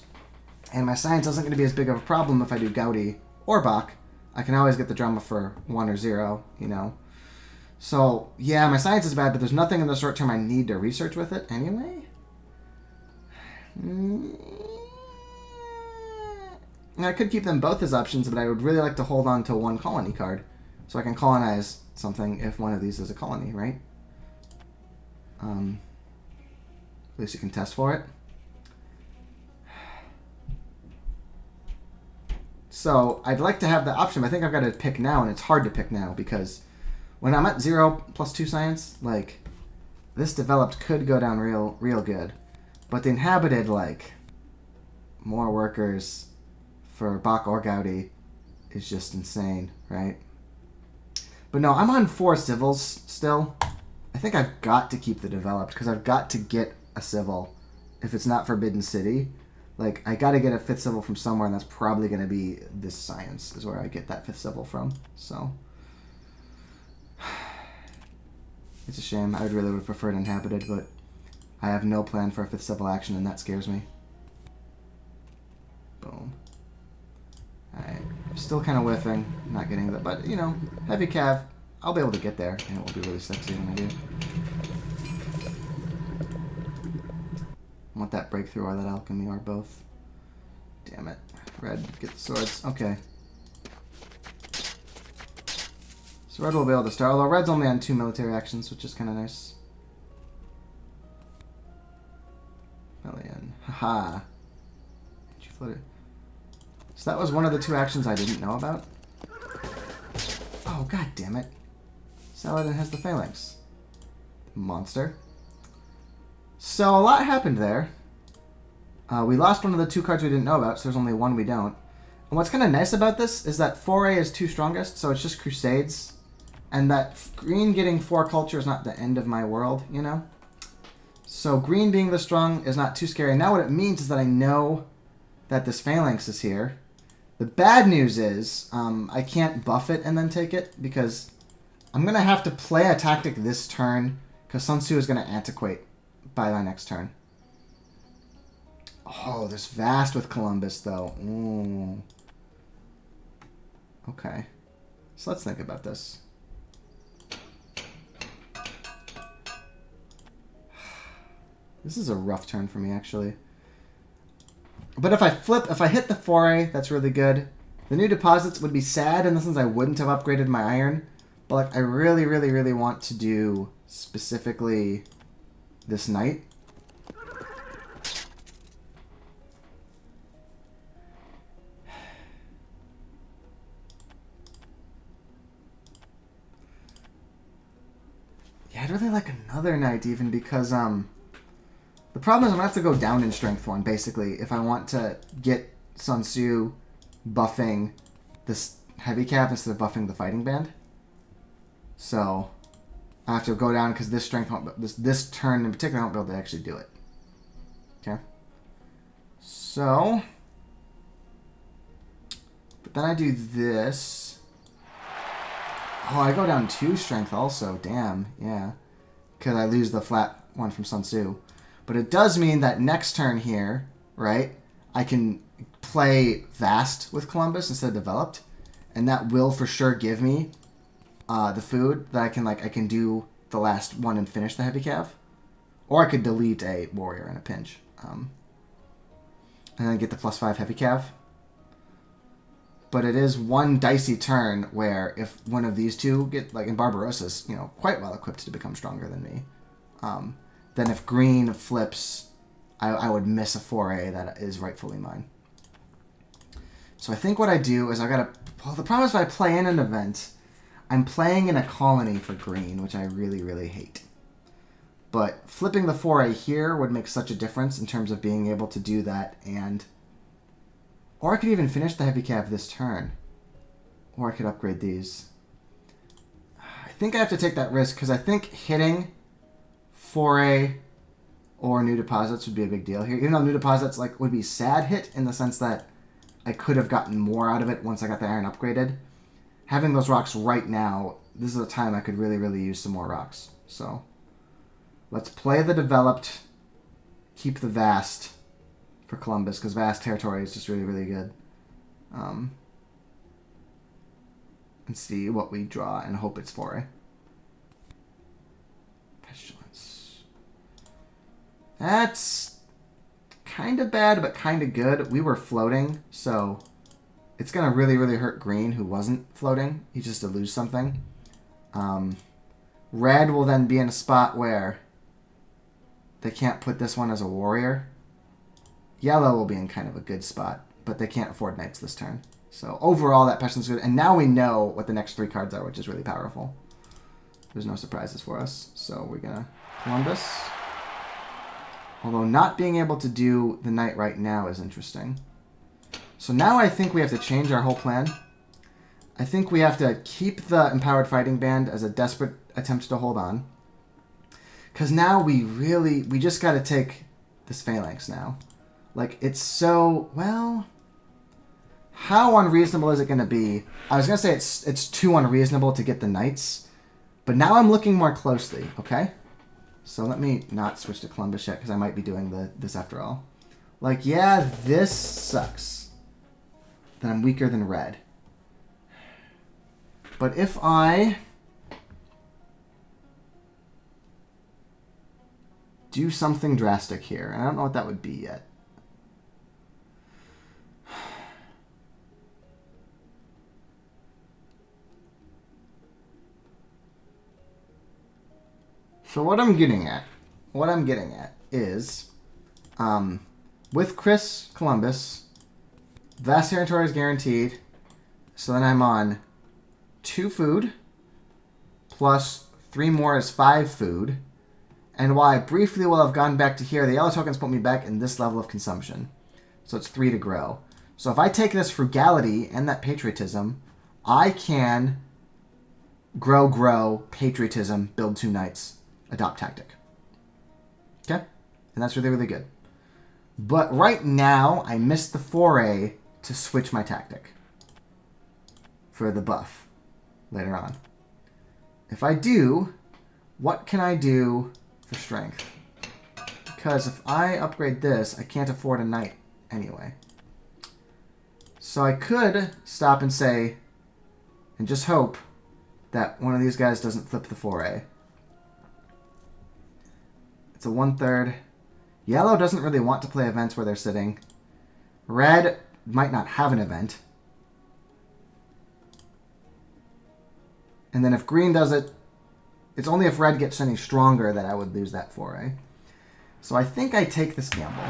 And my science isn't going to be as big of a problem if I do Gaudi or Bach. I can always get the drama for 1 or 0, you know. So, yeah, my science is bad, but there's nothing in the short term I need to research with it anyway. I could keep them both as options, but I would really like to hold on to 1 colony card. So I can colonize something if one of these is a colony, right? At least you can test for it. So I'd like to have the option. I think I've got to pick now, and it's hard to pick now because when I'm at 0 + 2 science, like this developed could go down real good. But the inhabited, like, more workers for Bach or Gaudi is just insane, right? But no, I'm on 4 civils still. I think I've got to keep the developed because I've got to get a civil if it's not Forbidden City. Like, I got to get a 5th civil from somewhere, and that's probably going to be this science is where I get that 5th civil from. So, it's a shame. I really would have preferred inhabited, but I have no plan for a 5th civil action, and that scares me. Boom. Alright, still kind of whiffing, not getting that, but, you know, heavy cav, I'll be able to get there, and it will be really sexy when I do. I want that breakthrough or that alchemy or both. Damn it. Red, get the swords. Okay. So red will be able to start, although red's only on 2 military actions, which is kind of nice. Million. Haha. Did you float it? So that was one of the 2 actions I didn't know about. Oh, god damn it. Saladin has the phalanx. Monster. So a lot happened there. We lost one of the 2 cards we didn't know about, so there's only 1 we don't. And what's kind of nice about this is that 4A is 2 strongest, so it's just Crusades. And that green getting 4 culture is not the end of my world, you know? So green being this strong is not too scary. Now what it means is that I know that this phalanx is here. The bad news is I can't buff it and then take it because I'm going to have to play a tactic this turn because Sun Tzu is going to antiquate by my next turn. Oh, there's Vast with Columbus, though. Ooh. Okay. So let's think about this. This is a rough turn for me, actually. But if I hit the 4A, that's really good. The new deposits would be sad in the sense I wouldn't have upgraded my iron. But like, I really, really, really want to do specifically this knight. Yeah, I'd really like another knight even because the problem is I'm going to have to go down in strength 1, basically, if I want to get Sun Tzu buffing this heavy cap instead of buffing the fighting band. So I have to go down because this strength won't, this turn in particular I won't be able to actually do it. Okay. So, but then I do this. Oh, I go down 2 strength also. Damn, yeah. Because I lose the flat one from Sun Tzu. But it does mean that next turn here, right, I can play Vast with Columbus instead of Developed. And that will for sure give me the food that I can do the last one and finish the heavy cav. Or I could delete a warrior in a pinch. And then get the +5 heavy cav. But it is one dicey turn where if one of these 2 get, like in Barbarossa's, you know, quite well equipped to become stronger than me. Then if green flips, I would miss a 4A that is rightfully mine. So I think what I do is I gotta... Well, the problem is if I play in an event, I'm playing in a colony for green, which I really, really hate. But flipping the 4A here would make such a difference in terms of being able to do that and... Or I could even finish the heavy cav this turn. Or I could upgrade these. I think I have to take that risk because I think hitting 4A or new deposits would be a big deal here. Even though new deposits like would be sad hit in the sense that I could have gotten more out of it once I got the iron upgraded. Having those rocks right now, this is a time I could really, really use some more rocks. So let's play the developed, keep the vast for Columbus because vast territory is just really, really good. And see what we draw and hope it's 4A. Pestilence. That's kind of bad, but kind of good. We were floating, so it's going to really, really hurt green, who wasn't floating. He's just to lose something. Red will then be in a spot where they can't put this one as a warrior. Yellow will be in kind of a good spot, but they can't afford knights this turn. So overall, that pestilence is good. And now we know what the next 3 cards are, which is really powerful. There's no surprises for us. So we're going to Columbus. Although not being able to do the knight right now is interesting. So now I think we have to change our whole plan. I think we have to keep the Empowered Fighting Band as a desperate attempt to hold on. Because now we just got to take this Phalanx now. Like, it's so, well, how unreasonable is it going to be? I was going to say it's too unreasonable to get the knights. But now I'm looking more closely, okay? So let me not switch to Columbus yet, because I might be doing this after all. Like, yeah, this sucks. Then I'm weaker than red. But if I do something drastic here, and I don't know what that would be yet. So what I'm getting at is, with Chris Columbus, vast territory is guaranteed. So then I'm on 2 food, plus 3 more is 5 food. And while I briefly will have gone back to here, the yellow tokens put me back in this level of consumption. So it's 3 to grow. So if I take this frugality and that patriotism, I can grow, patriotism, build 2 knights, adopt tactic. Okay? And that's really, really good. But right now, I missed the foray to switch my tactic for the buff later on. If I do, what can I do for strength? Because if I upgrade this, I can't afford a knight anyway. So I could stop and say, and just hope that one of these guys doesn't flip the foray. It's a 1/3. Yellow doesn't really want to play events where they're sitting. Red might not have an event. And then if green does it, it's only if red gets any stronger that I would lose that foray. So I think I take this gamble.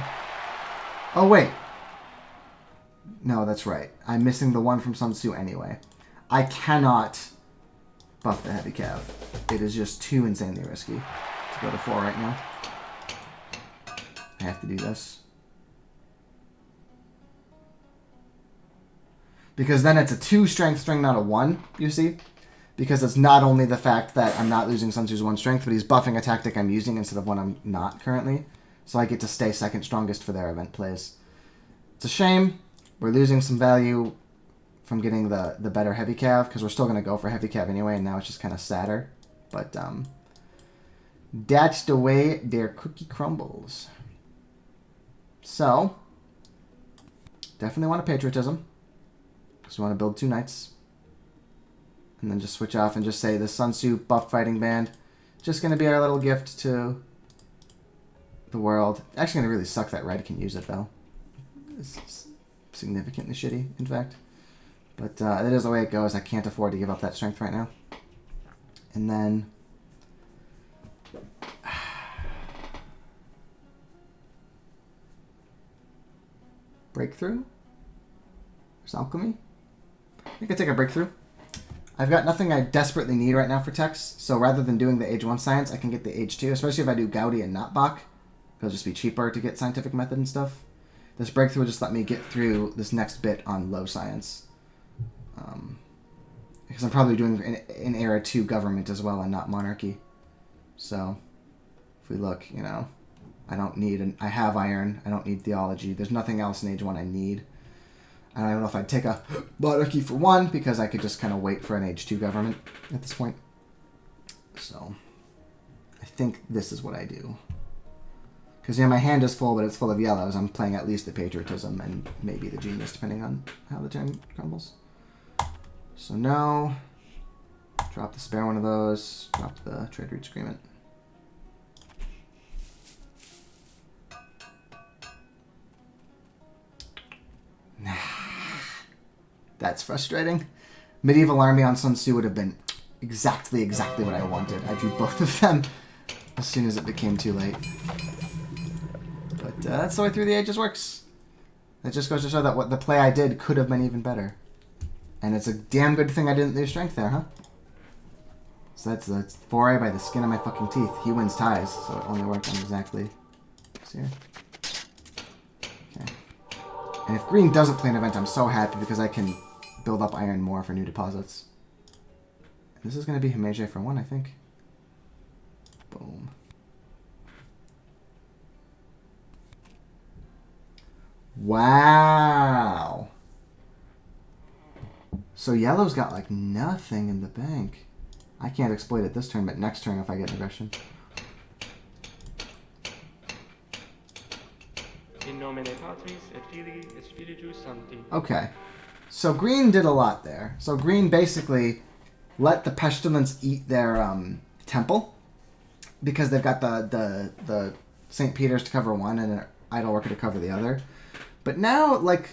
Oh, wait. No, that's right. I'm missing the one from Sun Tzu anyway. I cannot buff the heavy cav. It is just too insanely risky to go to 4 right now. I have to do this. Because then it's a 2 strength string, not a 1, you see? Because it's not only the fact that I'm not losing Sun Tzu's 1 strength, but he's buffing a tactic I'm using instead of one I'm not currently. So I get to stay second strongest for their event plays. It's a shame. We're losing some value from getting the better heavy cav, because we're still going to go for heavy cav anyway, and now it's just kind of sadder. But that's the way their cookie crumbles. So, definitely want a patriotism, because we want to build 2 knights. And then just switch off and just say the Sun Tzu buff fighting band. Just going to be our little gift to the world. Actually going to really suck that red can use it, though. It's significantly shitty, in fact. But that is the way it goes. I can't afford to give up that strength right now. And then breakthrough? There's alchemy? I think I take a breakthrough. I've got nothing I desperately need right now for techs, so rather than doing the age 1 science, I can get the age 2, especially if I do Gaudi and not Bach. It'll just be cheaper to get scientific method and stuff. This breakthrough will just let me get through this next bit on low science. Because I'm probably doing an era 2 government as well and not monarchy. So, if we look, you know, I don't need I have iron, I don't need theology. There's nothing else in age 1 I need. And I don't know if I'd take a monarchy for 1, because I could just kind of wait for an age 2 government at this point. So, I think this is what I do. Because, yeah, my hand is full, but it's full of yellows. I'm playing at least the patriotism and maybe the genius, depending on how the turn crumbles. So, no. Drop the spare one of those. Drop the trade route agreement. That's frustrating. Medieval Army on Sun Tzu would have been exactly what I wanted. I drew both of them as soon as it became too late. But that's the way Through the Ages works. That just goes to show that what the play I did could have been even better. And it's a damn good thing I didn't lose strength there, huh? So that's 4A by the skin of my fucking teeth. He wins ties, so it only worked on exactly here. Okay. And if green doesn't play an event, I'm so happy because I can build up iron more for new deposits. This is going to be Hypergeometric for 1, I think. Boom. Wow. So yellow's got like nothing in the bank. I can't exploit it this turn, but next turn if I get an aggression. Okay. So green did a lot there. So green basically let the pestilence eat their temple because they've got the St. Peter's to cover one and an idol worker to cover the other. But now, like,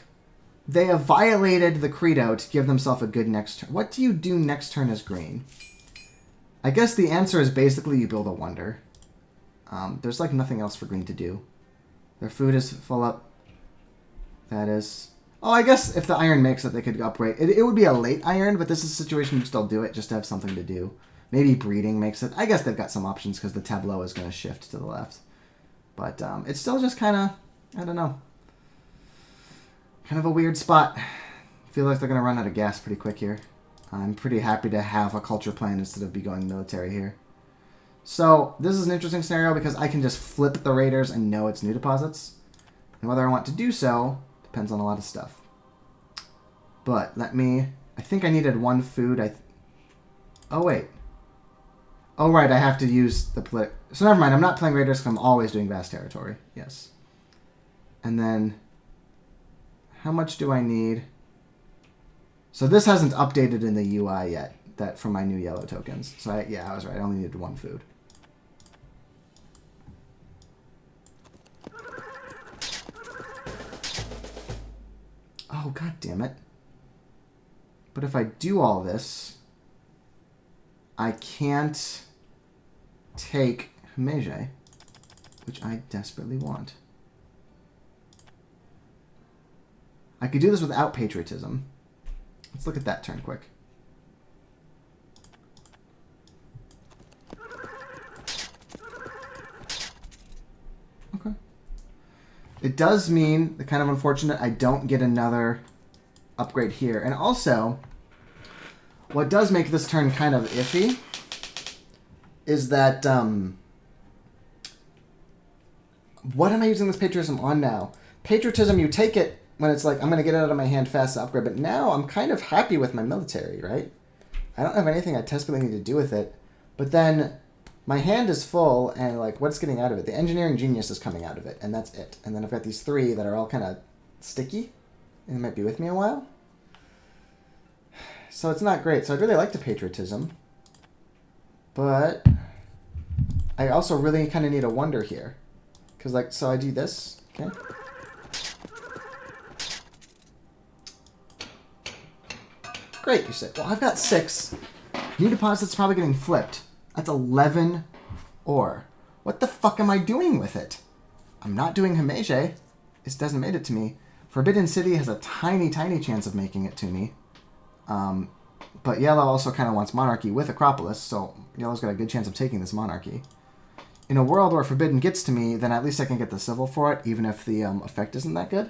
they have violated the credo to give themselves a good next turn. What do you do next turn as green? I guess the answer is basically you build a wonder. There's, like, nothing else for green to do. Their food is full up. That is... Oh, I guess if the iron makes it, they could upgrade. It would be a late iron, but this is a situation you still do it just to have something to do. Maybe breeding makes it. I guess they've got some options because the tableau is going to shift to the left. But it's still just kind of... I don't know. Kind of a weird spot. I feel like they're going to run out of gas pretty quick here. I'm pretty happy to have a culture plan instead of be going military here. So this is an interesting scenario because I can just flip the raiders and know it's new deposits. And whether I want to do so depends on a lot of stuff. But let me... I think I needed one food. Oh, wait. Oh, right. I have to use the... So never mind. I'm not playing raiders because I'm always doing vast territory. Yes. And then... How much do I need? So this hasn't updated in the UI yet, that from my new yellow tokens. So yeah, I was right. I only needed one food. Oh, god damn it. But if I do all this, I can't take Hypergeometric, which I desperately want. I could do this without patriotism. Let's look at that turn quick. Okay. It does mean, the kind of unfortunate, I don't get another upgrade here. And also, what does make this turn kind of iffy is that, what am I using this patriotism on now? Patriotism, you take it when it's like, I'm going to get it out of my hand fast to upgrade. But now I'm kind of happy with my military, right? I don't have anything I desperately need to do with it. But then my hand is full, and like, what's getting out of it? The engineering genius is coming out of it, and that's it. And then I've got these three that are all kind of sticky, and they might be with me a while. So it's not great. So I'd really like the patriotism. But I also really kind of need a wonder here. Because, like, so I do this, okay? Great, you said. Well, I've got 6. New deposit's probably getting flipped. That's 11 ore. What the fuck am I doing with it? I'm not doing Hypergeometric. It doesn't make it to me. Forbidden City has a tiny, tiny chance of making it to me. But yellow also kind of wants monarchy with Acropolis, so yellow's got a good chance of taking this monarchy. In a world where Forbidden gets to me, then at least I can get the civil for it, even if the effect isn't that good.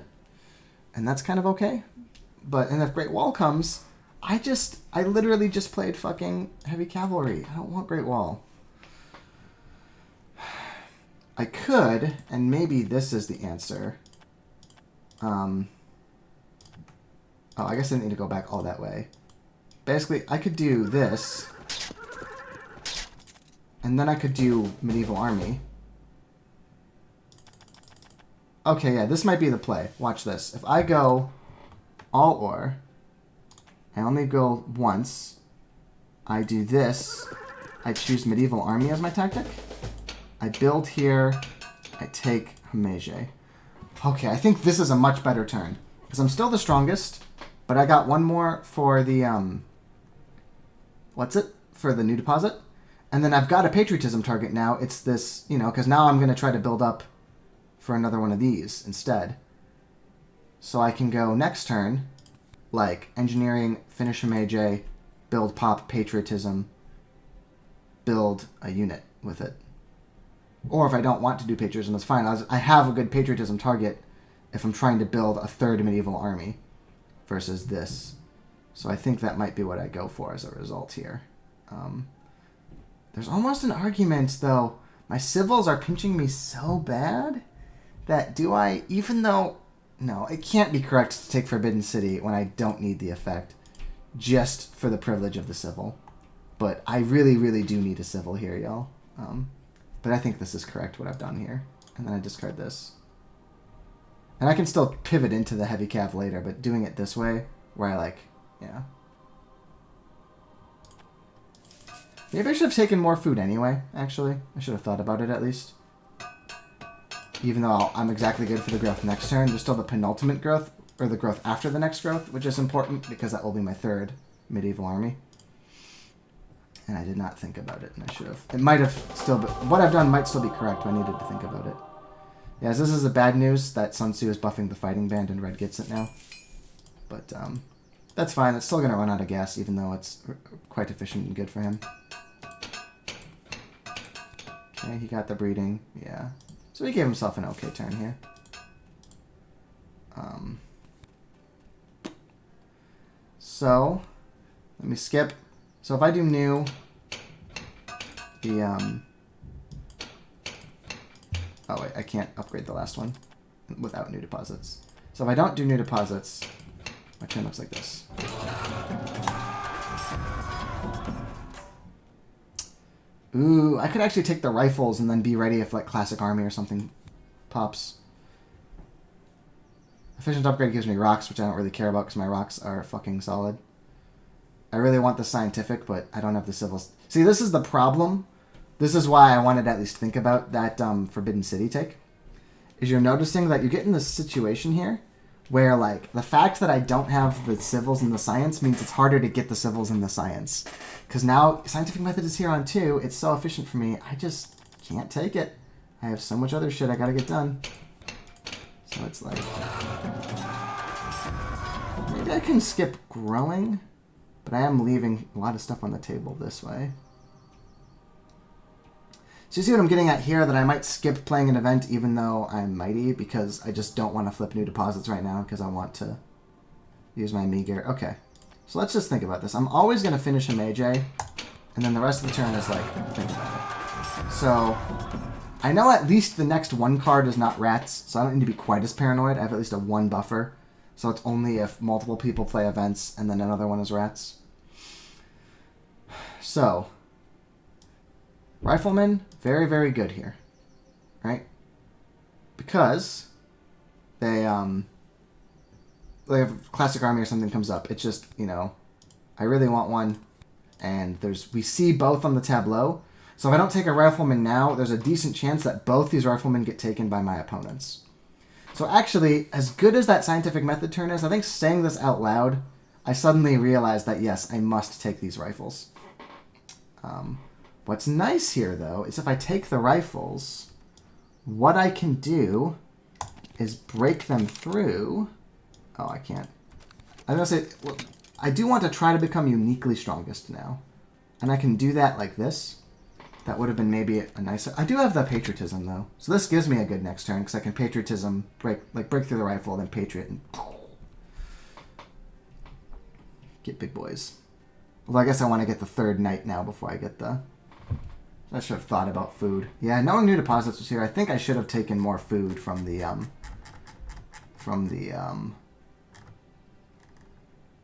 And that's kind of okay. But, and if Great Wall comes... I literally just played fucking Heavy Cavalry. I don't want Great Wall. I could, and maybe this is the answer. Oh, I guess I didn't need to go back all that way. Basically, I could do this. And then I could do Medieval Army. Okay, yeah, this might be the play. Watch this. If I go all ore... I only go once. I do this. I choose Medieval Army as my tactic. I build here. I take Hypergeometric. Okay, I think this is a much better turn. Because I'm still the strongest, but I got one more for the, for the new deposit. And then I've got a patriotism target now. It's this, you know, because now I'm going to try to build up for another one of these instead. So I can go next turn... like engineering, finish Hypergeometric, build pop patriotism, build a unit with it. Or if I don't want to do patriotism, that's fine. I have a good patriotism target if I'm trying to build a third medieval army versus this. So I think that might be what I go for as a result here. There's almost an argument, though. My civils are pinching me so bad that do I, even though... No, it can't be correct to take Forbidden City when I don't need the effect, just for the privilege of the civil. But I really, really do need a civil here, y'all. But I think this is correct, what I've done here. And then I discard this. And I can still pivot into the heavy cav later, but doing it this way, where I like, yeah. Maybe I should have taken more food anyway, actually. I should have thought about it at least. Even though I'm exactly good for the growth next turn, there's still the penultimate growth, or the growth after the next growth, which is important because that will be my third medieval army. And I did not think about it, and I should have. It might have still been... What I've done might still be correct, but I needed to think about it. Yes, this is the bad news, that Sun Tzu is buffing the fighting band and Red gets it now. But, that's fine. It's still going to run out of gas, even though it's quite efficient and good for him. Okay, he got the breeding. Yeah. So he gave himself an okay turn here. So, let me skip. So if I do new, the, oh wait, I can't upgrade the last one without new deposits. So if I don't do new deposits, my turn looks like this. Ooh, I could actually take the rifles and then be ready if like classic army or something pops. Efficient upgrade gives me rocks, which I don't really care about because my rocks are fucking solid. I really want the scientific, but I don't have the civils. See, this is the problem. This is why I wanted to at least think about that Forbidden City take. Is you're noticing that you get in this situation here where, like, the fact that I don't have the civils and the science means it's harder to get the civils and the science. Because now scientific method is here on 2. It's so efficient for me. I just can't take it. I have so much other shit I gotta get done. So it's like... Maybe I can skip growing, but I am leaving a lot of stuff on the table this way. So you see what I'm getting at here, that I might skip playing an event even though I'm mighty, because I just don't want to flip new deposits right now because I want to use my meager. Okay, so let's just think about this. I'm always going to finish a Mage, and then the rest of the turn is like, think about it. So I know at least the next one card is not rats, so I don't need to be quite as paranoid. I have at least a 1 buffer, so it's only if multiple people play events and then another one is rats. So... Riflemen, very, very good here, right? Because they have classic army or something comes up. It's just, you know, I really want one, and we see both on the tableau. So if I don't take a rifleman now, there's a decent chance that both these riflemen get taken by my opponents. So actually, as good as that scientific method turn is, I think saying this out loud, I suddenly realized that yes, I must take these rifles. What's nice here, though, is if I take the rifles, what I can do is break them through... Oh, I can't. I was going to say, well, I do want to try to become uniquely strongest now. And I can do that like this. That would have been maybe a nicer... I do have the patriotism, though. So this gives me a good next turn, because I can patriotism, break through the rifle, then patriot, and... Get big boys. Although I guess I want to get the 3rd knight now before I get the... I should have thought about food. Yeah, knowing new deposits was here, I think I should have taken more food from the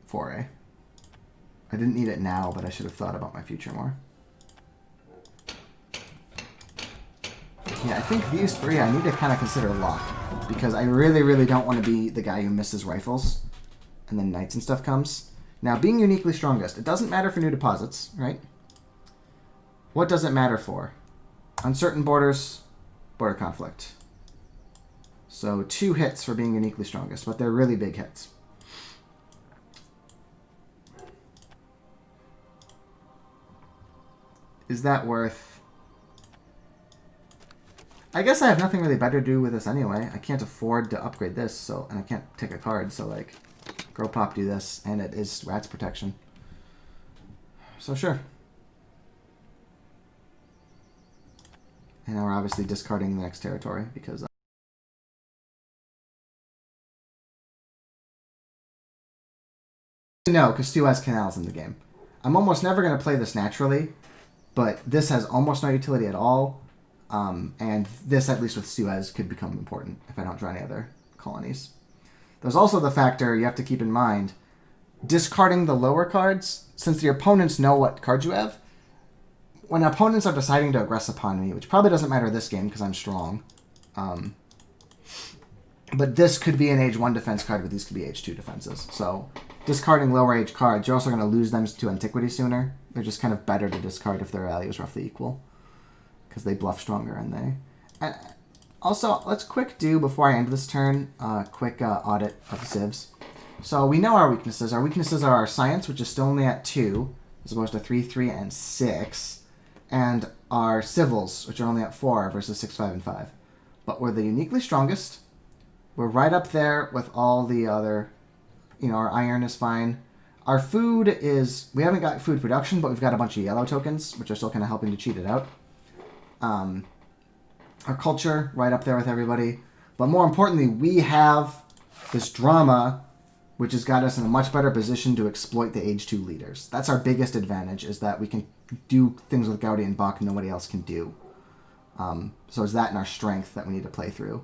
foray. I didn't need it now, but I should have thought about my future more. Yeah, I think these 3 I need to kind of consider lock, because I really, really don't want to be the guy who misses rifles, and then knights and stuff comes. Now, being uniquely strongest, it doesn't matter for new deposits, right? What does it matter for? Uncertain borders, border conflict. So 2 hits for being uniquely strongest, but they're really big hits. Is that worth... I guess I have nothing really better to do with this anyway. I can't afford to upgrade this, so, and I can't take a card, so like, grow pop, do this, and it is Rat's protection. So sure. And now we're obviously discarding the next territory because... No, because Stu has canals in the game. I'm almost never going to play this naturally, but this has almost no utility at all. And this, at least with Suez, could become important if I don't draw any other colonies. There's also the factor you have to keep in mind. Discarding the lower cards, since the opponents know what cards you have, when opponents are deciding to aggress upon me, which probably doesn't matter this game because I'm strong, but this could be an age 1 defense card, but these could be age 2 defenses. So discarding lower age cards, you're also going to lose them to antiquity sooner. They're just kind of better to discard if their value is roughly equal, because they bluff stronger and they... Also, let's quick do, before I end this turn, a quick audit of the civs. So we know our weaknesses. Our weaknesses are our science, which is still only at 2, as opposed to 3, 3, and 6. And our civils, which are only at 4 versus 6, 5, and 5. But we're the uniquely strongest. We're right up there with all the other... You know, our iron is fine. Our food is... We haven't got food production, but we've got a bunch of yellow tokens, which are still kind of helping to cheat it out. Our culture, right up there with everybody. But more importantly, we have this drama, which has got us in a much better position to exploit the age 2 leaders. That's our biggest advantage, is that we can do things with Gaudi and Bach nobody else can do. So it's that and our strength that we need to play through.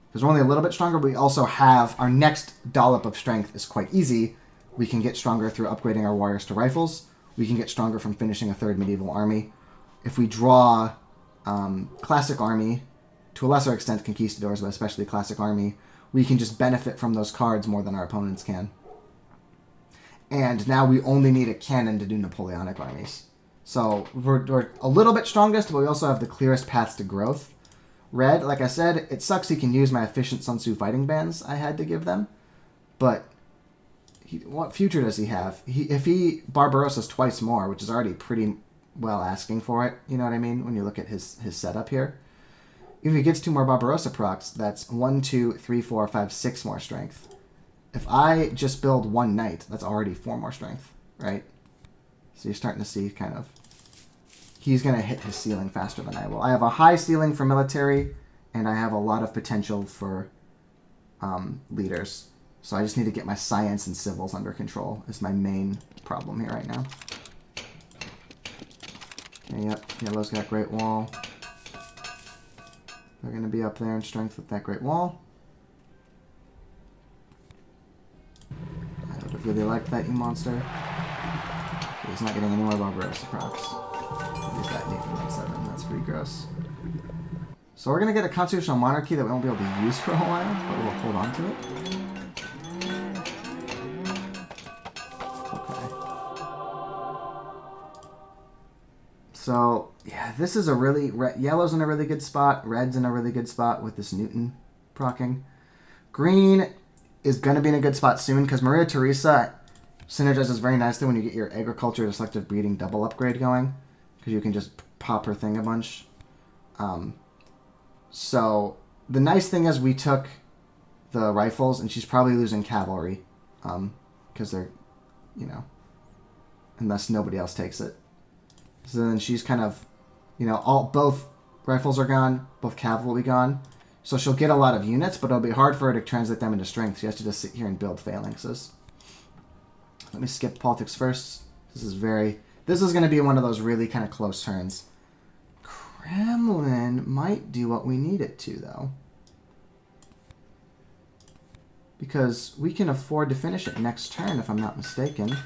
Because we're only a little bit stronger, but we also have... Our next dollop of strength is quite easy. We can get stronger through upgrading our warriors to rifles. We can get stronger from finishing a 3rd medieval army. If we draw classic army, to a lesser extent conquistadors, but especially classic army, we can just benefit from those cards more than our opponents can. And now we only need a cannon to do Napoleonic armies. So we're a little bit strongest, but we also have the clearest paths to growth. Red, like I said, it sucks he can use my efficient Sun Tzu fighting bands I had to give them. But what future does he have? If he Barbarossas twice more, which is already pretty well asking for it, you know what I mean, when you look at his setup here. If he gets 2 more Barbarossa procs, that's 1, 2, 3, 4, 5, 6 more strength. If I just build 1 knight, that's already 4 more strength, right? So you're starting to see kind of... He's going to hit his ceiling faster than I will. I have a high ceiling for military, and I have a lot of potential for leaders. So I just need to get my science and civils under control is my main problem here right now. Okay, yep, yellow's got Great Wall. They're going to be up there in strength with that Great Wall. I would have really liked that, you monster. Okay, he's not getting any more Barbarossa procs. He's got 8.7. That's pretty gross. So we're going to get a constitutional monarchy that we won't be able to use for a while, but we'll hold on to it. So, yeah, this is a really... Yellow's in a really good spot. Red's in a really good spot with this Newton proccing. Green is going to be in a good spot soon because Maria Theresa synergizes very nicely when you get your agriculture to selective breeding double upgrade going, because you can just pop her thing a bunch. So, the nice thing is we took the rifles, and she's probably losing cavalry because they're, you know, unless nobody else takes it. So then she's kind of, you know, both rifles are gone, both cavalry will be gone. So she'll get a lot of units, but it'll be hard for her to translate them into strength. She has to just sit here and build phalanxes. Let me skip politics first. This is going to be one of those really kind of close turns. Kremlin might do what we need it to, though. Because we can afford to finish it next turn, if I'm not mistaken.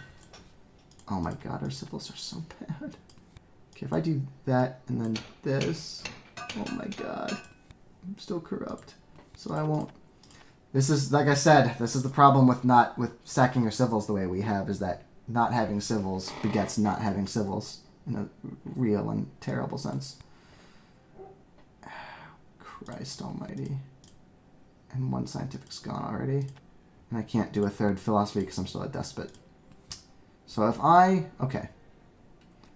Oh my god, our civils are so bad. Okay, if I do that and then this, oh my god, I'm still corrupt, so I won't. This is, like I said, this is the problem with sacking your civils the way we have, is that not having civils begets not having civils in a real and terrible sense. Christ almighty. And 1 scientific's gone already. And I can't do a 3rd philosophy because I'm still a despot. So if okay.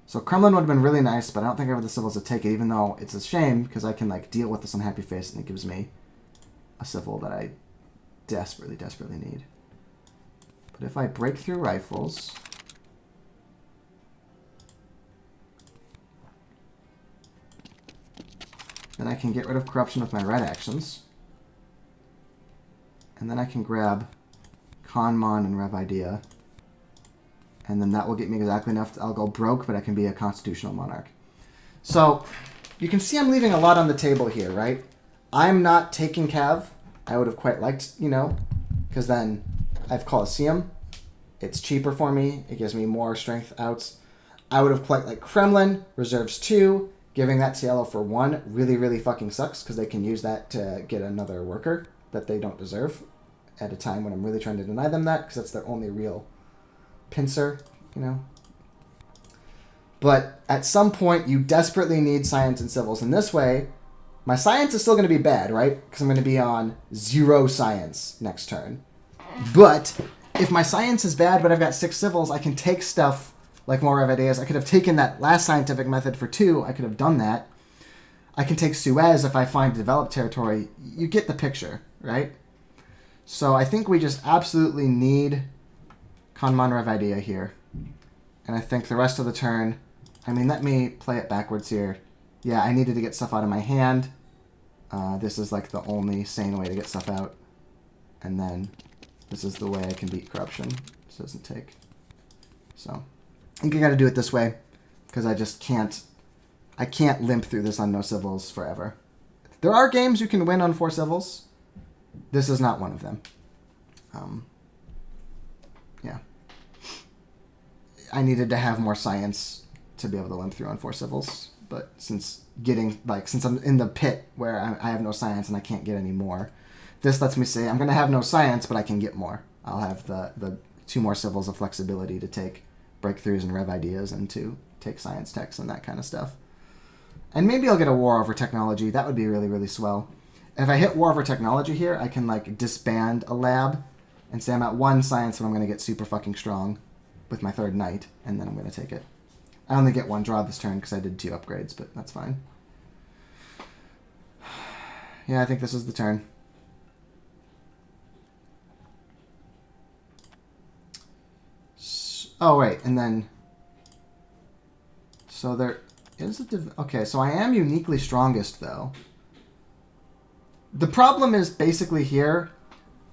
So Kremlin would have been really nice, but I don't think I have the civils to take it, even though it's a shame, because I can, like, deal with this unhappy face, and it gives me a civil that I desperately, desperately need. But if I break through rifles... Then I can get rid of corruption with my red actions. And then I can grab Conmon and Rev Idea. And then that will get me exactly enough. I'll go broke, but I can be a constitutional monarch. So you can see I'm leaving a lot on the table here, right? I'm not taking Cav. I would have quite liked, you know, because then I have Colosseum. It's cheaper for me. It gives me more strength outs. I would have played like Kremlin, reserves 2, giving that to yellow for 1 really, really fucking sucks because they can use that to get another worker that they don't deserve at a time when I'm really trying to deny them that because that's their only real pincer, you know. But at some point, you desperately need science and civils. In this way, my science is still going to be bad, right? Because I'm going to be on 0 science next turn. But if my science is bad, but I've got 6 civils, I can take stuff like more of ideas. I could have taken that last scientific method for 2. I could have done that. I can take Suez if I find developed territory. You get the picture, right? So I think we just absolutely need Conmon Rev Idea here. And I think the rest of the turn... I mean, let me play it backwards here. Yeah, I needed to get stuff out of my hand. This is like the only sane way to get stuff out. And then this is the way I can beat corruption. This doesn't take. So I think I got to do it this way because I just can't. I can't limp through this on no civils forever. There are games you can win on 4 civils. This is not one of them. Yeah. I needed to have more science to be able to limp through on 4 civils. But since I'm in the pit where I have no science and I can't get any more, this lets me say I'm going to have no science, but I can get more. I'll have the 2 more civils of flexibility to take breakthroughs and rev ideas and to take science techs and that kind of stuff. And maybe I'll get a war over technology. That would be really, really swell. If I hit war over technology here, I can like disband a lab and say I'm at 1 science and I'm going to get super fucking strong with my 3rd knight, and then I'm going to take it. I only get 1 draw this turn because I did 2 upgrades, but that's fine. Yeah, I think this is the turn. Oh, wait, and then... So there is a... Okay, so I am uniquely strongest, though. The problem is basically here,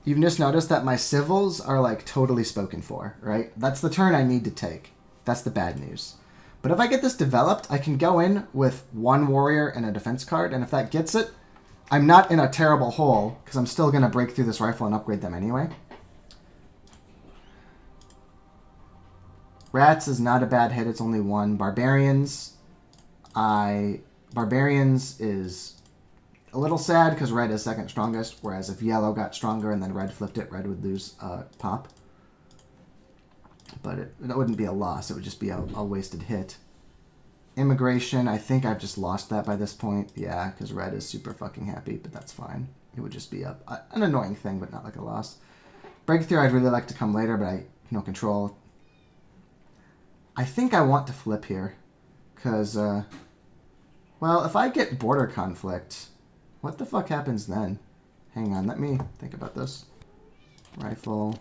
you've just noticed that my civils are, like, totally spoken for, right? That's the turn I need to take. That's the bad news. But if I get this developed, I can go in with 1 warrior and a defense card, and if that gets it, I'm not in a terrible hole, because I'm still going to break through this rifle and upgrade them anyway. Rats is not a bad hit, it's only 1. Barbarians is a little sad, because red is 2nd strongest, whereas if yellow got stronger and then red flipped it, red would lose pop. But that wouldn't be a loss. It would just be a wasted hit. Immigration, I think I've just lost that by this point. Yeah, because red is super fucking happy, but that's fine. It would just be an annoying thing, but not like a loss. Breakthrough, I'd really like to come later, but I no control. I think I want to flip here. Because, well, if I get border conflict, what the fuck happens then? Hang on, let me think about this. Rifle...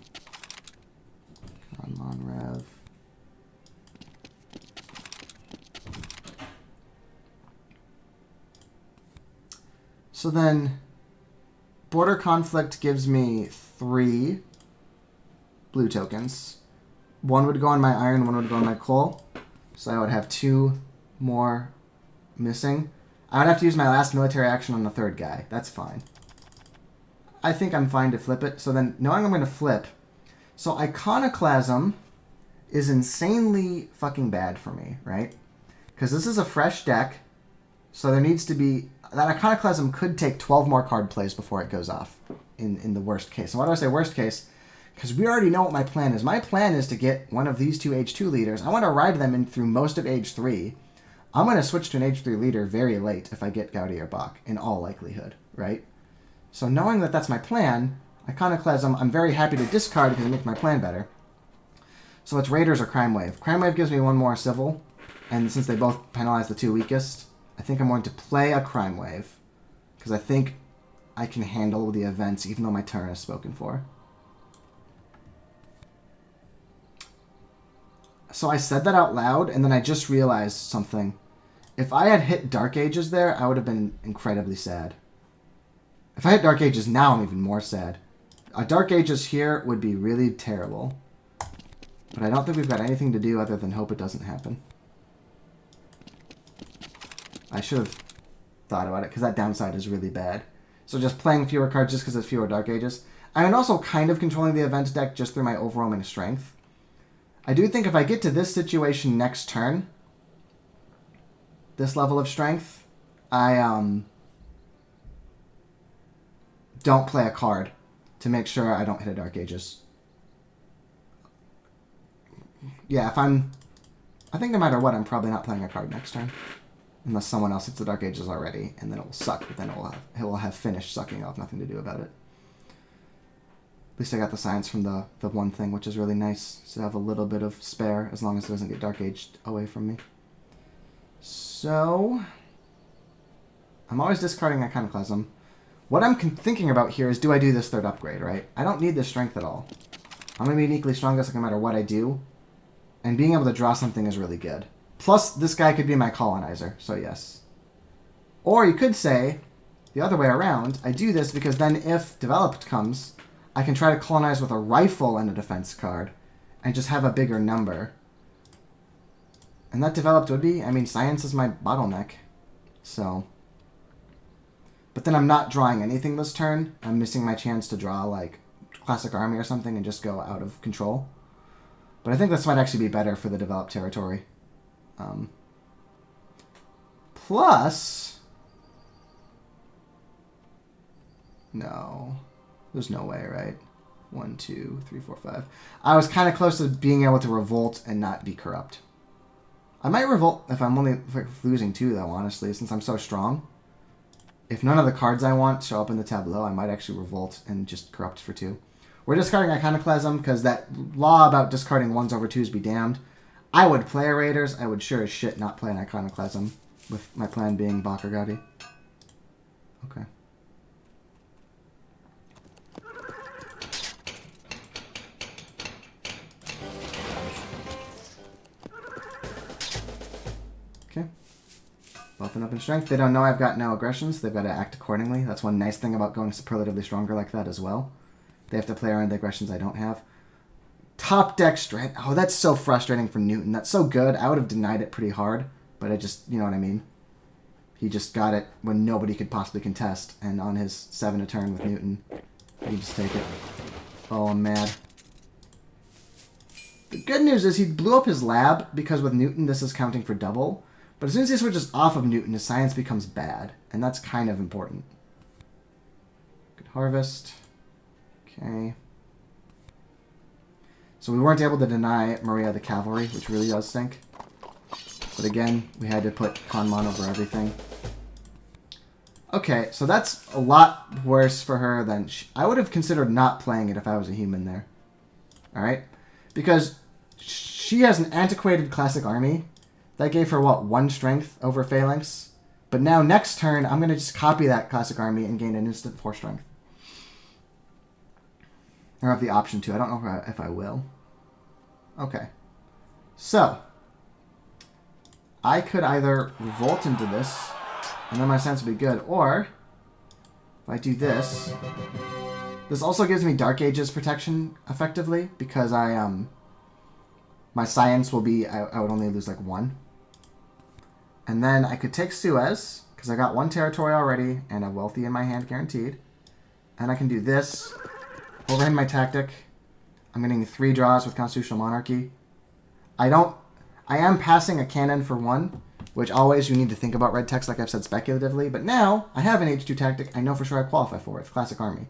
Conmon Rev. So then, border conflict gives me 3 blue tokens. 1 would go on my iron, 1 would go on my coal. So I would have 2 more missing. I would have to use my last military action on the 3rd guy. That's fine. I think I'm fine to flip it. So then, knowing I'm going to flip... So Iconoclasm is insanely fucking bad for me, right? Because this is a fresh deck, so there needs to be... That Iconoclasm could take 12 more card plays before it goes off, in the worst case. And why do I say worst case? Because we already know what my plan is. My plan is to get one of these 2 Age 2 leaders. I want to ride them in through most of Age 3. I'm going to switch to an Age 3 leader very late if I get Gaudi or Bach, in all likelihood, right? So knowing that that's my plan... Iconoclasm, I'm very happy to discard because it makes my plan better. So it's Raiders or Crime Wave. Crime Wave gives me 1 more civil, and since they both penalize the 2 weakest, I think I'm going to play a Crime Wave, because I think I can handle the events even though my turn is spoken for. So I said that out loud, and then I just realized something. If I had hit Dark Ages there, I would have been incredibly sad. If I hit Dark Ages now, I'm even more sad. A Dark Ages here would be really terrible. But I don't think we've got anything to do other than hope it doesn't happen. I should have thought about it, because that downside is really bad. So just playing fewer cards just because it's fewer Dark Ages. I'm also kind of controlling the event deck just through my overwhelming strength. I do think if I get to this situation next turn, this level of strength, I don't play a card to make sure I don't hit a Dark Ages. Yeah, I think no matter what, I'm probably not playing a card next turn. Unless someone else hits the Dark Ages already, and then it will suck, but then it will have finished sucking. I'll have nothing to do about it. At least I got the science from the one thing, which is really nice. To have a little bit of spare, as long as it doesn't get Dark Aged away from me. So, I'm always discarding Iconoclasm. What I'm thinking about here is, do I do this third upgrade, right? I don't need this strength at all. I'm going to be uniquely strongest no matter what I do. And being able to draw something is really good. Plus, this guy could be my colonizer, so yes. Or you could say, the other way around, I do this because then if Developed comes, I can try to colonize with a rifle and a defense card, and just have a bigger number. And that Developed would be, I mean, science is my bottleneck, so. But then I'm not drawing anything this turn. I'm missing my chance to draw, like, Classic Army or something and just go out of control. But I think this might actually be better for the Developed territory. Plus, no, there's no way, right? 1, 2, 3, 4, 5. I was kind of close to being able to revolt and not be corrupt. I might revolt if I'm only losing 2, though, honestly, since I'm so strong. If none of the cards I want show up in the tableau, I might actually revolt and just corrupt for 2. We're discarding Iconoclasm because that law about discarding 1s over 2s be damned. I would play a Raiders. I would sure as shit not play an Iconoclasm, with my plan being Bakar Gaudi. Okay. Okay. Buffing up in strength. They don't know I've got no aggressions. They've got to act accordingly. That's one nice thing about going superlatively stronger like that as well. They have to play around the aggressions I don't have. Top deck strength. Oh, that's so frustrating for Newton. That's so good. I would have denied it pretty hard, but I just, you know what I mean? He just got it when nobody could possibly contest, and on his 7 a turn with Newton, he can just take it. Oh, I'm mad. The good news is he blew up his lab, because with Newton this is counting for double, but as soon as he switches off of Newton, his science becomes bad, and that's kind of important. Good harvest. Okay. So we weren't able to deny Maria the cavalry, which really does stink. But again, we had to put Kanman over everything. Okay, so that's a lot worse for her than... I would have considered not playing it if I was a human there. Alright? Because she has an antiquated classic army. That gave her, what, 1 strength over Phalanx? But now, next turn, I'm going to just copy that classic army and gain an instant 4 strength. Or have the option to. I don't know if I will. Okay. So, I could either revolt into this, and then my sense would be good, or if I do this, this also gives me Dark Ages protection effectively, because my science will be, I would only lose like 1. And then I could take Suez, because I got 1 territory already, and a wealthy in my hand guaranteed. And I can do this, overhand my tactic. I'm getting 3 draws with Constitutional Monarchy. I am passing a cannon for 1, which always you need to think about red text, like I've said speculatively. But now, I have an H2 tactic I know for sure I qualify for with Classic Army.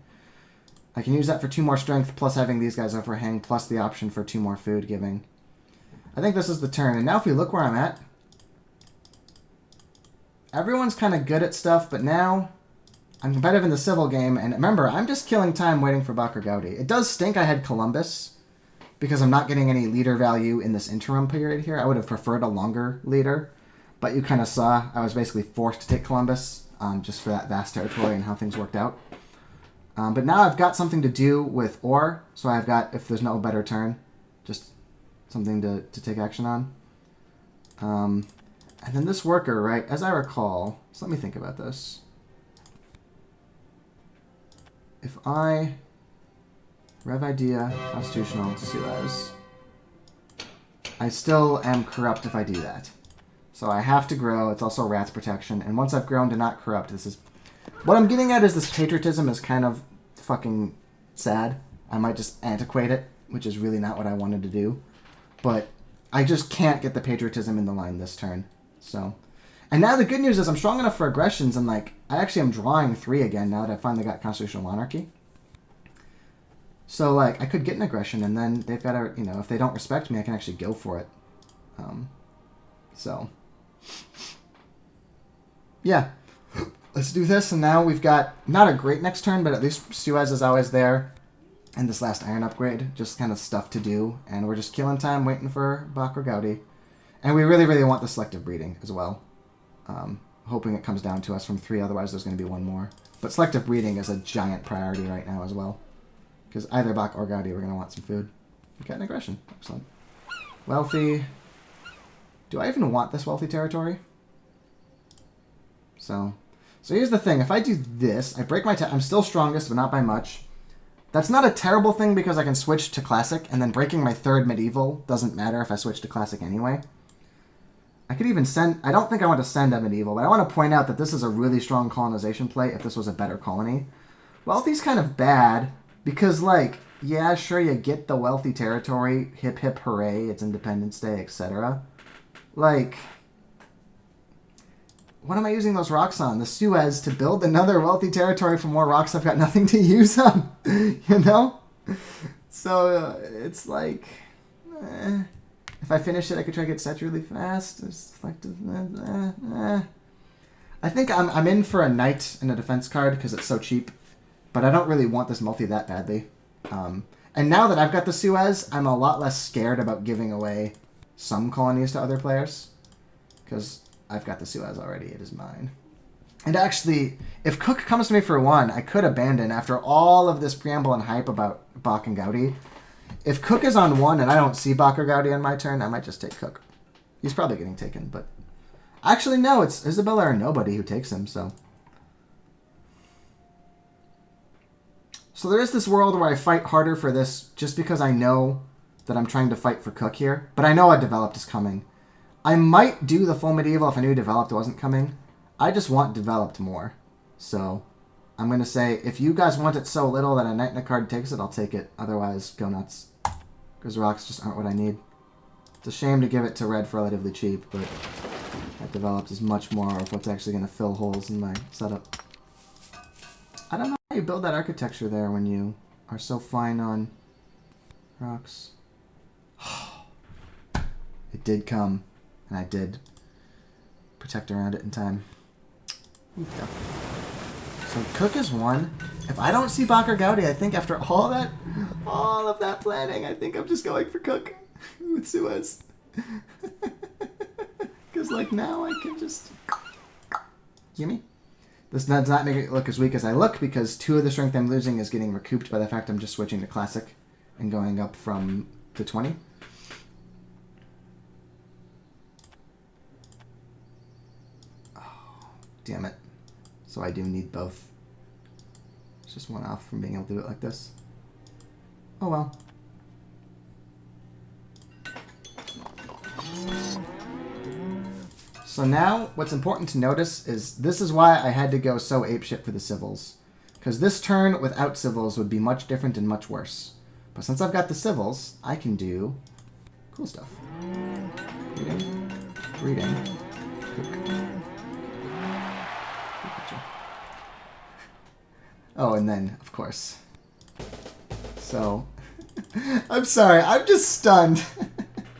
I can use that for 2 more strength, plus having these guys overhang, plus the option for 2 more food giving. I think this is the turn. And now if we look where I'm at, everyone's kind of good at stuff, but now I'm competitive in the civil game, and remember, I'm just killing time waiting for Bakar Gaudi. It does stink I had Columbus, because I'm not getting any leader value in this interim period here. I would have preferred a longer leader, but you kind of saw I was basically forced to take Columbus, just for that vast territory and how things worked out. But now I've got something to do with ore, so I've got, if there's no better turn, just something to take action on. And then this worker, right, as I recall, so let me think about this. If I Rev Idea, Constitutional, Suez, I still am corrupt if I do that. So I have to grow. It's also Rat's Protection. And once I've grown to not corrupt, this is... What I'm getting at is this patriotism is kind of fucking sad. I might just antiquate it, which is really not what I wanted to do. But I just can't get the patriotism in the line this turn. So... And now the good news is I'm strong enough for aggressions, and like I actually am drawing 3 again now that I finally got Constitutional Monarchy. So like I could get an aggression, and then they've got to, you know, if they don't respect me, I can actually go for it. So yeah, let's do this. And now we've got not a great next turn, but at least Suez is always there, and this last iron upgrade, just kind of stuff to do, and we're just killing time waiting for Bach or Gaudi, and we really want the selective breeding as well. Hoping it comes down to us from 3, otherwise there's going to be 1 more. But selective breeding is a giant priority right now as well. Because either Bach or Gaudi, we're going to want some food. We got an aggression. Excellent. Wealthy. Do I even want this wealthy territory? So here's the thing. If I do this, I break my... I'm still strongest, but not by much. That's not a terrible thing because I can switch to classic, and then breaking my 3rd medieval doesn't matter if I switch to classic anyway. I could even send... I don't think I want to send a medieval, but I want to point out that this is a really strong colonization play if this was a better colony. Wealthy's kind of bad because, like, yeah, sure, you get the wealthy territory, hip hip hooray, it's Independence Day, etc. Like, what am I using those rocks on? The Suez to build another wealthy territory for more rocks I've got nothing to use on, you know? So, it's like... If I finish it, I could try to get set really fast. I think I'm in for a knight and a defense card because it's so cheap. But I don't really want this multi that badly. And now that I've got the Suez, I'm a lot less scared about giving away some colonies to other players. Because I've got the Suez already. It is mine. And actually, if Cook comes to me for 1, I could abandon after all of this preamble and hype about Bach and Gaudi. If Cook is on 1 and I don't see Bach or Gaudi on my turn, I might just take Cook. He's probably getting taken, but... Actually, no, it's Isabella or nobody who takes him, so... So there is this world where I fight harder for this just because I know that I'm trying to fight for Cook here, but I know a developed is coming. I might do the full medieval if I knew developed wasn't coming. I just want developed more. So... I'm going to say, if you guys want it so little that a knight and a card takes it, I'll take it. Otherwise, go nuts. Because rocks just aren't what I need. It's a shame to give it to red for relatively cheap, but that developed is much more of what's actually going to fill holes in my setup. I don't know how you build that architecture there when you are so fine on rocks. It did come, and I did protect around it in time. Yeah. So Cook is 1. If I don't see Bach or Gaudi, I think after all of that planning, I think I'm just going for Cook with Suez. Because like now I can just... Gimme. This does not make it look as weak as I look because 2 of the strength I'm losing is getting recouped by the fact I'm just switching to classic and going up from to 20. Oh, damn it. So I do need both. It's just 1 off from being able to do it like this. Oh well. So now, what's important to notice is this is why I had to go so apeshit for the civils. Because this turn without civils would be much different and much worse. But since I've got the civils, I can do cool stuff. Breeding. Oh, and then, of course. So, I'm sorry, I'm just stunned.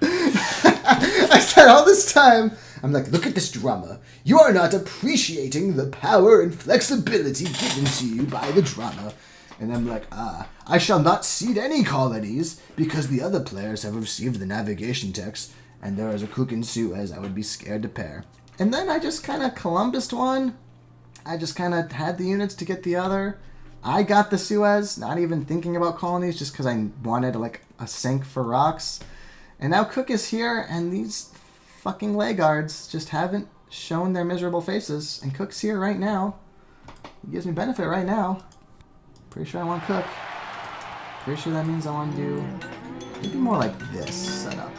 I spent all this time, I'm like, look at this drummer. You are not appreciating the power and flexibility given to you by the drummer. And I'm like, I shall not cede any colonies because the other players have received the navigation text, and there is a Cook and Suez I would be scared to pair. And then I just kind of Columbused one. I just kind of had the units to get the other. I got the Suez, not even thinking about colonies, just because I wanted like a sink for rocks. And now Cook is here, and these fucking laggards just haven't shown their miserable faces. And Cook's here right now. He gives me benefit right now. Pretty sure I want Cook. Pretty sure that means I want to do maybe more like this setup.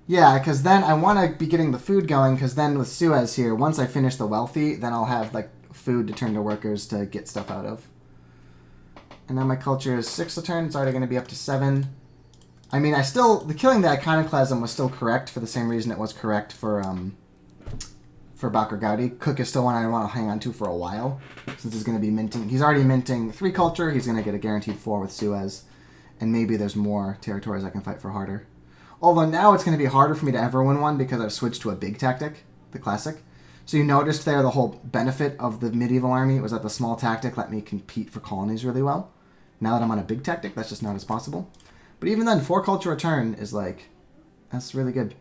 Yeah, because then I want to be getting the food going, because then with Suez here, once I finish the wealthy, then I'll have like food to turn to workers to get stuff out of. And now my culture is 6 a turn. It's already going to be up to 7. I mean, the killing the iconoclasm was still correct for the same reason it was correct for Bakr Gaudi. Cook is still one I want to hang on to for a while, since he's going to be minting. He's already minting 3 culture. He's going to get a guaranteed 4 with Suez. And maybe there's more territories I can fight for harder. Although now it's going to be harder for me to ever win one because I've switched to a big tactic, the classic. So you noticed there the whole benefit of the medieval army was that the small tactic let me compete for colonies really well. Now that I'm on a big tactic, that's just not as possible. But even then, 4 culture a turn is like, that's really good.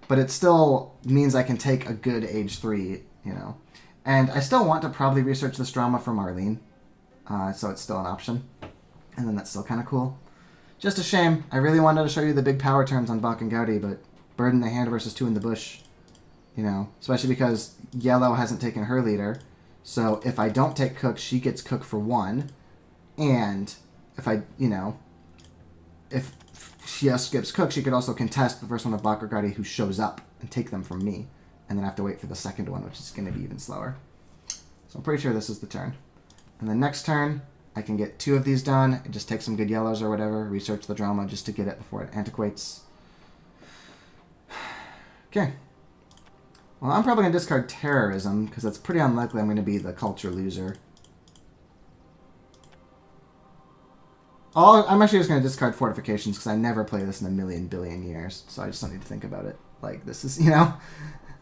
But it still means I can take a good age 3, you know. And I still want to probably research this drama for Marlene. So it's still an option. And then that's still kind of cool. Just a shame. I really wanted to show you the big power turns on Bach and Gaudi, but bird in the hand versus 2 in the bush. You know, especially because yellow hasn't taken her leader. So if I don't take Cook, she gets Cook for 1. And if I, you know, if she skips Cook, she could also contest the first one of Bach or Gaudi who shows up and take them from me. And then I have to wait for the second one, which is going to be even slower. So I'm pretty sure this is the turn. And the next turn, I can get 2 of these done, and just take some good yellows or whatever, research the drama just to get it before it antiquates. Okay. Well, I'm probably going to discard terrorism, because it's pretty unlikely I'm going to be the culture loser. I'm actually just going to discard fortifications, because I never play this in a million billion years, so I just don't need to think about it. Like, this is, you know,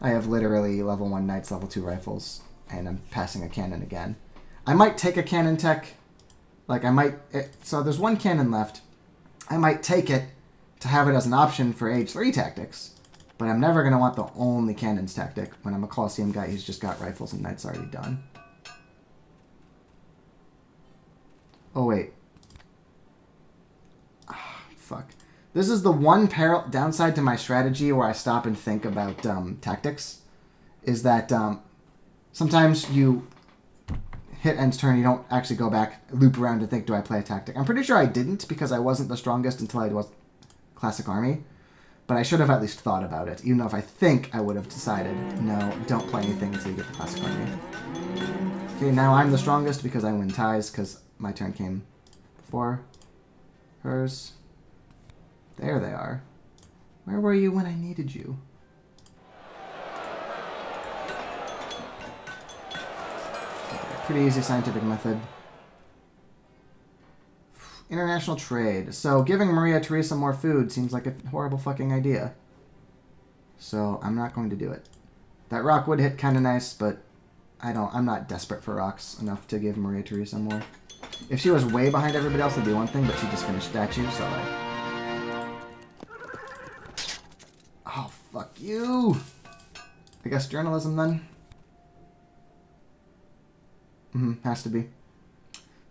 I have literally level 1 knights, level 2 rifles, and I'm passing a cannon again. I might take a cannon tech. Like, so there's 1 cannon left. I might take it to have it as an option for age 3 tactics. But I'm never going to want the only cannons tactic when I'm a Colosseum guy who's just got rifles and knights already done. Oh, wait. Ah, fuck. This is the one downside to my strategy where I stop and think about tactics. Is that sometimes you hit end turn, you don't actually go back, loop around and think, do I play a tactic? I'm pretty sure I didn't because I wasn't the strongest until I was classic army. But I should have at least thought about it, even though if I think I would have decided, no, don't play anything until you get the classic army. Okay, now I'm the strongest because I win ties because my turn came before hers. There they are. Where were you when I needed you? Pretty easy scientific method. International trade. So giving Maria Theresa more food seems like a horrible fucking idea. So I'm not going to do it. That rock would hit kind of nice, but I'm not desperate for rocks enough to give Maria Theresa more. If she was way behind everybody else, it'd be one thing, but she just finished statue, so like... Oh, fuck you! I guess journalism then? Has to be.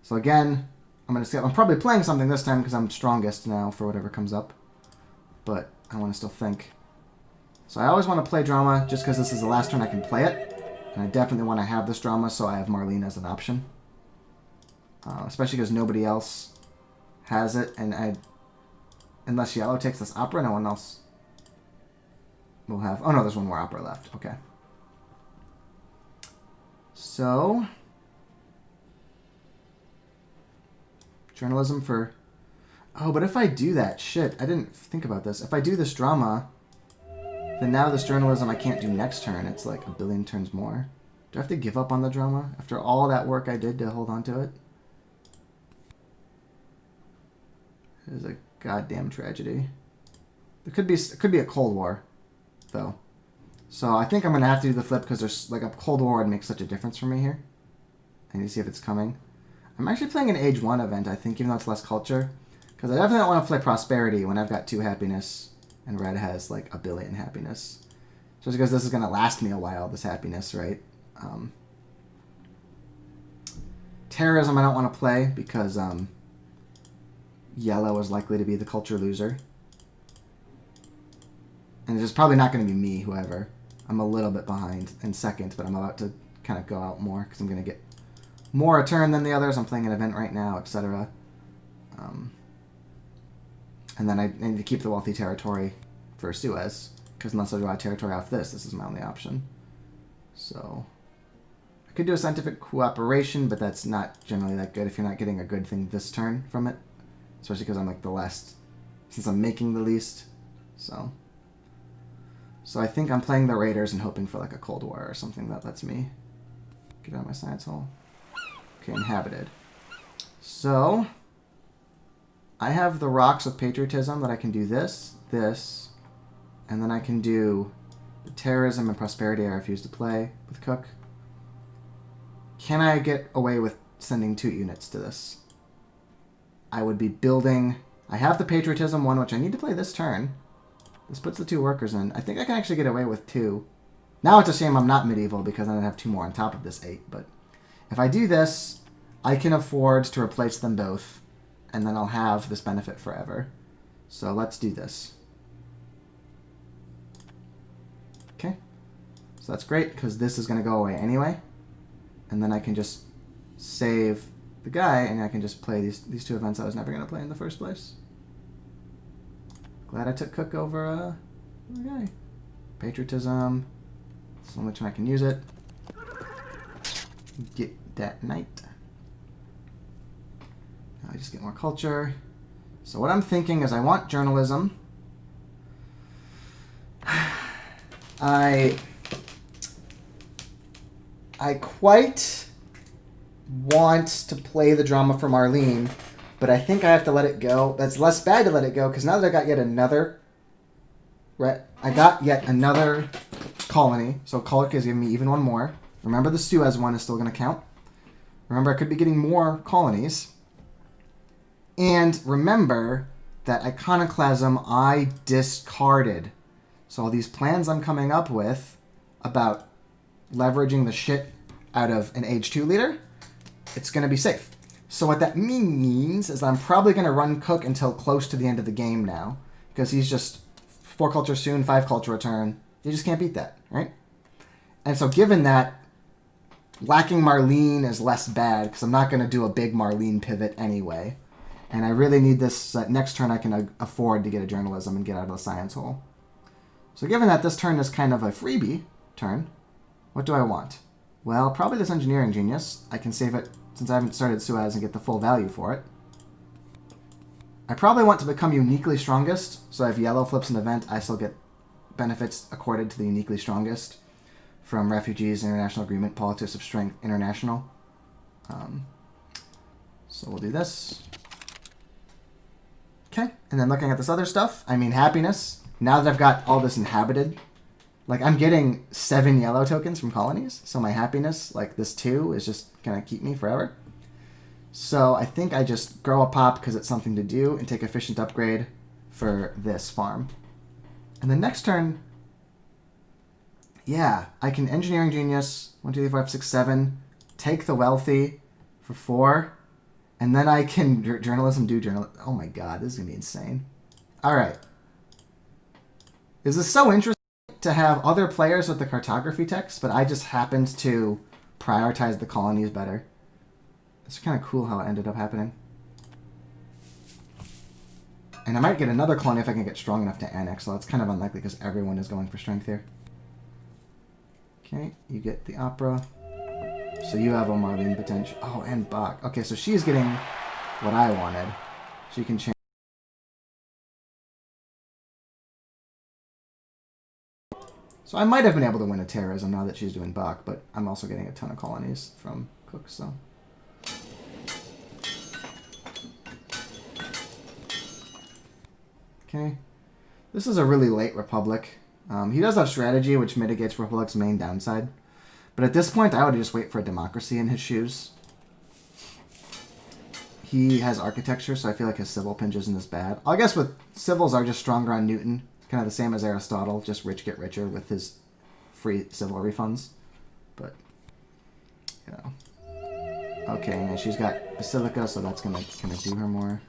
So again, I'm going to skip. I'm probably playing something this time because I'm strongest now for whatever comes up. But I want to still think. So I always want to play drama just because this is the last turn I can play it. And I definitely want to have this drama so I have Marlene as an option. Especially because nobody else has it. And unless yellow takes this opera, no one else will have... Oh no, there's one more opera left. Okay. So... Journalism for... Oh, but if I do that... Shit, I didn't think about this. If I do this drama, then now this journalism I can't do next turn. It's like a billion turns more. Do I have to give up on the drama after all that work I did to hold on to it? It is a goddamn tragedy. It could be a Cold War, though. So I think I'm going to have to do the flip because there's like a Cold War would make such a difference for me here. I need to see if it's coming. I'm actually playing an Age 1 event, I think, even though it's less culture. Because I definitely don't want to play Prosperity when I've got 2 happiness and Red has, like, a billion happiness. Just because this is going to last me a while, this happiness, right? Terrorism I don't want to play because yellow is likely to be the culture loser. And it's probably not going to be me, whoever. I'm a little bit behind in second, but I'm about to kind of go out more because I'm going to get more a turn than the others. I'm playing an event right now, etc. And then I need to keep the wealthy territory for Suez, because unless I draw a territory off this is my only option. So I could do a scientific cooperation, but that's not generally that good if you're not getting a good thing this turn from it. Especially because I'm like the last, since I'm making the least. So I think I'm playing the Raiders and hoping for like a Cold War or something that lets me get out of my science hole. Okay, inhabited. So I have the rocks with patriotism that I can do this, and then I can do the terrorism and prosperity I refuse to play with Cook. Can I get away with sending 2 units to this? I would be building... I have the patriotism one, which I need to play this turn. This puts the 2 workers in. I think I can actually get away with 2. Now it's a shame I'm not medieval because then I'd have 2 more on top of this 8. But if I do this, I can afford to replace them both. And then I'll have this benefit forever. So let's do this. Okay. So that's great because this is going to go away anyway. And then I can just save the guy and I can just play these 2 events I was never going to play in the first place. Glad I took Cook over the guy. Patriotism. It's the only time I can use it. Get that knight. Now I just get more culture. So what I'm thinking is I want journalism. I quite want to play the drama for Marlene, but I think I have to let it go. That's less bad to let it go, because now that I got yet another... I got yet another colony, so Colic is giving me even one more. Remember the Suez one is still going to count. Remember, I could be getting more colonies. And remember that Iconoclasm I discarded. So all these plans I'm coming up with about leveraging the shit out of an Age 2 leader, it's going to be safe. So what that means is that I'm probably going to run Cook until close to the end of the game now, because he's just 4 culture soon, 5 culture return. You just can't beat that, right? And so given that, lacking Marlene is less bad, because I'm not going to do a big Marlene pivot anyway. And I really need this so that next turn I can afford to get a journalism and get out of the science hole. So given that this turn is kind of a freebie turn, what do I want? Well, probably this engineering genius. I can save it since I haven't started Suez and get the full value for it. I probably want to become uniquely strongest, so if yellow flips an event, I still get benefits accorded to the uniquely strongest from Refugees, International Agreement, Politics of Strength, International. So we'll do this. Okay, and then looking at this other stuff, I mean happiness. Now that I've got all this inhabited, like I'm getting 7 yellow tokens from colonies, so my happiness, like this 2, is just gonna keep me forever. So I think I just grow a pop because it's something to do and take efficient upgrade for this farm. And the next turn, yeah, I can engineering genius, 1, 2, 3, 4, 5, 6, 7, take the wealthy for 4, and then I can journalism do journal. Oh my god, this is gonna be insane. All right. This is so interesting to have other players with the cartography text, but I just happened to prioritize the colonies better. It's kind of cool how it ended up happening. And I might get another colony if I can get strong enough to annex, so that's kind of unlikely because everyone is going for strength here. Okay, you get the opera. So you have a Marlene potential. Oh, and Bach. Okay, so she's getting what I wanted. She can change. So I might have been able to win a terrorism now that she's doing Bach, but I'm also getting a ton of colonies from Cook, so... Okay. This is a really late Republic. He does have strategy, which mitigates Republic's main downside. But at this point, I would just wait for a democracy in his shoes. He has architecture, so I feel like his civil pinch isn't as bad. I guess with civils are just stronger on Newton. Kind of the same as Aristotle, just rich get richer with his free civil refunds. But, you know. Okay, and she's got Basilica, so that's gonna do her more.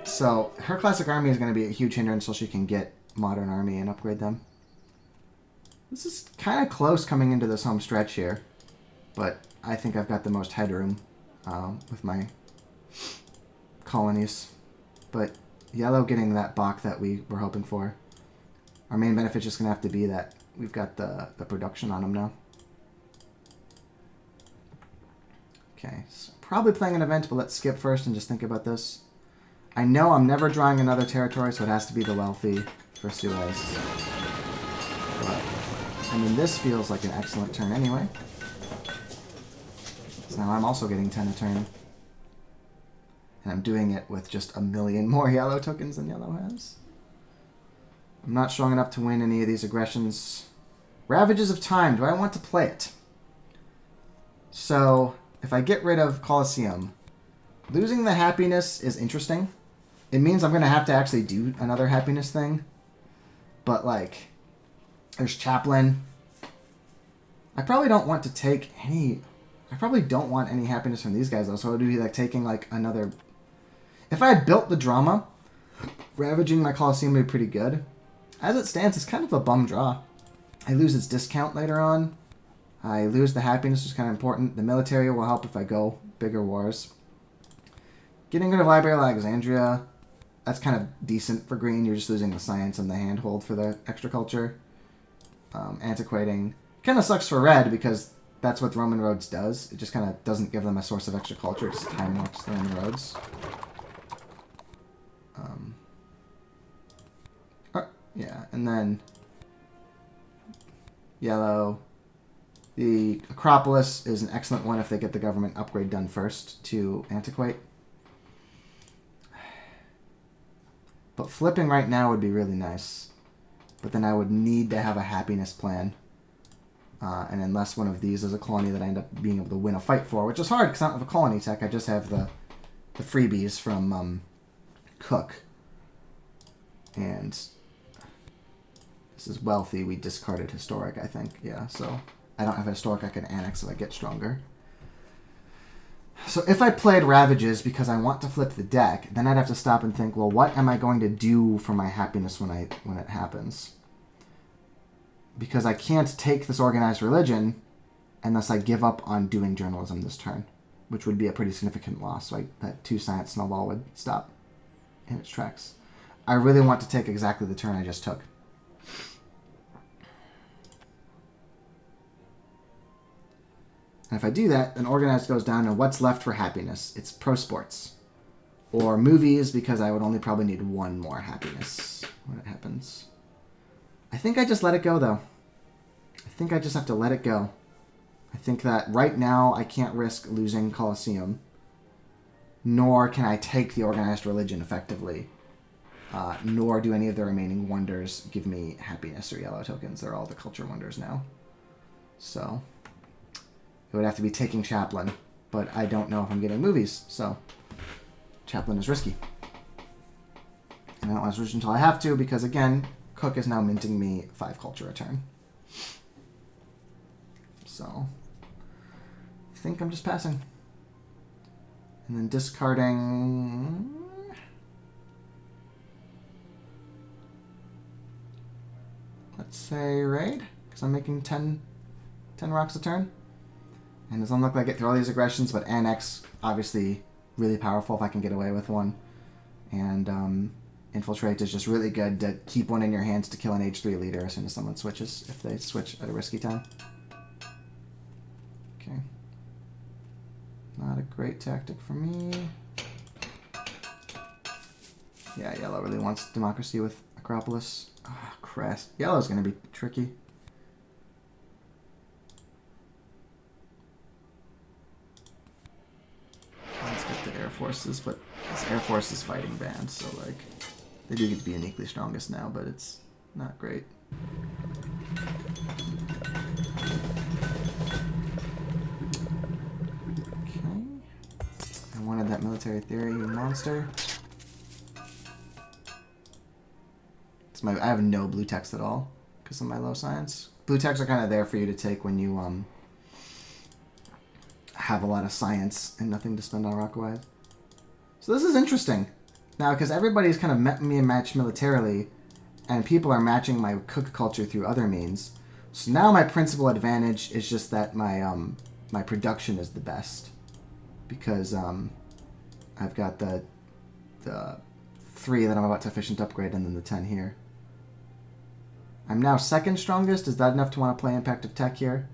So her classic army is gonna be a huge hindrance until she can get modern army and upgrade them. This is kind of close coming into this home stretch here, but I think I've got the most headroom with my colonies. But yellow getting that Bach that we were hoping for. Our main benefit is just going to have to be that we've got the production on them now. Okay, so probably playing an event, but let's skip first and just think about this. I know I'm never drawing another territory, so it has to be the wealthy for Suez. But, I mean, this feels like an excellent turn anyway. So now I'm also getting 10 a turn. And I'm doing it with just a million more yellow tokens than yellow has. I'm not strong enough to win any of these aggressions. Ravages of Time. Do I want to play it? So, if I get rid of Colosseum, losing the happiness is interesting. It means I'm going to have to actually do another happiness thing. But, like, there's Chaplain. I probably don't want to take any... I probably don't want any happiness from these guys, though. So it would be like taking, like, another... If I had built the drama, ravaging my Colosseum would be pretty good. As it stands, it's kind of a bum draw. I lose its discount later on. I lose the happiness, which is kind of important. The military will help if I go bigger wars. Getting rid of Library of Alexandria, that's kind of decent for green. You're just losing the science and the handhold for the extra culture. Antiquating. Kind of sucks for red because that's what the Roman roads does. It just kind of doesn't give them a source of extra culture. It just time walks the Roman roads. Yeah, and then yellow. The Acropolis is an excellent one if they get the government upgrade done first to antiquate. But flipping right now would be really nice. But then I would need to have a happiness plan. And unless one of these is a colony that I end up being able to win a fight for, which is hard because I don't have a colony tech. I just have the freebies from Cook. And this is wealthy. We discarded historic, I think. Yeah, so I don't have a historic I can annex if I get stronger. So if I played Ravages because I want to flip the deck, then I'd have to stop and think, well, what am I going to do for my happiness when it happens? Because I can't take this organized religion unless I give up on doing journalism this turn, which would be a pretty significant loss. So that 2 science snowball would stop in its tracks. I really want to take exactly the turn I just took. And if I do that, then organized goes down, and what's left for happiness? It's pro sports. Or movies, because I would only probably need 1 more happiness when it happens. I think I just let it go, though. I think I just have to let it go. I think that right now I can't risk losing Colosseum, nor can I take the organized religion effectively, nor do any of the remaining wonders give me happiness or yellow tokens. They're all the culture wonders now. So it would have to be taking Chaplain, but I don't know if I'm getting movies, so Chaplain is risky. And I don't want to switch until I have to, because again, Cook is now minting me 5 culture a turn. So I think I'm just passing. And then discarding... Let's say raid, because I'm making 10 rocks a turn. And it doesn't look like I get through all these aggressions, but annex, obviously, really powerful if I can get away with one. And infiltrate is just really good to keep one in your hands to kill an H3 leader as soon as someone switches, if they switch at a risky time. Okay. Not a great tactic for me. Yeah, yellow really wants democracy with Acropolis. Ah, crest. Yellow's going to be tricky. Let's get the Air Forces, but it's Air Forces fighting band, so like they do get to be uniquely strongest now, but it's not great. Okay. I wanted that military theory, you monster. I have no blue text at all because of my low science. Blue texts are kind of there for you to take when you have a lot of science and nothing to spend on Rockaway. So this is interesting. Now, because everybody's kind of met me and matched militarily, and people are matching my cook culture through other means. So now my principal advantage is just that my production is the best. Because I've got the 3 that I'm about to efficient upgrade and then the 10 here. I'm now second strongest. Is that enough to want to play Impact of Tech here?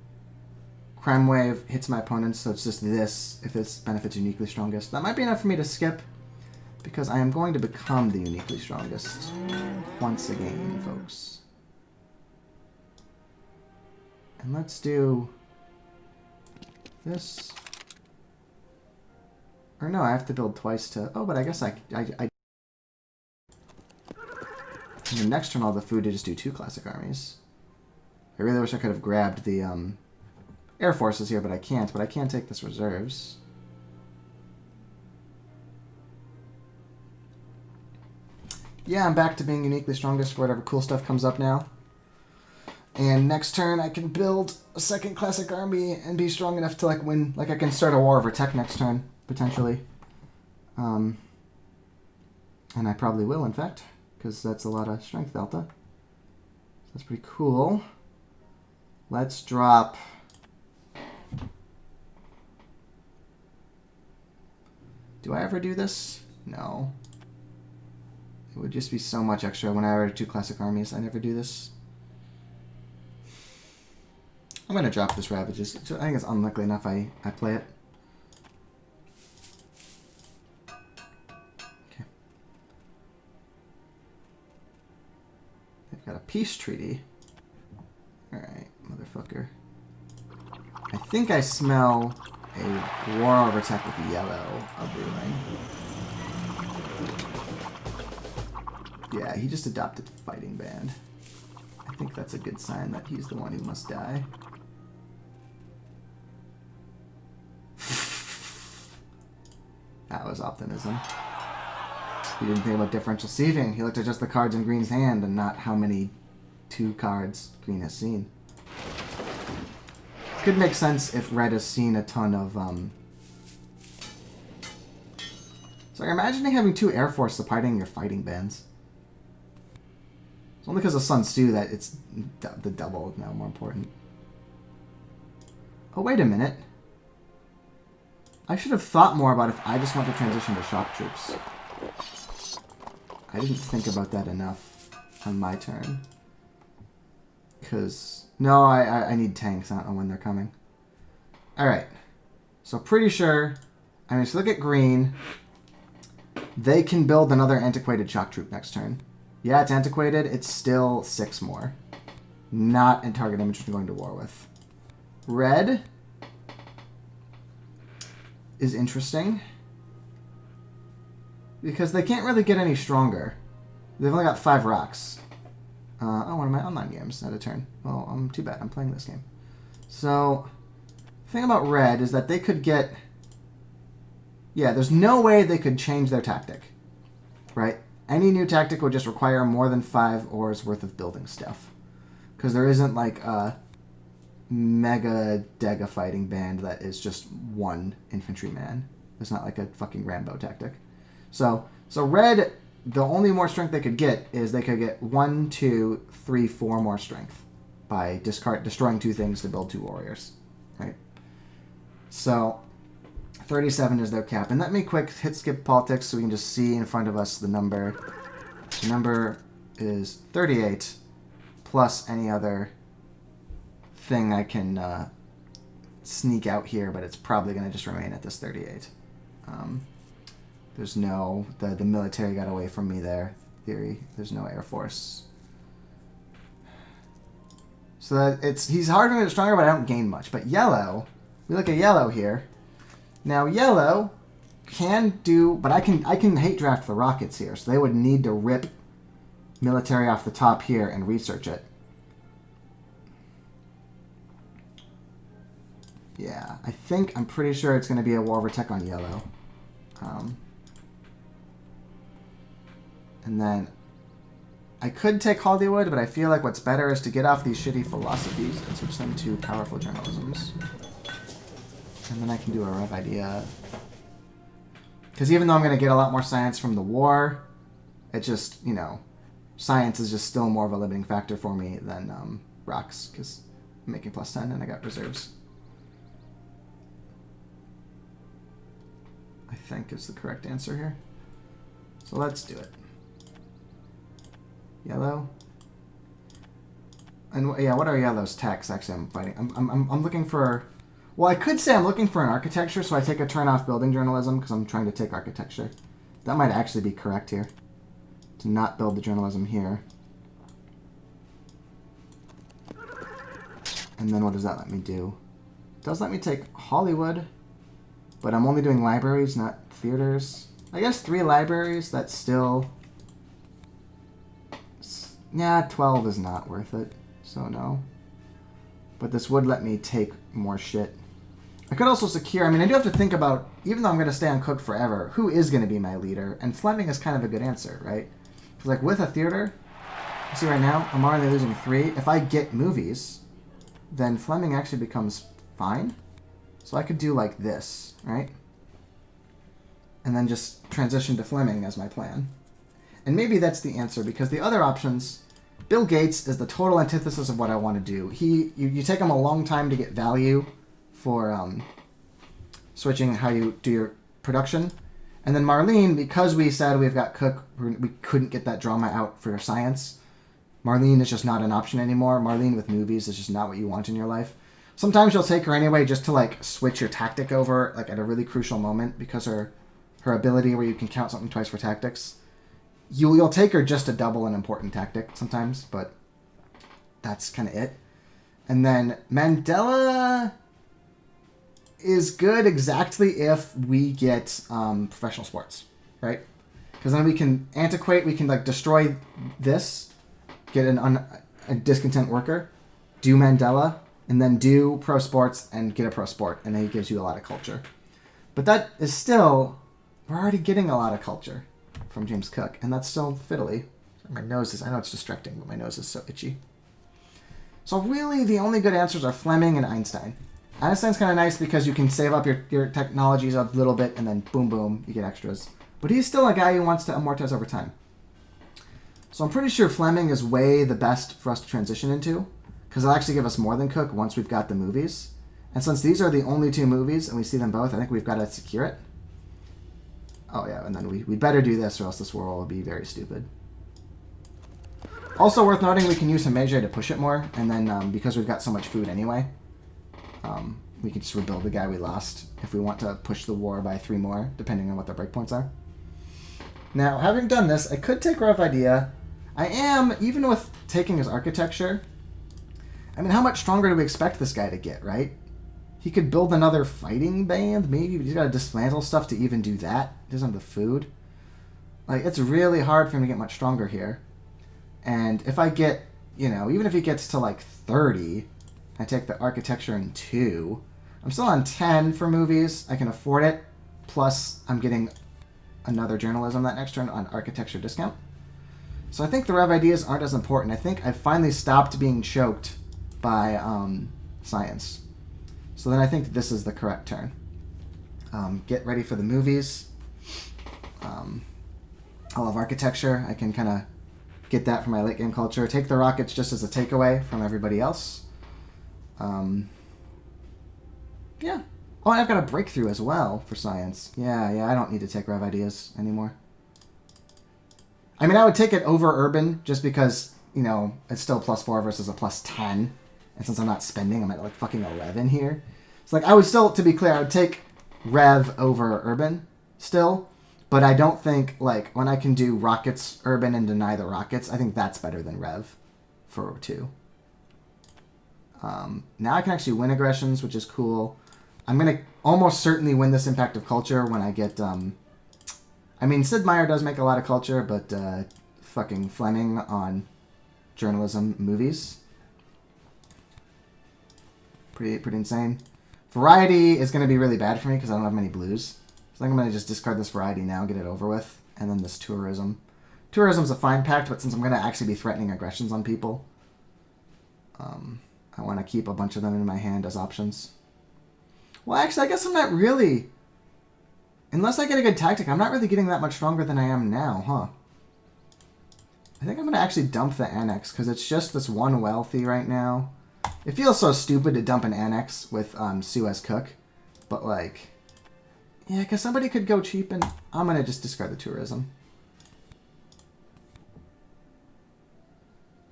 Crime Wave hits my opponents, so it's just this if this benefits uniquely strongest. That might be enough for me to skip, because I am going to become the uniquely strongest once again, folks. And let's do this. Or no, I have to build twice to... Oh, but I guess I in the next turn, I'll have the food to just do 2 classic armies. I really wish I could have grabbed the Air Forces here, but I can't. But I can take this reserves. Yeah, I'm back to being uniquely strongest for whatever cool stuff comes up now. And next turn, I can build a second classic army and be strong enough to like win. Like I can start a war over tech next turn, potentially. And I probably will, in fact, because that's a lot of strength delta. So that's pretty cool. Let's drop... Do I ever do this? No. It would just be so much extra when I have 2 classic armies. I never do this. I'm going to drop this Ravages. I think it's unlikely enough I play it. Okay. They've got a peace treaty. Alright, motherfucker. I think I smell a war over tech with yellow brewing. Yeah, he just adopted Fighting Band. I think that's a good sign that he's the one who must die. That was optimism. He didn't think about differential sieving. He looked at just the cards in Green's hand and not how many 2 cards Green has seen. Could make sense if Red has seen a ton of... So you're imagining having 2 Air Force supporting your Fighting Bands. It's only because of Sun Tzu that it's the double now more important. Oh, wait a minute. I should have thought more about if I just want to transition to shock troops. I didn't think about that enough on my turn. Because... No, I need tanks. I don't know when they're coming. Alright. So pretty sure... I mean, so look at Green. They can build another antiquated shock troop next turn. Yeah, it's antiquated. It's still 6 more. Not in target image I'm going to war with. Red is interesting. Because they can't really get any stronger. They've only got 5 rocks. Oh, one of my online games out of turn. Well, too bad. I'm playing this game. So, the thing about Red is that they could get... Yeah, there's no way they could change their tactic. Right? Any new tactic would just require more than 5 ores worth of building stuff. Because there isn't like a mega Dega fighting band that is just 1 infantryman. It's not like a fucking Rambo tactic. So Red, the only more strength they could get is they could get 1, 2, 3, 4 more strength by destroying 2 things to build 2 warriors. Right? So 37 is their cap. And let me quick hit skip politics so we can just see in front of us the number. The number is 38 plus any other thing I can sneak out here, but it's probably going to just remain at this 38. There's no... The military got away from me there. Theory. There's no Air Force. So that he's hard to get stronger, but I don't gain much. But yellow... We look at yellow here. Now, yellow can do... But I can hate draft the rockets here. So they would need to rip military off the top here and research it. Yeah, I'm pretty sure it's going to be a war over tech on yellow. And then I could take Hollywood, but I feel like what's better is to get off these shitty philosophies and switch them to powerful journalisms. And then I can do a Rev idea. Because even though I'm going to get a lot more science from the war, it just, you know, science is just still more of a limiting factor for me than rocks, because I'm making +10 and I got reserves. I think is the correct answer here. So let's do it. Yellow. And yeah, what are yellow's techs? Actually, I'm fighting. I'm looking for. Well, I could say I'm looking for an architecture, so I take a turn off building journalism because I'm trying to take architecture. That might actually be correct here. To not build the journalism here. And then what does that let me do? It does let me take Hollywood, but I'm only doing libraries, not theaters. I guess 3 libraries, that's still... Yeah, 12 is not worth it, so no. But this would let me take more shit. I could also secure... I mean, I do have to think about, even though I'm going to stay on Cook forever, who is going to be my leader? And Fleming is kind of a good answer, right? Because, like, with a theater, you see right now, I'm already losing 3. If I get movies, then Fleming actually becomes fine. So I could do like this, right? And then just transition to Fleming as my plan. And maybe that's the answer, because the other options, Bill Gates is the total antithesis of what I want to do. You take him a long time to get value for switching how you do your production. And then Marlene, because we said we've got Cook, we couldn't get that drama out for science. Marlene is just not an option anymore. Marlene with movies is just not what you want in your life. Sometimes you'll take her anyway just to like switch your tactic over like at a really crucial moment, because her ability where you can count something twice for tactics. You'll take her just to double an important tactic sometimes, but that's kind of it. And then Mandela is good exactly if we get professional sports, right? Because then we can antiquate, we can like destroy this, get a discontent worker, do Mandela, and then do pro sports and get a pro sport, and then he gives you a lot of culture. But that is still, we're already getting a lot of culture from James Cook, and that's still fiddly. My nose is, I know it's distracting, but my nose is so itchy. So really, the only good answers are Fleming and Einstein. Einstein's kind of nice because you can save up your technologies a little bit, and then boom, boom, you get extras. But he's still a guy who wants to amortize over time. So I'm pretty sure Fleming is way the best for us to transition into, because it'll actually give us more than Cook once we've got the movies. And since these are the only 2 movies, and we see them both, I think we've got to secure it. Oh yeah, and then we better do this, or else this world will be very stupid. Also worth noting, we can use some Meiji to push it more, and then because we've got so much food anyway, we can just rebuild the guy we lost if we want to push the war by 3 more, depending on what the breakpoints are. Now, having done this, I could take Rough Idea. I am, even with taking his architecture, I mean, how much stronger do we expect this guy to get, right? He could build another fighting band, maybe, but he's got to dismantle stuff to even do that. He doesn't have the food. Like, it's really hard for him to get much stronger here. And if I get, you know, even if he gets to, like, 30, I take the architecture in 2. I'm still on 10 for movies. I can afford it. Plus, I'm getting another journalism that next turn on architecture discount. So I think the Rev ideas aren't as important. I think I finally stopped being choked by science. So then I think this is the correct turn. Get ready for the movies. I'll have architecture. I can kind of get that for my late game culture. Take the rockets just as a takeaway from everybody else. Yeah. Oh, and I've got a breakthrough as well for science. Yeah, I don't need to take Rev ideas anymore. I mean, I would take it over urban just because, you know, it's still +4 versus a +10. And since I'm not spending, I'm at like fucking 11 here. It's like, I would still, to be clear, I would take Rev over urban still. But I don't think, like, when I can do rockets urban and deny the rockets, I think that's better than Rev for 2. Now I can actually win aggressions, which is cool. I'm going to almost certainly win this impact of culture when I get... I mean, Sid Meier does make a lot of culture, but fucking Fleming on journalism movies. Pretty insane. Variety is going to be really bad for me because I don't have many blues. So I think I'm going to just discard this variety now, get it over with. And then this tourism. Tourism's a fine pact, but since I'm going to actually be threatening aggressions on people, I want to keep a bunch of them in my hand as options. Well, actually, I guess I'm not really... Unless I get a good tactic, I'm not really getting that much stronger than I am now, huh? I think I'm going to actually dump the annex, because it's just this one wealthy right now. It feels so stupid to dump an annex with Sue as cook. But, like... Yeah, because somebody could go cheap, and I'm going to just discard the tourism.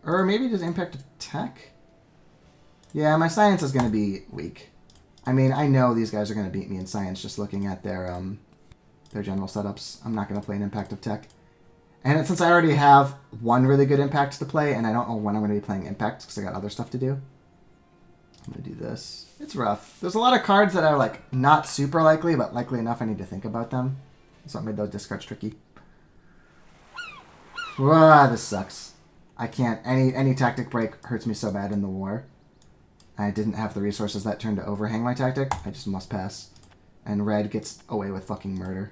Or maybe just impact of tech? Yeah, my science is going to be weak. I mean, I know these guys are going to beat me in science just looking at their general setups. I'm not going to play an impact of tech. And since I already have one really good impact to play, and I don't know when I'm going to be playing impact because I got other stuff to do, I'm going to do this. It's rough. There's a lot of cards that are like not super likely, but likely enough I need to think about them. So it made those discards tricky. Ah, this sucks. I can't. Any tactic break hurts me so bad in the war. I didn't have the resources that turn to overhang my tactic. I just must pass. And red gets away with fucking murder.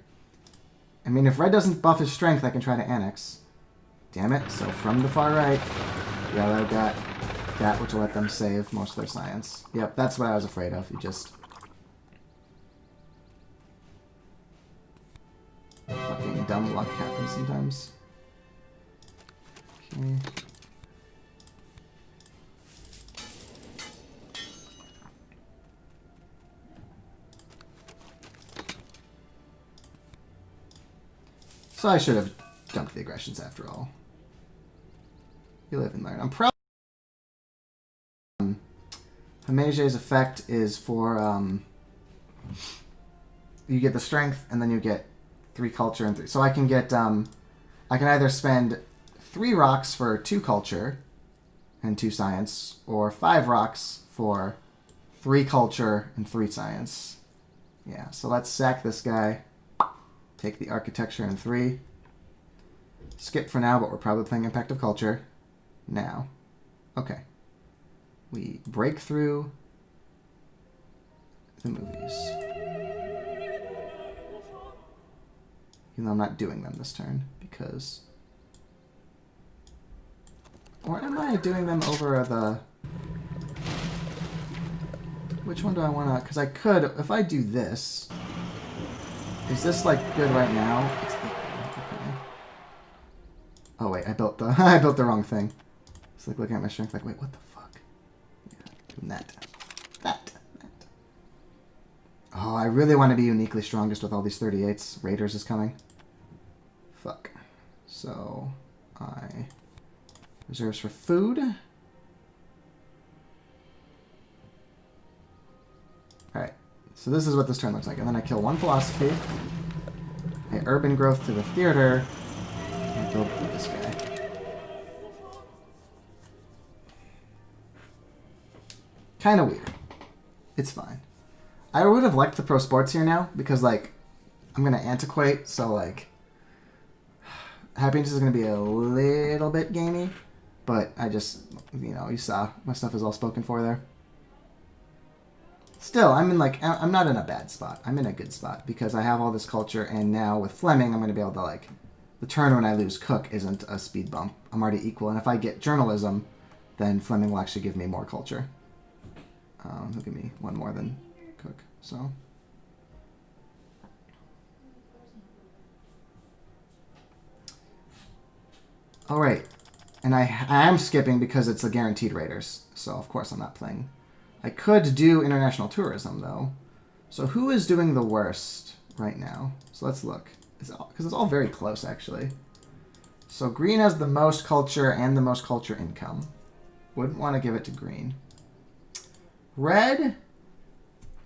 I mean, if red doesn't buff his strength, I can try to annex. Damn it. So from the far right, yellow got that, which will let them save most of their science. Yep, that's what I was afraid of. You just... Fucking dumb luck happens sometimes. Okay. So I should have dumped the aggressions after all. You live and learn. I'm proud. Himeji's effect is for you get the strength and then you get 3 culture and 3. So I can get I can either spend 3 rocks for 2 culture and 2 science, or 5 rocks for 3 culture and 3 science. Yeah. So let's sack this guy. Take the architecture and 3. Skip for now, but we're probably playing Impact of Culture now. Okay. We break through the movies. Even though I'm not doing them this turn, because... Or am I doing them over the... Which one do I want to... Because I could, if I do this... Is this, like, good right now? It's, okay. Oh, wait, I built the I built the wrong thing. It's like looking at my strength like, wait, what the fuck? Yeah, doing that. That. Oh, I really want to be uniquely strongest with all these 38s. Raiders is coming. Fuck. So, I... Reserves for food. Alright. So this is what this turn looks like. And then I kill 1 philosophy. I urban growth to the theater. And build this guy. Kind of weird. It's fine. I would have liked the pro sports here now. Because, like, I'm going to antiquate. So, like, happiness is going to be a little bit gamey. But I just, you know, you saw my stuff is all spoken for there. Still, I'm in like, I'm not in a bad spot. I'm in a good spot because I have all this culture, and now with Fleming, I'm going to be able to, like, the turn when I lose Cook isn't a speed bump. I'm already equal, and if I get journalism, then Fleming will actually give me more culture. He'll give me 1 more than Cook, so. All right, and I am skipping because it's a guaranteed Raiders, so of course I'm not playing. I could do international tourism, though. So who is doing the worst right now? So let's look. Because it's all very close, actually. So green has the most culture and the most culture income. Wouldn't want to give it to green. Red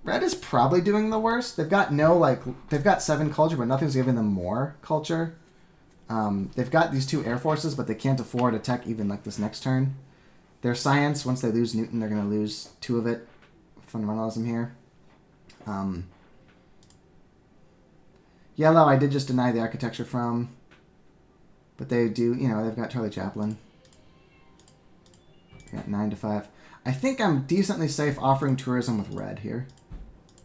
is probably doing the worst. They've got they've got 7 culture, but nothing's giving them more culture. They've got these 2 air forces, but they can't afford a tech even like this next turn. Their science, once they lose Newton, they're going to lose 2 of it. Fundamentalism here. Yellow, I did just deny the architecture from. But they do, you know, they've got Charlie Chaplin. They got 9 to 5. I think I'm decently safe offering tourism with red here.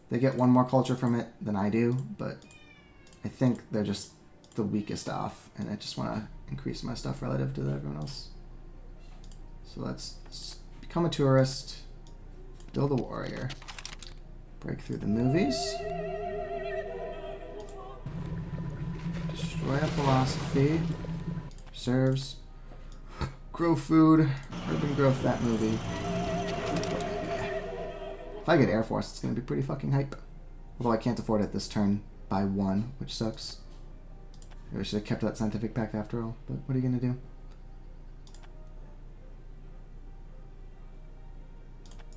They get 1 more culture from it than I do, but I think they're just the weakest off. And I just want to increase my stuff relative to everyone else. So let's become a tourist, build a warrior, Break through the movies. Destroy a philosophy. Preserves. Grow food. Urban growth, that movie. If I get Air Force, it's going to be pretty fucking hype. Although I can't afford it this turn by 1, which sucks. Maybe I should have kept that scientific pact after all, but what are you going to do?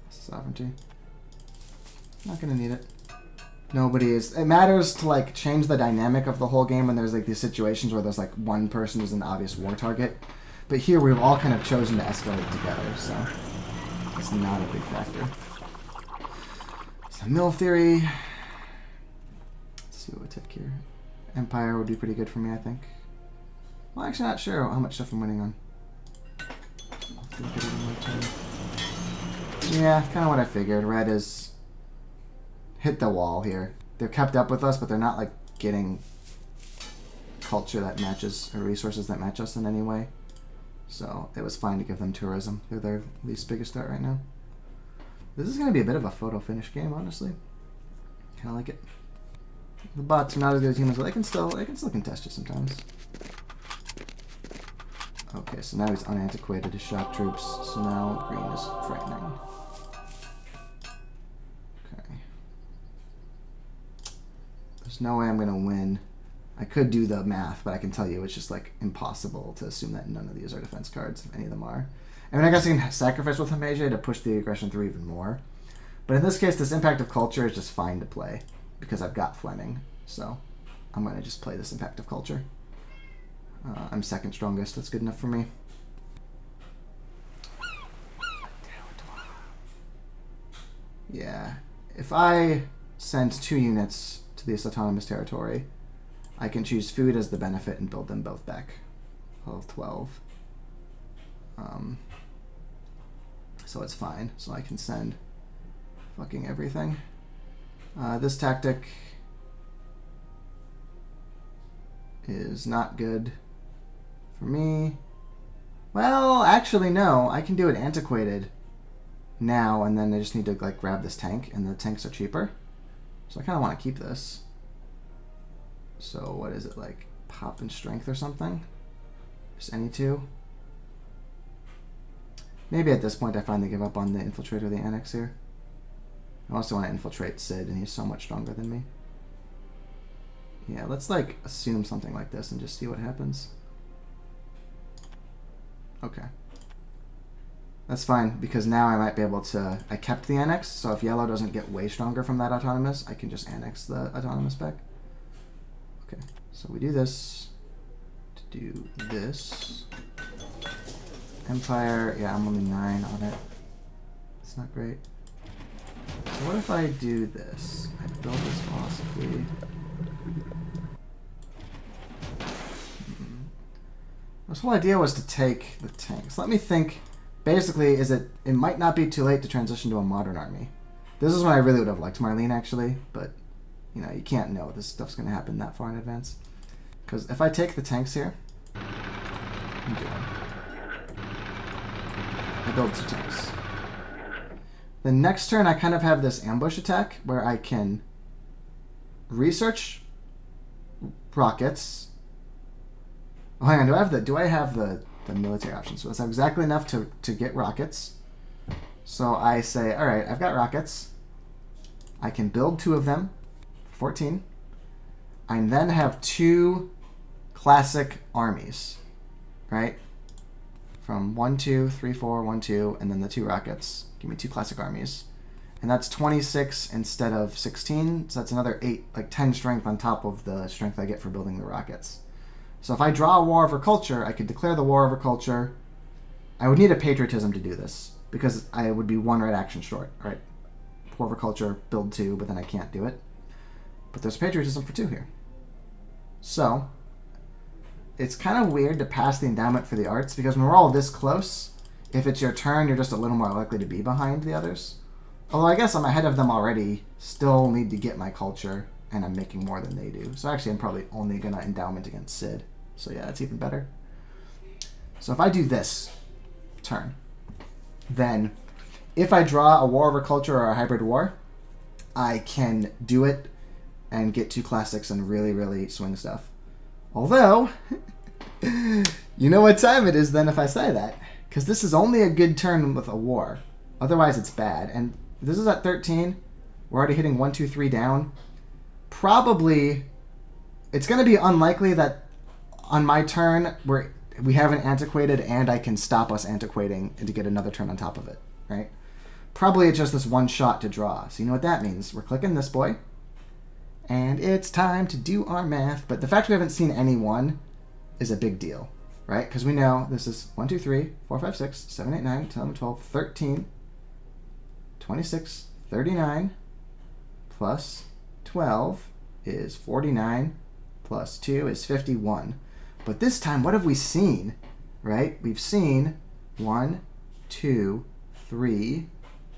Sovereignty. Not going to need it. Nobody is. It matters to like change the dynamic of the whole game when there's like these situations where there's like one person who's an obvious war target. But here we've all kind of chosen to escalate together, so it's not a big factor. So mill theory. Let's see what we take here. Empire would be pretty good for me, I think. Well, actually not sure how much stuff I'm winning on. Yeah, kind of what I figured. Red is hit the wall here. They're kept up with us, but they're not like getting culture that matches or resources that match us in any way. So it was fine to give them tourism. They're their least biggest threat right now. This is going to be a bit of a photo finish game, honestly. Kind of like it. The bots are not as good as humans, but they can still contest you sometimes. Okay, so now he's unantiquated his shock troops. So now green is frightening. Okay. There's no way I'm going to win. I could do the math, but I can tell you it's just like impossible to assume that none of these are defense cards, if any of them are. I mean, I guess I can sacrifice with Hypergeometric to push the aggression through even more. But in this case, this impact of culture is just fine to play because I've got Fleming. So I'm going to just play this impact of culture. I'm second strongest. That's good enough for me. Yeah. If I send 2 units to this autonomous territory, I can choose food as the benefit and build them both back. Level 12. So it's fine. So I can send fucking everything. This tactic is not good for me. Well, actually no. I can do it antiquated now, and then I just need to like grab this tank, and the tanks are cheaper. So I kind of want to keep this. So what is it, like pop and strength or something? Just any 2? Maybe at this point I finally give up on the infiltrate or the annex here. I also want to infiltrate Sid, and he's so much stronger than me. Yeah, let's like assume something like this and just see what happens. Okay. That's fine, because now I might be able to... I kept the annex, so if yellow doesn't get way stronger from that autonomous, I can just annex the autonomous back. Okay, so we do this to do this. Empire, yeah, I'm only 9 on it. It's not great. So what if I do this? I build this philosophy. This whole idea was to take the tanks. Let me think. Basically, it might not be too late to transition to a modern army. This is when I really would have liked Marlene, actually, but you know, you can't know this stuff's going to happen that far in advance. Because if I take the tanks here, I'm doing. I build 2 tanks. The next turn, I kind of have this ambush attack where I can research rockets. Oh, hang on. Do I have the military options? So let's have exactly enough to get rockets. So I say, all right, I've got rockets. I can build 2 of them. 14. I then have 2 classic armies, right? From 1, 2, 3, 4, 1, 2, and then the 2 rockets. Give me 2 classic armies. And that's 26 instead of 16, so that's another 8, like 10 strength on top of the strength I get for building the rockets. So if I draw a War over Culture, I could declare the War over Culture. I would need a patriotism to do this, because I would be 1 red action short, right? War over Culture, build 2, but then I can't do it. But there's patriotism for 2 here. So it's kind of weird to pass the endowment for the arts, because when we're all this close, if it's your turn, you're just a little more likely to be behind the others. Although I guess I'm ahead of them already, still need to get my culture, and I'm making more than they do. So actually I'm probably only going to endowment against Sid. So yeah, that's even better. So if I do this turn, then if I draw a War over Culture or a hybrid war, I can do it and get 2 classics and really, really swing stuff. Although, you know what time it is then if I say that. Because this is only a good turn with a war. Otherwise, it's bad. And this is at 13. We're already hitting 1, 2, 3 down. Probably, it's going to be unlikely that on my turn we haven't antiquated and I can stop us antiquating and to get another turn on top of it, right? Probably it's just this one shot to draw. So you know what that means. We're clicking this boy. And it's time to do our math. But the fact we haven't seen any 1 is a big deal, right? Because we know this is 1, 2, 3, 4, 5, 6, 7, 8, 9, 10, 11, 12, 13, 26, 39, plus 12 is 49, plus 2 is 51. But this time, what have we seen, right? We've seen 1, 2, 3,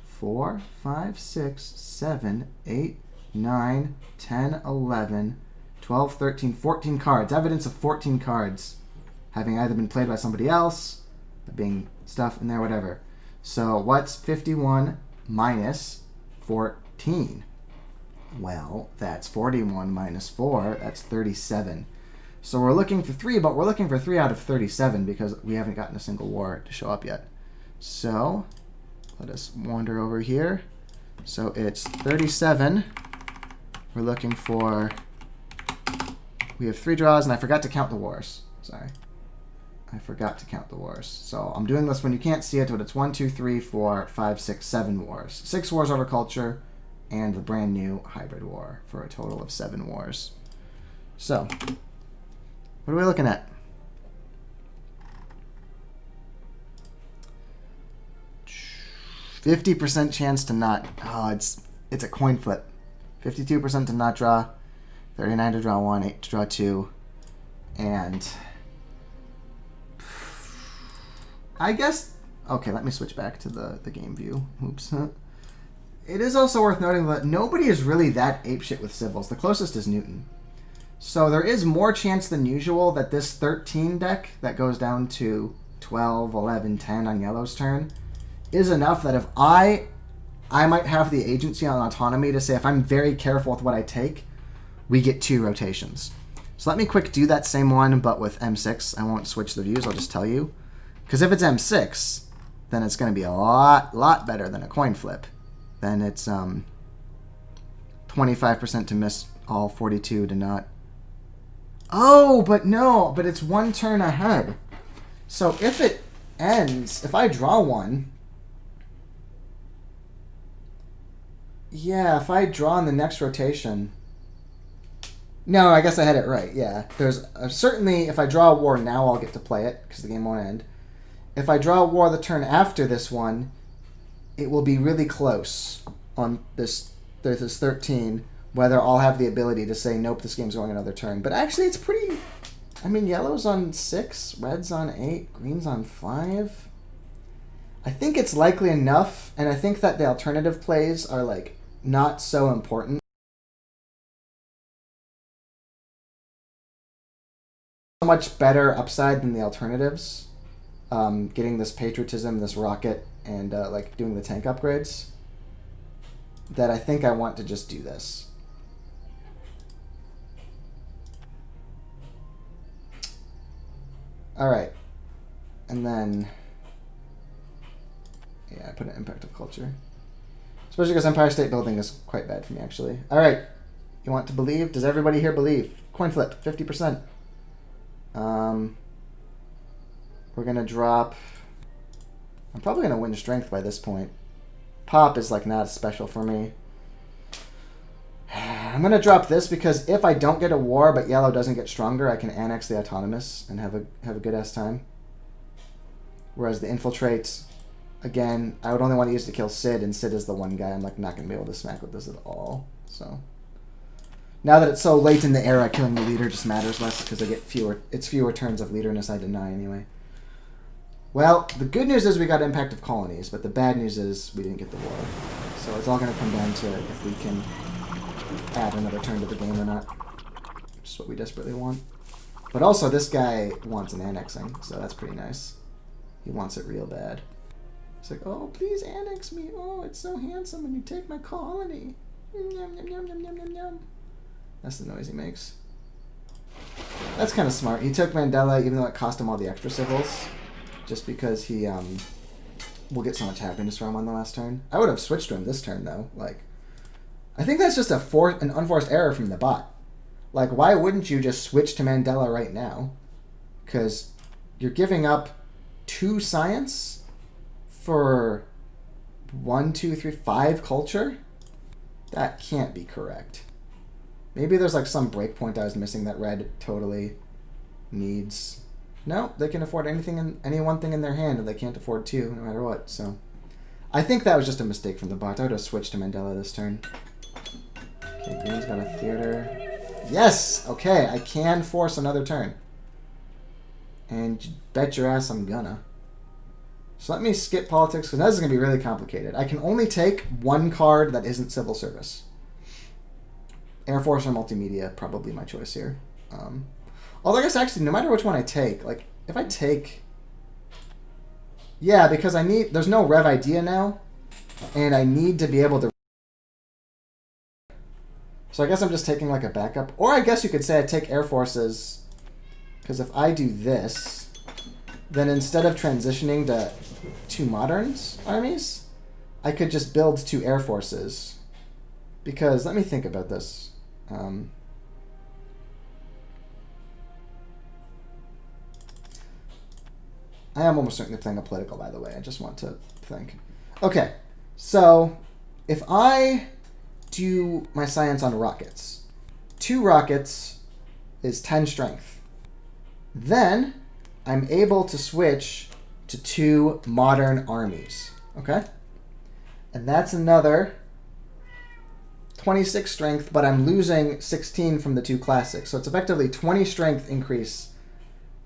4, 5, 6, 7, 8, 9, 10, 11, 12, 13, 14 cards. Evidence of 14 cards having either been played by somebody else, being stuff in there, whatever. So what's 51 minus 14? Well, that's 41 minus 4. That's 37. So we're looking for 3, but we're looking for 3 out of 37 because we haven't gotten a single war to show up yet. So let us wander over here. So it's 37. We're looking for... We have 3 draws, and I forgot to count the wars. Sorry. I forgot to count the wars. So I'm doing this when you can't see it, but it's 1, 2, 3, 4, 5, 6, 7 wars. 6 wars over culture, and the brand new hybrid war for a total of 7 wars. So, what are we looking at? %50 chance to not. Oh, it's a coin flip. 52% to not draw, 39 to draw 1, 8 to draw 2, and I guess, okay, let me switch back to the game view. Oops. It is also worth noting that nobody is really that apeshit with civils. The closest is Newton. So there is more chance than usual that this 13 deck that goes down to 12, 11, 10 on yellow's turn is enough that if I might have the agency on autonomy to say if I'm very careful with what I take, we get 2 rotations. So let me quick do that same one, but with M6. I won't switch the views, I'll just tell you. Because if it's M6, then it's going to be a lot better than a coin flip. Then it's 25% to miss all, 42 to not. Oh, but no, but it's 1 turn ahead. So if it ends, if I draw 1, yeah, if I draw in the next rotation, no, I guess I had it right, yeah. There's certainly, if I draw a war now, I'll get to play it, because the game won't end. If I draw a war the turn after this one, it will be really close on this 13, whether I'll have the ability to say, nope, this game's going another turn. But actually, it's pretty, I mean, yellow's on 6, red's on 8, green's on 5. I think it's likely enough, and I think that the alternative plays are, like, not so important. So much better upside than the alternatives. Getting this patriotism, this rocket, and like doing the tank upgrades, that I think I want to just do this. Alright. And then, yeah, I put an impact of culture. Especially because Empire State Building is quite bad for me, actually. Alright. You want to believe? Does everybody here believe? Coin flip, 50%. We're going to drop... I'm probably going to win strength by this point. Pop is like not special for me. I'm going to drop this because if I don't get a war but yellow doesn't get stronger, I can annex the autonomous and have a good ass time. Whereas the infiltrate, again, I would only want to use to kill Sid, and Sid is the one guy I'm like not going to be able to smack with this at all. So now that it's so late in the era, killing the leader just matters less because I get fewer turns of leaderness I deny anyway. Well, the good news is we got impact of colonies, but the bad news is we didn't get the war. So it's all going to come down to if we can add another turn to the game or not, which is what we desperately want. But also, this guy wants an annexing, so that's pretty nice. He wants it real bad. It's like, oh, please annex me. Oh, it's so handsome, and you take my colony. Yum, yum, yum, yum, yum, yum, yum. That's the noise he makes. That's kind of smart. He took Mandela, even though it cost him all the extra civils, just because he will get so much happiness from him on the last turn. I would have switched to him this turn, though. Like, I think that's just an unforced error from the bot. Like, why wouldn't you just switch to Mandela right now? Because you're giving up 2 science for 1, 2, 3, 5 culture? That can't be correct. Maybe there's like some breakpoint I was missing that red totally needs. No, they can afford any one thing in their hand, and they can't afford 2 no matter what. So I think that was just a mistake from the bot. I would have switched to Mandela this turn. Okay, green's got a theater. Yes! Okay, I can force another turn. And bet your ass I'm gonna. So let me skip politics, because this is going to be really complicated. I can only take 1 card that isn't civil service. Air Force or Multimedia, probably my choice here. Although I guess actually, no matter which one I take, like, if I take... Yeah, because there's no Rev Idea now, and I need to be able to... So I guess I'm just taking, like, a backup. Or I guess you could say I take Air Forces, because if I do this, then instead of transitioning to 2 Moderns armies, I could just build 2 Air Forces. Because, let me think about this. I am almost certainly playing a political, by the way. I just want to think. Okay, so if I do my science on rockets, 2 rockets is 10 strength. Then I'm able to switch to 2 modern armies. Okay? And that's another 26 strength, but I'm losing 16 from the 2 classics. So it's effectively 20 strength increase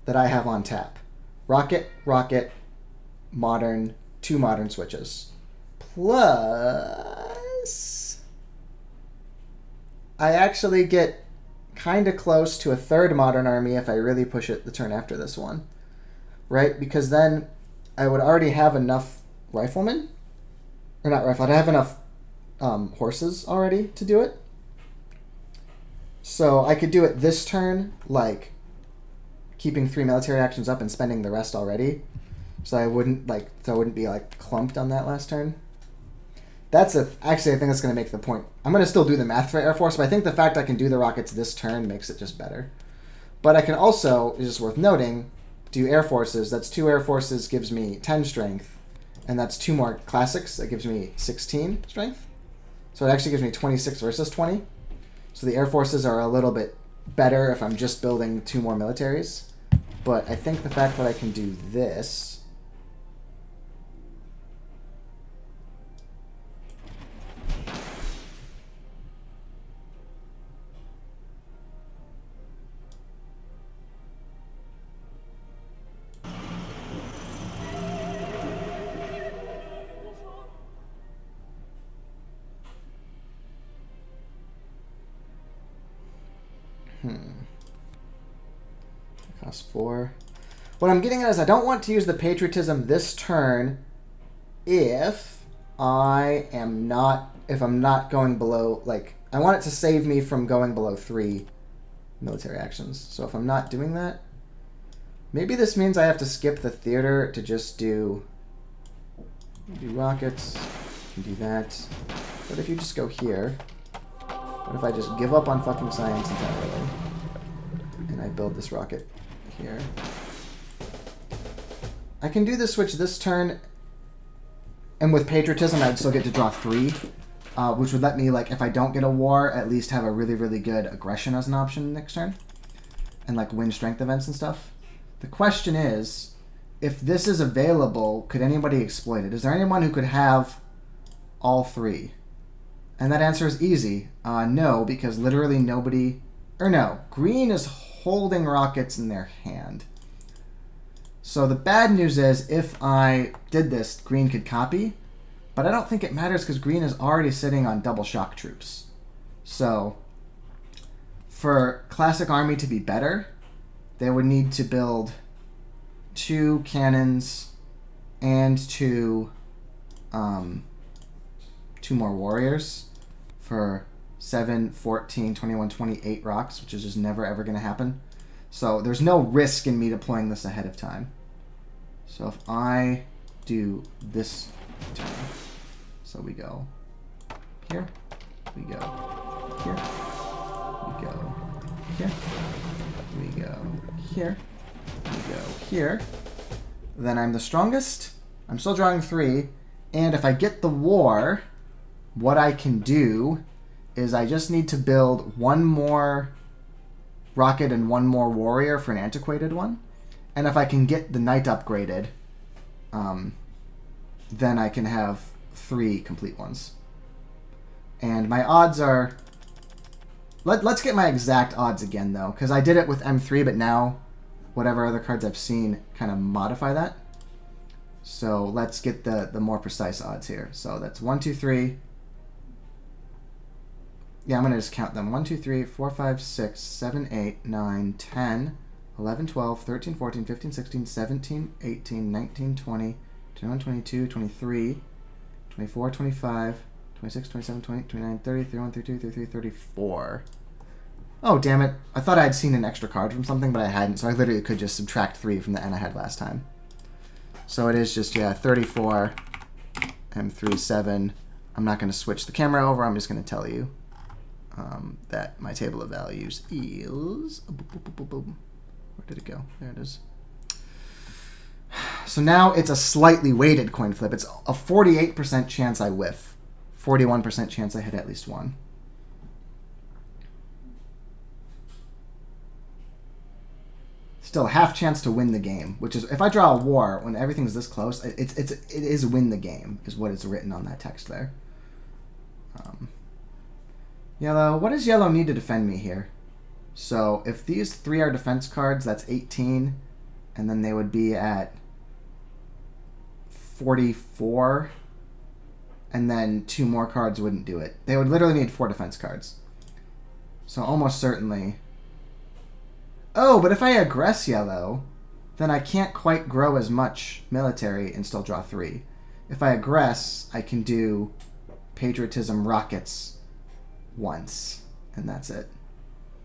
that I have on tap. Rocket, rocket, modern, 2 modern switches. Plus, I actually get kind of close to a 3rd modern army if I really push it the turn after this one. Right? Because then I would already have enough riflemen. Or not rifle, I'd have enough horses already to do it. So I could do it this turn, like keeping 3 military actions up and spending the rest already. So I wouldn't be like clumped on that last turn. Actually, I think that's going to make the point. I'm going to still do the math for Air Force, but I think the fact I can do the rockets this turn makes it just better. But I can also, it's just worth noting, do Air Forces. That's 2 Air Forces gives me 10 strength, and that's 2 more classics. That gives me 16 strength. So it actually gives me 26 versus 20. So the Air Forces are a little bit better if I'm just building 2 more militaries. But I think the fact that I can do this... Cost 4. What I'm getting at is I don't want to use the patriotism this turn if I'm not going below, like, I want it to save me from going below 3 military actions. So if I'm not doing that, maybe this means I have to skip the theater to just do rockets, do that. But if you just go here, what if I just give up on fucking science entirely and I build this rocket here? I can do the switch this turn, and with patriotism I'd still get to draw 3, which would let me, like, if I don't get a war, at least have a really, really good aggression as an option next turn, and like win strength events and stuff. The question is, if this is available, could anybody exploit it? Is there anyone who could have all 3? And that answer is easy. No, because literally nobody... Or no, green is holding rockets in their hand. So the bad news is, if I did this, green could copy. But I don't think it matters because green is already sitting on double shock troops. So for classic army to be better, they would need to build 2 cannons and 2 more warriors for 7, 14, 21, 28 rocks, which is just never ever going to happen. So there's no risk in me deploying this ahead of time. So if I do this turn, so we go here, we go here, we go here, we go here, we go here, then I'm the strongest. I'm still drawing 3, and if I get the war, what I can do is I just need to build one more rocket and one more warrior for an antiquated one. And if I can get the knight upgraded, then I can have 3 complete ones. And my odds are... Let's get my exact odds again, though, because I did it with M3, but now whatever other cards I've seen kind of modify that. So let's get the more precise odds here. So that's 1, 2, 3. Yeah, I'm going to just count them. 1, 2, 3, 4, 5, 6, 7, 8, 9, 10, 11, 12, 13, 14, 15, 16, 17, 18, 19, 20, 21, 22, 23, 24, 25, 26, 27, 28, 29, 30, 31, 32, 33, 34. Oh, damn it. I thought I had seen an extra card from something, but I hadn't, so I literally could just subtract 3 from the N I had last time. So it is just, yeah, 34, M3, 7. I'm not going to switch the camera over. I'm just going to tell you that my table of values is... Where did it go? There it is. So now it's a slightly weighted coin flip. It's a 48% chance I whiff. 41% chance I hit at least one. Still a half chance to win the game, which is if I draw a war when everything's this close, it is win the game is what is written on that text there. Yellow, what does yellow need to defend me here? So if these 3 are defense cards, that's 18, and then they would be at 44, and then 2 more cards wouldn't do it. They would literally need 4 defense cards. So almost certainly... Oh, but if I aggress yellow, then I can't quite grow as much military and still draw 3. If I aggress, I can do patriotism rockets once, and that's it,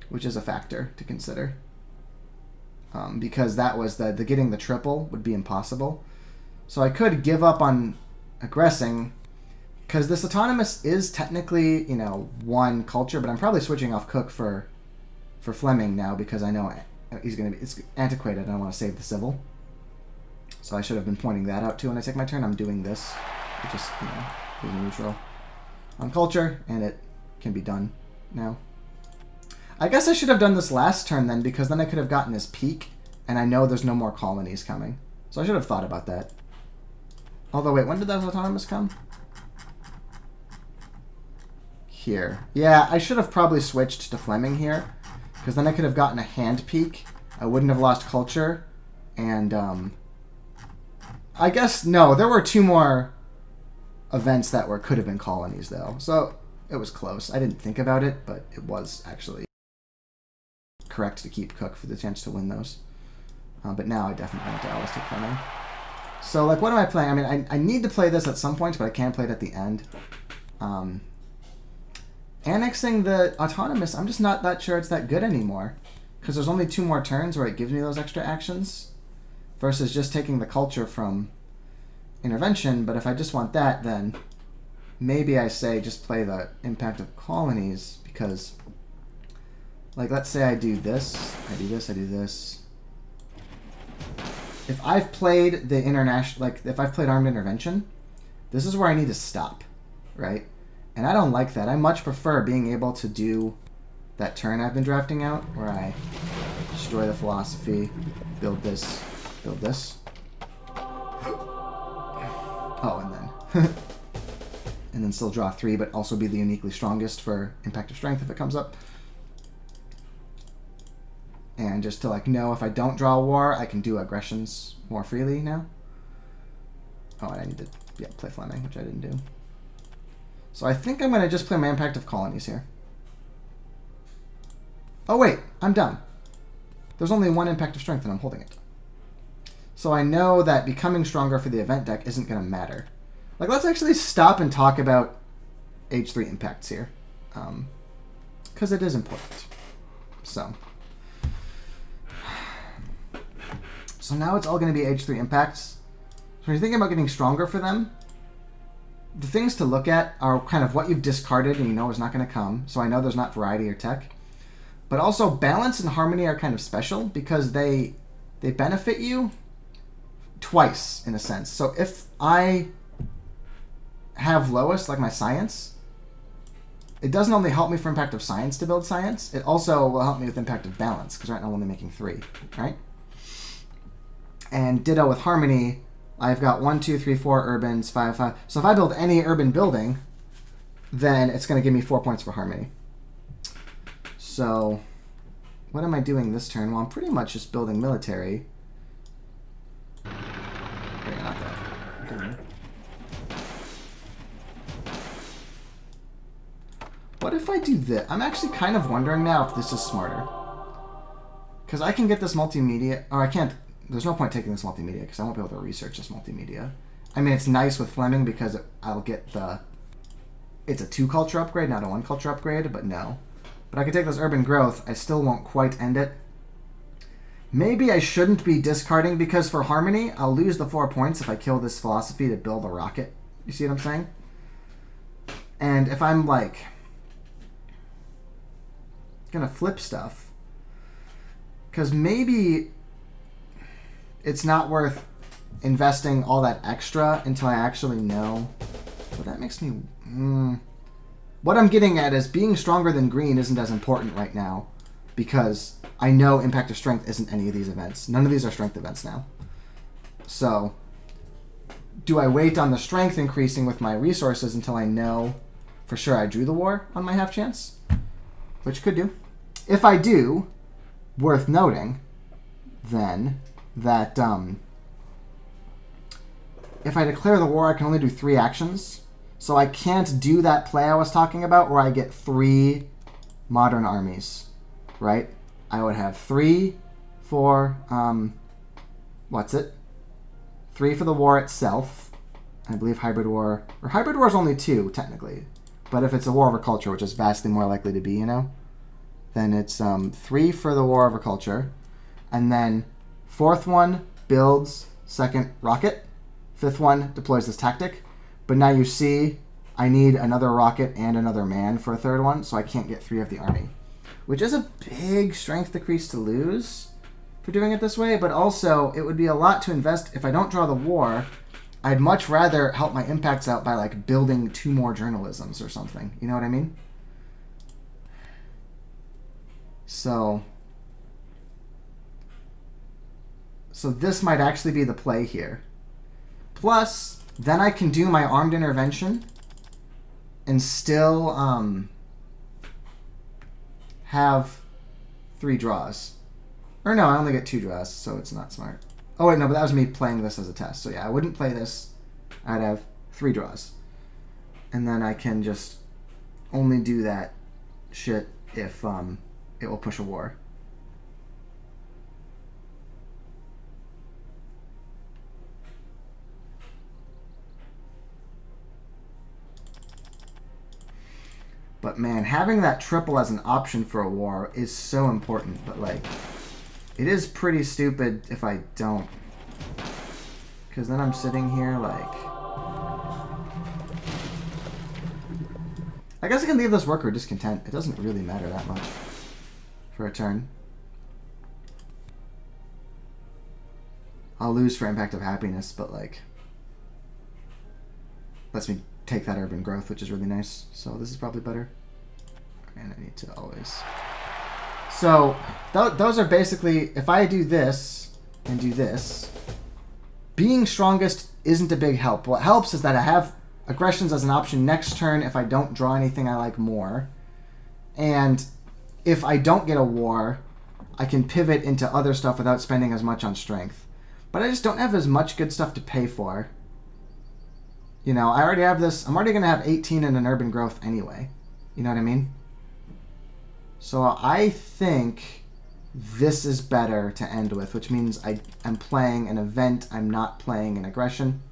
which is a factor to consider. Because that was the getting the triple would be impossible. So I could give up on aggressing, because this autonomous is technically, you know, 1 culture, but I'm probably switching off Cook for Fleming now because I know he's going to be... It's antiquated and I want to save the civil. So I should have been pointing that out too when I take my turn. I'm doing this, which is, you know, being neutral on culture, and it can be done now. I guess I should have done this last turn then, because then I could have gotten his peak, and I know there's no more colonies coming. So I should have thought about that. Although, wait, when did that autonomous come? Here. Yeah, I should have probably switched to Fleming here, because then I could have gotten a hand peak. I wouldn't have lost culture, and I guess, no, there were 2 more events that could have been colonies, though. So it was close. I didn't think about it, but it was actually correct to keep Cook for the chance to win those. But now I definitely want to always take Fleming. So, like, what am I playing? I mean, I need to play this at some point, but I can't play it at the end. Annexing the autonomous, I'm just not that sure it's that good anymore. Because there's only 2 more turns where it gives me those extra actions. Versus just taking the culture from intervention. But if I just want that, then maybe I say just play the impact of colonies. Because, like, let's say I do this, I do this, I do this. If I've played the international, like, if I've played armed intervention, this is where I need to stop, right? And I don't like that. I much prefer being able to do that turn I've been drafting out, where I destroy the philosophy, build this, build this. Oh, and then... and then still draw 3, but also be the uniquely strongest for impact of strength if it comes up. And just to, like, know if I don't draw a war, I can do aggressions more freely now. Oh, and I need to, yeah, play Fleming, which I didn't do. So I think I'm going to just play my impact of colonies here. Oh, wait, I'm done. There's only 1 impact of strength and I'm holding it. So I know that becoming stronger for the event deck isn't going to matter. Like, let's actually stop and talk about H3 impacts here. because it is important. So now it's all going to be H3 impacts. So when you're thinking about getting stronger for them, the things to look at are kind of what you've discarded and you know is not going to come. So I know there's not variety or tech. But also balance and harmony are kind of special because they benefit you twice in a sense. So if I have lowest, like my science, it doesn't only help me for impact of science to build science, it also will help me with impact of balance because right now I'm only making 3, right? And ditto with harmony, I've got 1, 2, 3, 4 urbans, 5, 5. So if I build any urban building, then it's going to give me 4 points for harmony. So what am I doing this turn? Well, I'm pretty much just building military. Okay, not that. What if I do this? I'm actually kind of wondering now if this is smarter. Because I can get this multimedia, or I can't. There's no point taking this multimedia because I won't be able to research this multimedia. I mean, it's nice with Fleming because I'll get the... It's a 2 culture upgrade, not a 1 culture upgrade, but no. But I could take this urban growth. I still won't quite end it. Maybe I shouldn't be discarding because for harmony, I'll lose the 4 points if I kill this philosophy to build a rocket. You see what I'm saying? And if I'm like... gonna flip stuff. Because maybe... it's not worth investing all that extra until I actually know. But that makes me... What I'm getting at is being stronger than green isn't as important right now because I know impact of strength isn't any of these events. None of these are strength events now. So do I wait on the strength increasing with my resources until I know for sure I drew the war on my half chance? Which could do. If I do, worth noting then that if I declare the war, I can only do 3 actions. So I can't do that play I was talking about where I get 3 modern armies, right? I would have 3 for, what's it? 3 for the war itself. I believe hybrid war, or hybrid war is only 2, technically. But if it's a war over culture, which is vastly more likely to be, you know, then it's 3 for the war over culture. And then 4th one builds 2nd rocket. 5th one deploys this tactic. But now you see I need another rocket and another man for a 3rd one, so I can't get 3 of the army. Which is a big strength decrease to lose for doing it this way, but also it would be a lot to invest. If I don't draw the war, I'd much rather help my impacts out by like building 2 more journalisms or something. You know what I mean? So this might actually be the play here. Plus... then I can do my armed intervention and still have 3 draws. Or no, I only get 2 draws, so it's not smart. Oh wait, no, but that was me playing this as a test. So yeah, I wouldn't play this. I'd have 3 draws. And then I can just only do that shit if it will push a war. But man, having that triple as an option for a war is so important. But like, it is pretty stupid if I don't. Because then I'm sitting here like... I guess I can leave this worker discontent. It doesn't really matter that much for a turn. I'll lose for impact of happiness, but like... lets me take that urban growth, which is really nice. So this is probably better. And I need to always... So those are basically... if I do this and do this, being strongest isn't a big help. What helps is that I have aggressions as an option next turn if I don't draw anything I like more. And if I don't get a war, I can pivot into other stuff without spending as much on strength. But I just don't have as much good stuff to pay for. You know, I already have this. I'm already going to have 18 in an urban growth anyway. You know what I mean? So I think this is better to end with, which means I'm playing an event. I'm not playing an aggression.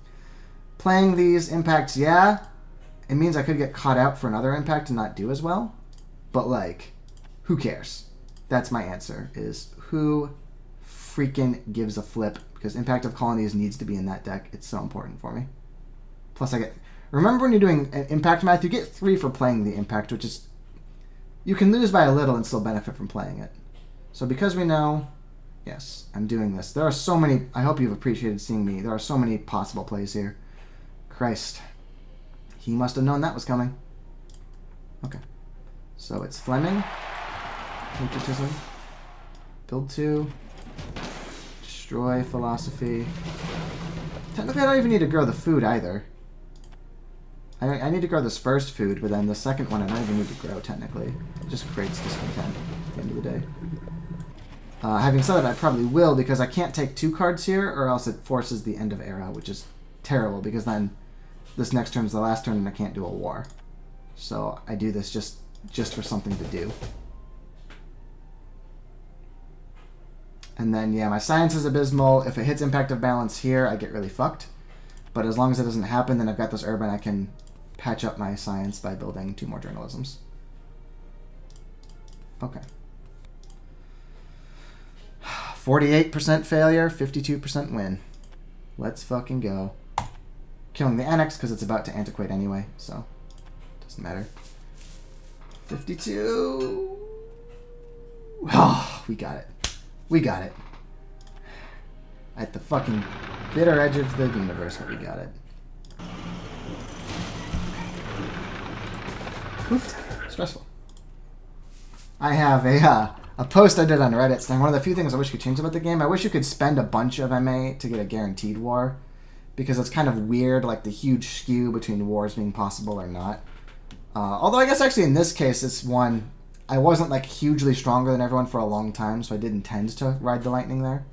Playing these impacts, yeah. it means I could get caught out for another impact and not do as well. But, like, who cares? That's my answer, is who freaking gives a flip? Because Impact of Colonies needs to be in that deck. It's so important for me. Plus, I get... Remember when you're doing an Impact math, you get 3 for playing the Impact, which is... You can lose by a little and still benefit from playing it. So because we know... Yes, I'm doing this. There are so many... I hope you've appreciated seeing me. There are so many possible plays here. Christ. He must have known that was coming. Okay. So it's Fleming. Patriotism. Build 2. Destroy Philosophy. Technically, I don't even need to grow the food either. I need to grow this first food, but then the second one I don't even need to grow, technically. It just creates discontent at the end of the day. Having said that, I probably will, because I can't take 2 cards here, or else it forces the end of era, which is terrible, because then this next turn is the last turn and I can't do a war. So I do this just for something to do. And then, yeah, my science is abysmal. If it hits Impact of Balance here, I get really fucked. But as long as it doesn't happen, then I've got this urban. I can patch up my science by building 2 more journalisms. Okay. 48% failure, 52% win. Let's fucking go. Killing the annex because it's about to antiquate anyway, so doesn't matter. 52. Oh, we got it. We got it. At the fucking bitter edge of the universe, but we got it. Oof. Stressful. I have a post I did on Reddit saying one of the few things I wish could change about the game. I wish you could spend a bunch of MA to get a guaranteed war. Because it's kind of weird, like the huge skew between wars being possible or not. Although I guess actually in this case, it's one... I wasn't like hugely stronger than everyone for a long time, so I did intend to ride the lightning there.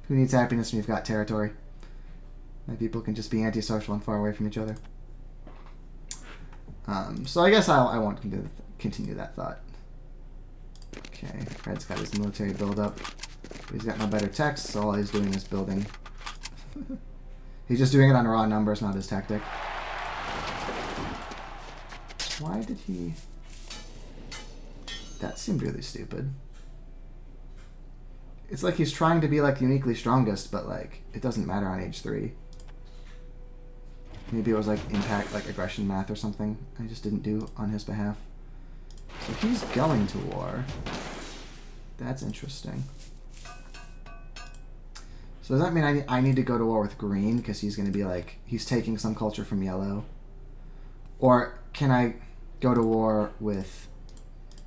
Who needs happiness when you've got territory? My people can just be antisocial and far away from each other. So I guess I won't continue that thought. Okay, Fred's got his military build-up. He's got no better text, so all he's doing is building. He's just doing it on raw numbers, not his tactic. Why did he... That seemed really stupid. It's like he's trying to be like uniquely strongest, but like it doesn't matter on age 3. Maybe it was like impact, like aggression math or something I just didn't do on his behalf. So he's going to war. That's interesting. So does that mean I need to go to war with green because he's going to be like, he's taking some culture from yellow? Or can I go to war with...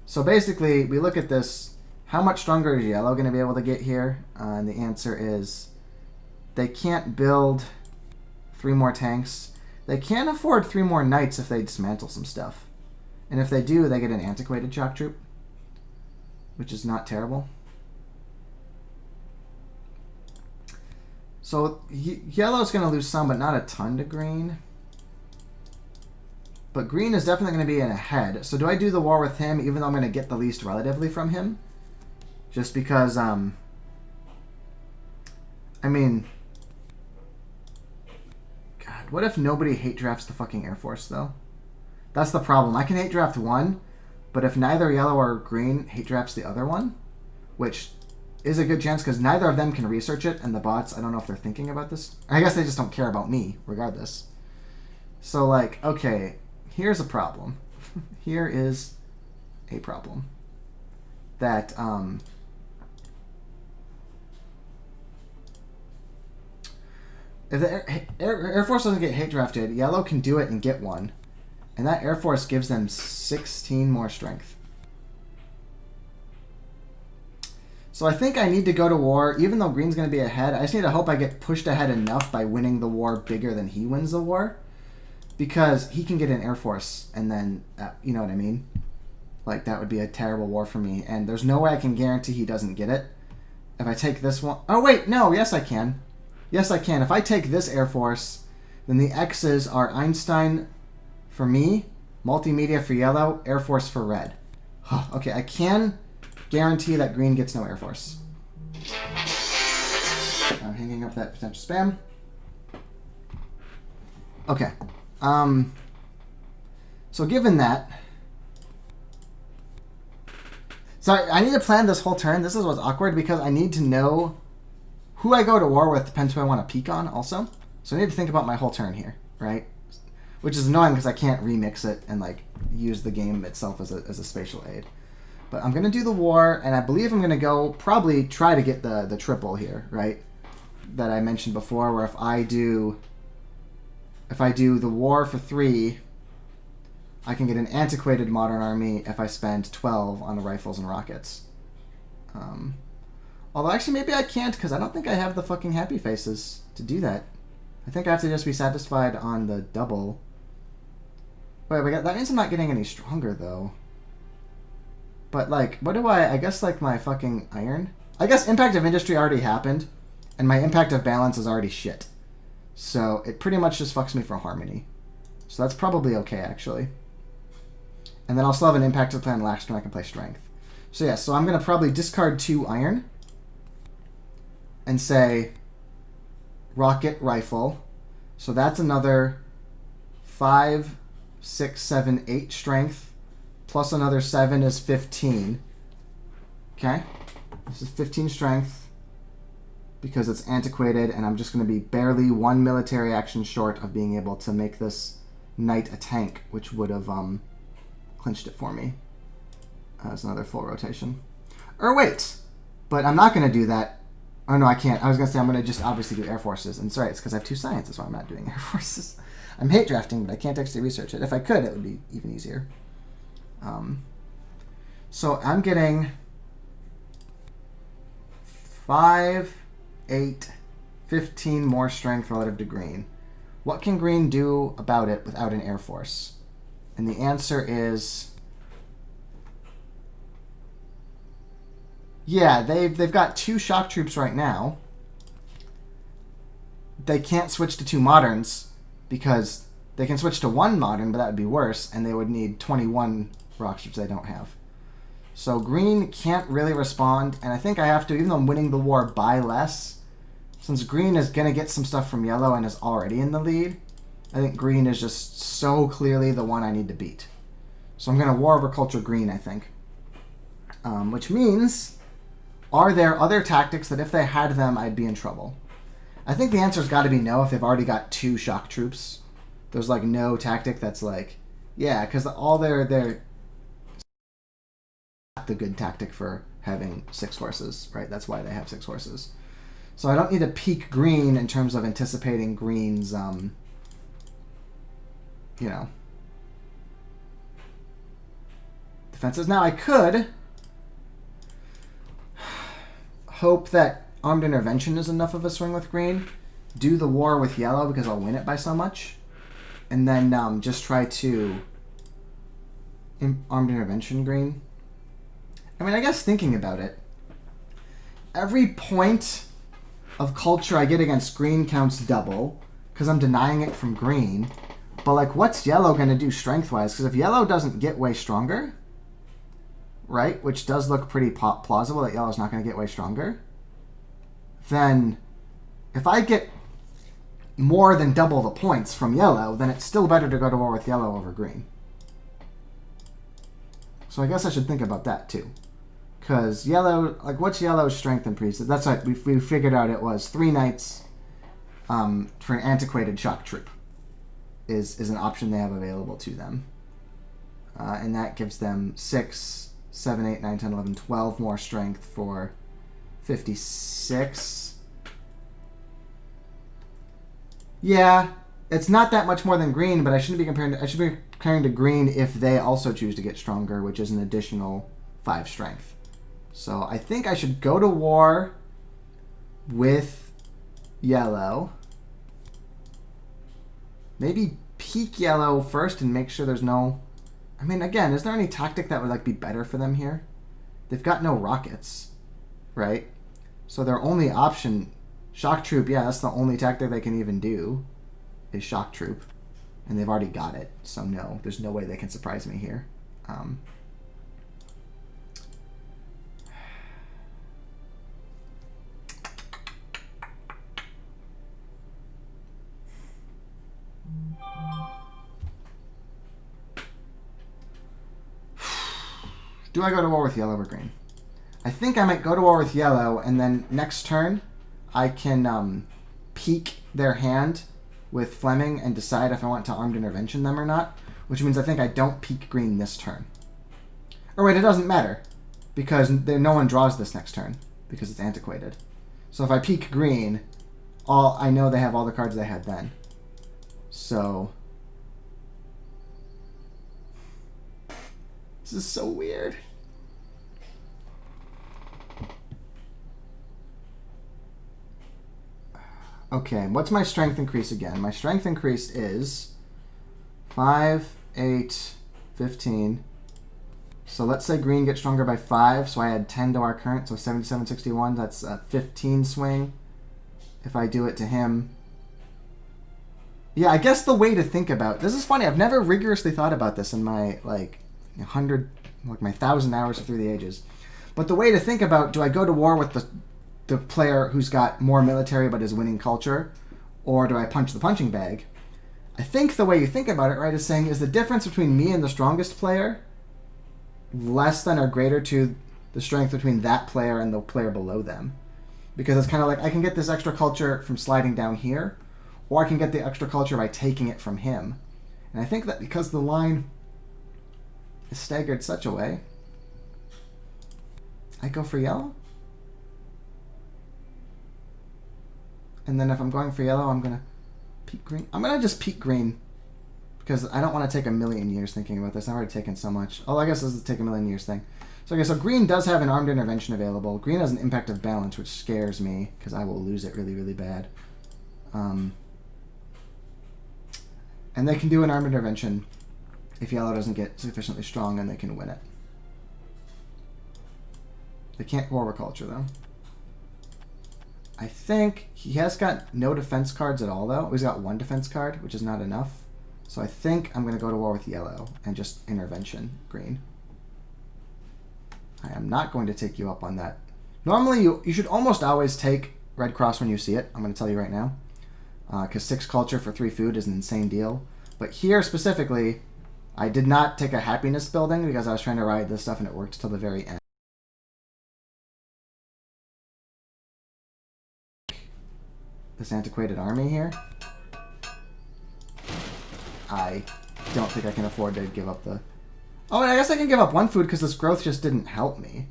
So basically, we look at this, how much stronger is yellow going to be able to get here? And the answer is they can't build 3 more tanks. They can't afford 3 more knights if they dismantle some stuff. And if they do, they get an antiquated shock troop, which is not terrible. So yellow's going to lose some, but not a ton to green. But green is definitely going to be in ahead. So do I do the war with him, even though I'm going to get the least relatively from him? Just because, I mean... God, what if nobody hate drafts the fucking Air Force, though? That's the problem. I can hate draft one, but if neither yellow or green hate drafts the other one, which is a good chance because neither of them can research it, and the bots, I don't know if they're thinking about this. I guess they just don't care about me, regardless. So, like, okay, here's a problem. Here is a problem. That, if the Air Force doesn't get hate drafted, yellow can do it and get one. And that Air Force gives them 16 more strength. So I think I need to go to war, even though green's going to be ahead. I just need to hope I get pushed ahead enough by winning the war bigger than he wins the war. Because he can get an Air Force, and then, you know what I mean? Like, that would be a terrible war for me. And there's no way I can guarantee he doesn't get it. If I take this one... Oh, wait, no, yes I can. Yes, I can. If I take this Air Force, then the X's are Einstein for me, Multimedia for yellow, Air Force for red. Okay, I can guarantee that green gets no Air Force. I'm hanging up that potential spam. Okay. So given that... So I need to plan this whole turn. This is what's awkward because I need to know who I go to war with depends who I want to peek on also. So I need to think about my whole turn here, right? Which is annoying because I can't remix it and like use the game itself as a spatial aid. But I'm going to do the war, and I believe I'm going to go probably try to get the triple here, right? That I mentioned before, where if I do the war for 3, I can get an antiquated modern army if I spend 12 on the rifles and rockets. Although actually maybe I can't because I don't think I have the fucking happy faces to do that. I think I have to just be satisfied on the double. Wait, that means I'm not getting any stronger though. But like, what do I guess like my fucking iron? I guess impact of industry already happened and my impact of balance is already shit. So it pretty much just fucks me for harmony. So that's probably okay actually. And then I'll still have an impact of plan last turn I can play strength. So yeah, so I'm going to probably discard 2 iron and say rocket rifle. So that's another 5, 6, 7, 8 strength plus another 7 is 15. Okay? This is 15 strength because it's antiquated and I'm just going to be barely 1 military action short of being able to make this knight a tank, which would have clinched it for me. That's another full rotation. Or wait, but I'm not going to do that. Oh, no, I can't. I was going to say I'm going to just obviously do Air Forces. And sorry, it's because I have 2 science. That's why I'm not doing Air Forces. I'm hate drafting, but I can't actually research it. If I could, it would be even easier. So I'm getting 5, 8, 15 more strength relative to green. What can green do about it without an Air Force? And the answer is... yeah, they've got 2 shock troops right now. They can't switch to 2 moderns because they can switch to 1 modern, but that would be worse, and they would need 21 rock troops they don't have. So green can't really respond, and I think I have to, even though I'm winning the war by less, since green is going to get some stuff from yellow and is already in the lead, I think green is just so clearly the one I need to beat. So I'm going to war over culture green, I think. Which means... are there other tactics that if they had them, I'd be in trouble? I think the answer's got to be no if they've already got 2 shock troops. There's like no tactic that's like, yeah, because all they're the good tactic for having 6 horses, right? That's why they have 6 horses. So I don't need to peak green in terms of anticipating green's, defenses. Now I could hope that armed intervention is enough of a swing with green, do the war with yellow because I'll win it by so much, and then just try to armed intervention green. I mean, I guess thinking about it, every point of culture I get against green counts double because I'm denying it from green, but like what's yellow going to do strength-wise? Because if yellow doesn't get way stronger, right, which does look pretty plausible that yellow's not going to get way stronger, then if I get more than double the points from yellow, then it's still better to go to war with yellow over green. So I guess I should think about that too. Because yellow, like what's yellow's strength and priest? That's right, we figured out it was 3 knights for an antiquated shock troop is an option they have available to them. And that gives them 6, 7, 8, 9, 10, 11, 12 more strength for 56. Yeah, it's not that much more than green, but I should be comparing to green if they also choose to get stronger, which is an additional 5 strength. So I think I should go to war with yellow. Maybe peak yellow first and make sure there's no... I mean, again, is there any tactic that would like be better for them here? They've got no rockets, right? So their only option, shock troop, yeah, that's the only tactic they can even do, is shock troop. And they've already got it, so no, there's no way they can surprise me here. Do I go to war with yellow or green? I think I might go to war with yellow, and then next turn I can peek their hand with Fleming and decide if I want to armed intervention them or not, which means I think I don't peek green this turn. Or wait, it doesn't matter, because no one draws this next turn, because it's antiquated. So if I peek green, I know they have all the cards they had then. So this is so weird. Okay, what's my strength increase again? My strength increase is 5, 8, 15. So let's say green gets stronger by 5, so I add 10 to our current, so 77, 61. That's a 15 swing if I do it to him. Yeah, I guess the way to think about this is funny. I've never rigorously thought about this in my my 1,000 hours through the ages. But the way to think about, do I go to war with the player who's got more military but is winning culture, or do I punch the punching bag? I think the way you think about it, right, is saying, is the difference between me and the strongest player less than or greater to the strength between that player and the player below them? Because it's kind of like, I can get this extra culture from sliding down here, or I can get the extra culture by taking it from him. And I think that because the line is staggered such a way, I go for yellow. And then if I'm going for yellow, I'm going to peek green. I'm going to just peek green because I don't want to take a million years thinking about this. I've already taken so much. Oh, I guess this is a take a million years thing. So, okay, so green does have an armed intervention available. Green has an impact of balance, which scares me because I will lose it really, really bad. And they can do an armed intervention if yellow doesn't get sufficiently strong, and they can win it. They can't war with culture, though. I think he has got no defense cards at all, though. He's got one defense card, which is not enough. So I think I'm going to go to war with yellow and just intervention green. I am not going to take you up on that. Normally, you should almost always take red cross when you see it. I'm going to tell you right now. Because 6 culture for 3 food is an insane deal. But here, specifically, I did not take a happiness building because I was trying to ride this stuff and it worked till the very end. This antiquated army here. I don't think I can afford to give up the... Oh, and I guess I can give up 1 food because this growth just didn't help me.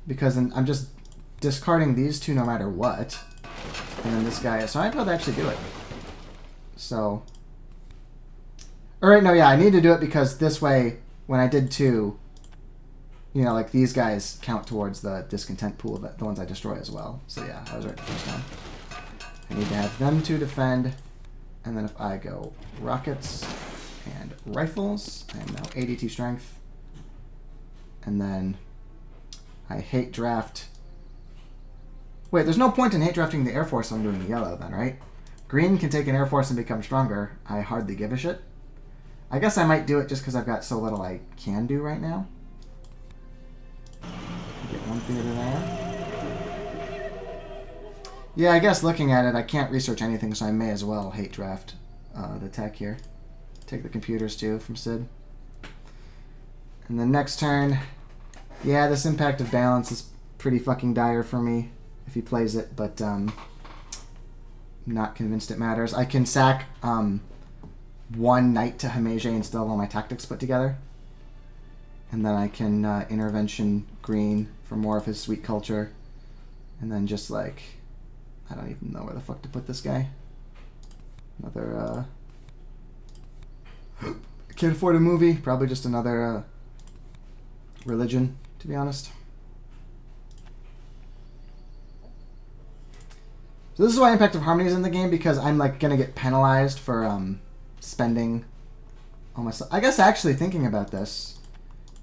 Because I'm just discarding these 2 no matter what. And then this guy... So I'd rather actually do it. So... Alright, no, yeah, I need to do it because this way, when I did 2, you know, like these guys count towards the discontent pool of it, the ones I destroy as well. So yeah, I was right the first time. I need to have them 2 defend, and then if I go rockets and rifles, I am now 82 strength. And then I hate draft. Wait, there's no point in hate drafting the Air Force if I'm doing yellow then, right? Green can take an Air Force and become stronger. I hardly give a shit. I guess I might do it just because I've got so little I can do right now. Get 1 theater there. Yeah, I guess looking at it, I can't research anything, so I may as well hate draft the tech here. Take the computers, too, from Sid. And the next turn, yeah, this impact of balance is pretty fucking dire for me if he plays it, but I'm not convinced it matters. I can sack 1 knight to Hamege and still have all my tactics put together. And then I can intervention green for more of his sweet culture. And then just like... I don't even know where the fuck to put this guy. Another, can't afford a movie. Probably just another, religion, to be honest. So this is why Impact of Harmony is in the game, because I'm, like, gonna get penalized for, spending all my stuff. I guess actually thinking about this,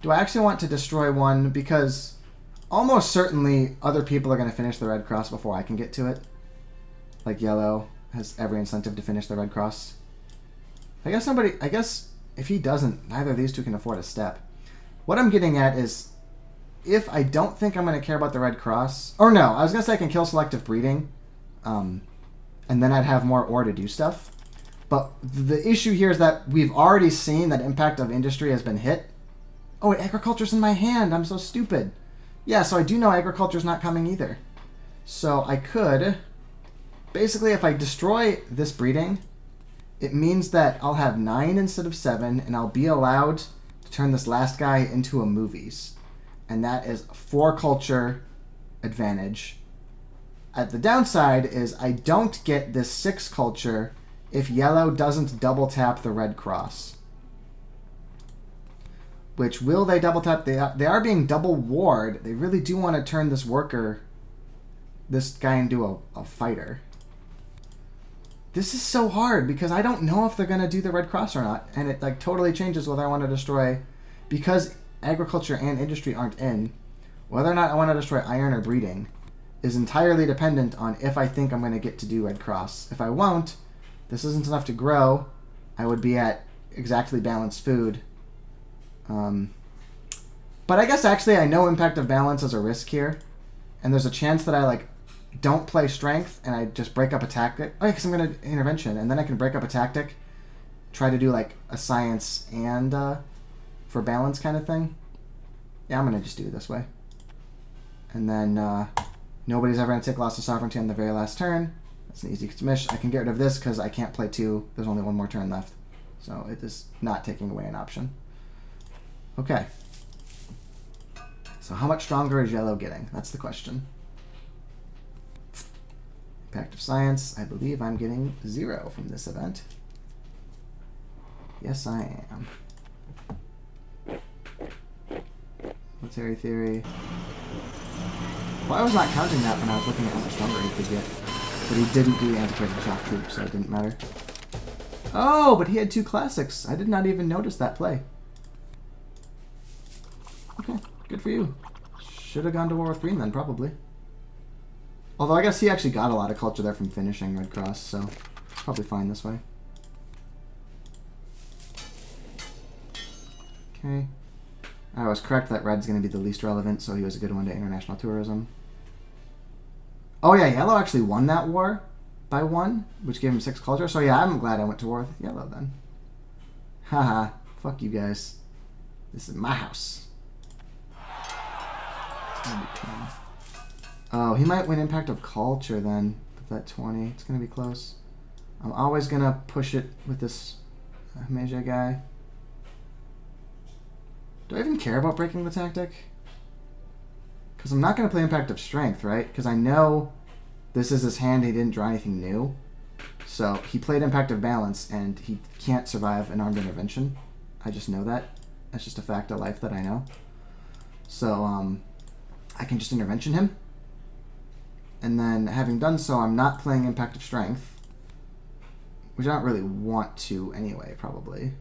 do I actually want to destroy 1? Because almost certainly other people are gonna finish the Red Cross before I can get to it. Like yellow has every incentive to finish the Red Cross. I guess if he doesn't, neither of these 2 can afford a step. What I'm getting at is, if I don't think I'm going to care about the Red Cross... Or no, I was going to say I can kill selective breeding. And then I'd have more ore to do stuff. But the issue here is that we've already seen that impact of industry has been hit. Oh, wait, agriculture's in my hand. I'm so stupid. Yeah, so I do know agriculture's not coming either. So I could... Basically, if I destroy this breeding, it means that I'll have 9 instead of 7, and I'll be allowed to turn this last guy into a movies. And that is 4 culture advantage. At the downside is I don't get this 6 culture if yellow doesn't double tap the red cross. Which, will they double tap? They are being double warred. They really do want to turn this worker, this guy, into a fighter. This is so hard because I don't know if they're going to do the red cross or not. And it like totally changes whether I want to destroy, because agriculture and industry aren't in, whether or not I want to destroy iron or breeding is entirely dependent on if I think I'm going to get to do red cross. If I won't, this isn't enough to grow. I would be at exactly balanced food. But I guess actually I know impact of balance as a risk here. And there's a chance that I like don't play strength and I just break up a tactic. Oh, yeah, because I'm going to intervention. And then I can break up a tactic. Try to do like a science and for balance kind of thing. Yeah, I'm going to just do it this way. And then nobody's ever going to take loss of sovereignty on the very last turn. That's an easy smish. I can get rid of this because I can't play 2. There's only 1 more turn left. So it is not taking away an option. Okay. So how much stronger is yellow getting? That's the question. Impact of science. I believe I'm getting 0 from this event. Yes, I am. Military theory. Well, I was not counting that when I was looking at how much stronger he could get. But he didn't do antiquated shock troop, so it didn't matter. Oh, but he had 2 classics. I did not even notice that play. Okay, good for you. Should have gone to war with green then, probably. Although I guess he actually got a lot of culture there from finishing Red Cross, so probably fine this way. Okay. I was correct that red's going to be the least relevant, so he was a good one to international tourism. Oh yeah, yellow actually won that war by 1, which gave him 6 culture. So yeah, I'm glad I went to war with yellow then. Haha, fuck you guys. This is my house. Oh, he might win impact of culture then with that 20. It's going to be close. I'm always going to push it with this Meja guy. Do I even care about breaking the tactic? Because I'm not going to play impact of strength, right? Because I know this is his hand. He didn't draw anything new. So he played impact of balance, and he can't survive an armed intervention. I just know that. That's just a fact of life that I know. So I can just intervention him. And then having done so, I'm not playing impact of strength, which I don't really want to anyway, probably.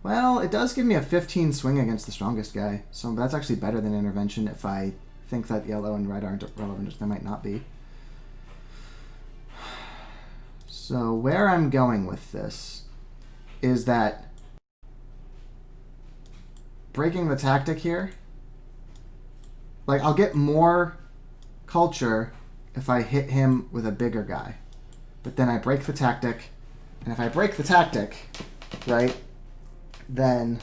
Well, it does give me a 15 swing against the strongest guy, so that's actually better than intervention if I think that yellow and red aren't relevant, which they might not be. So where I'm going with this is that breaking the tactic here, like I'll get more culture if I hit him with a bigger guy. But then I break the tactic, and if I break the tactic, right, then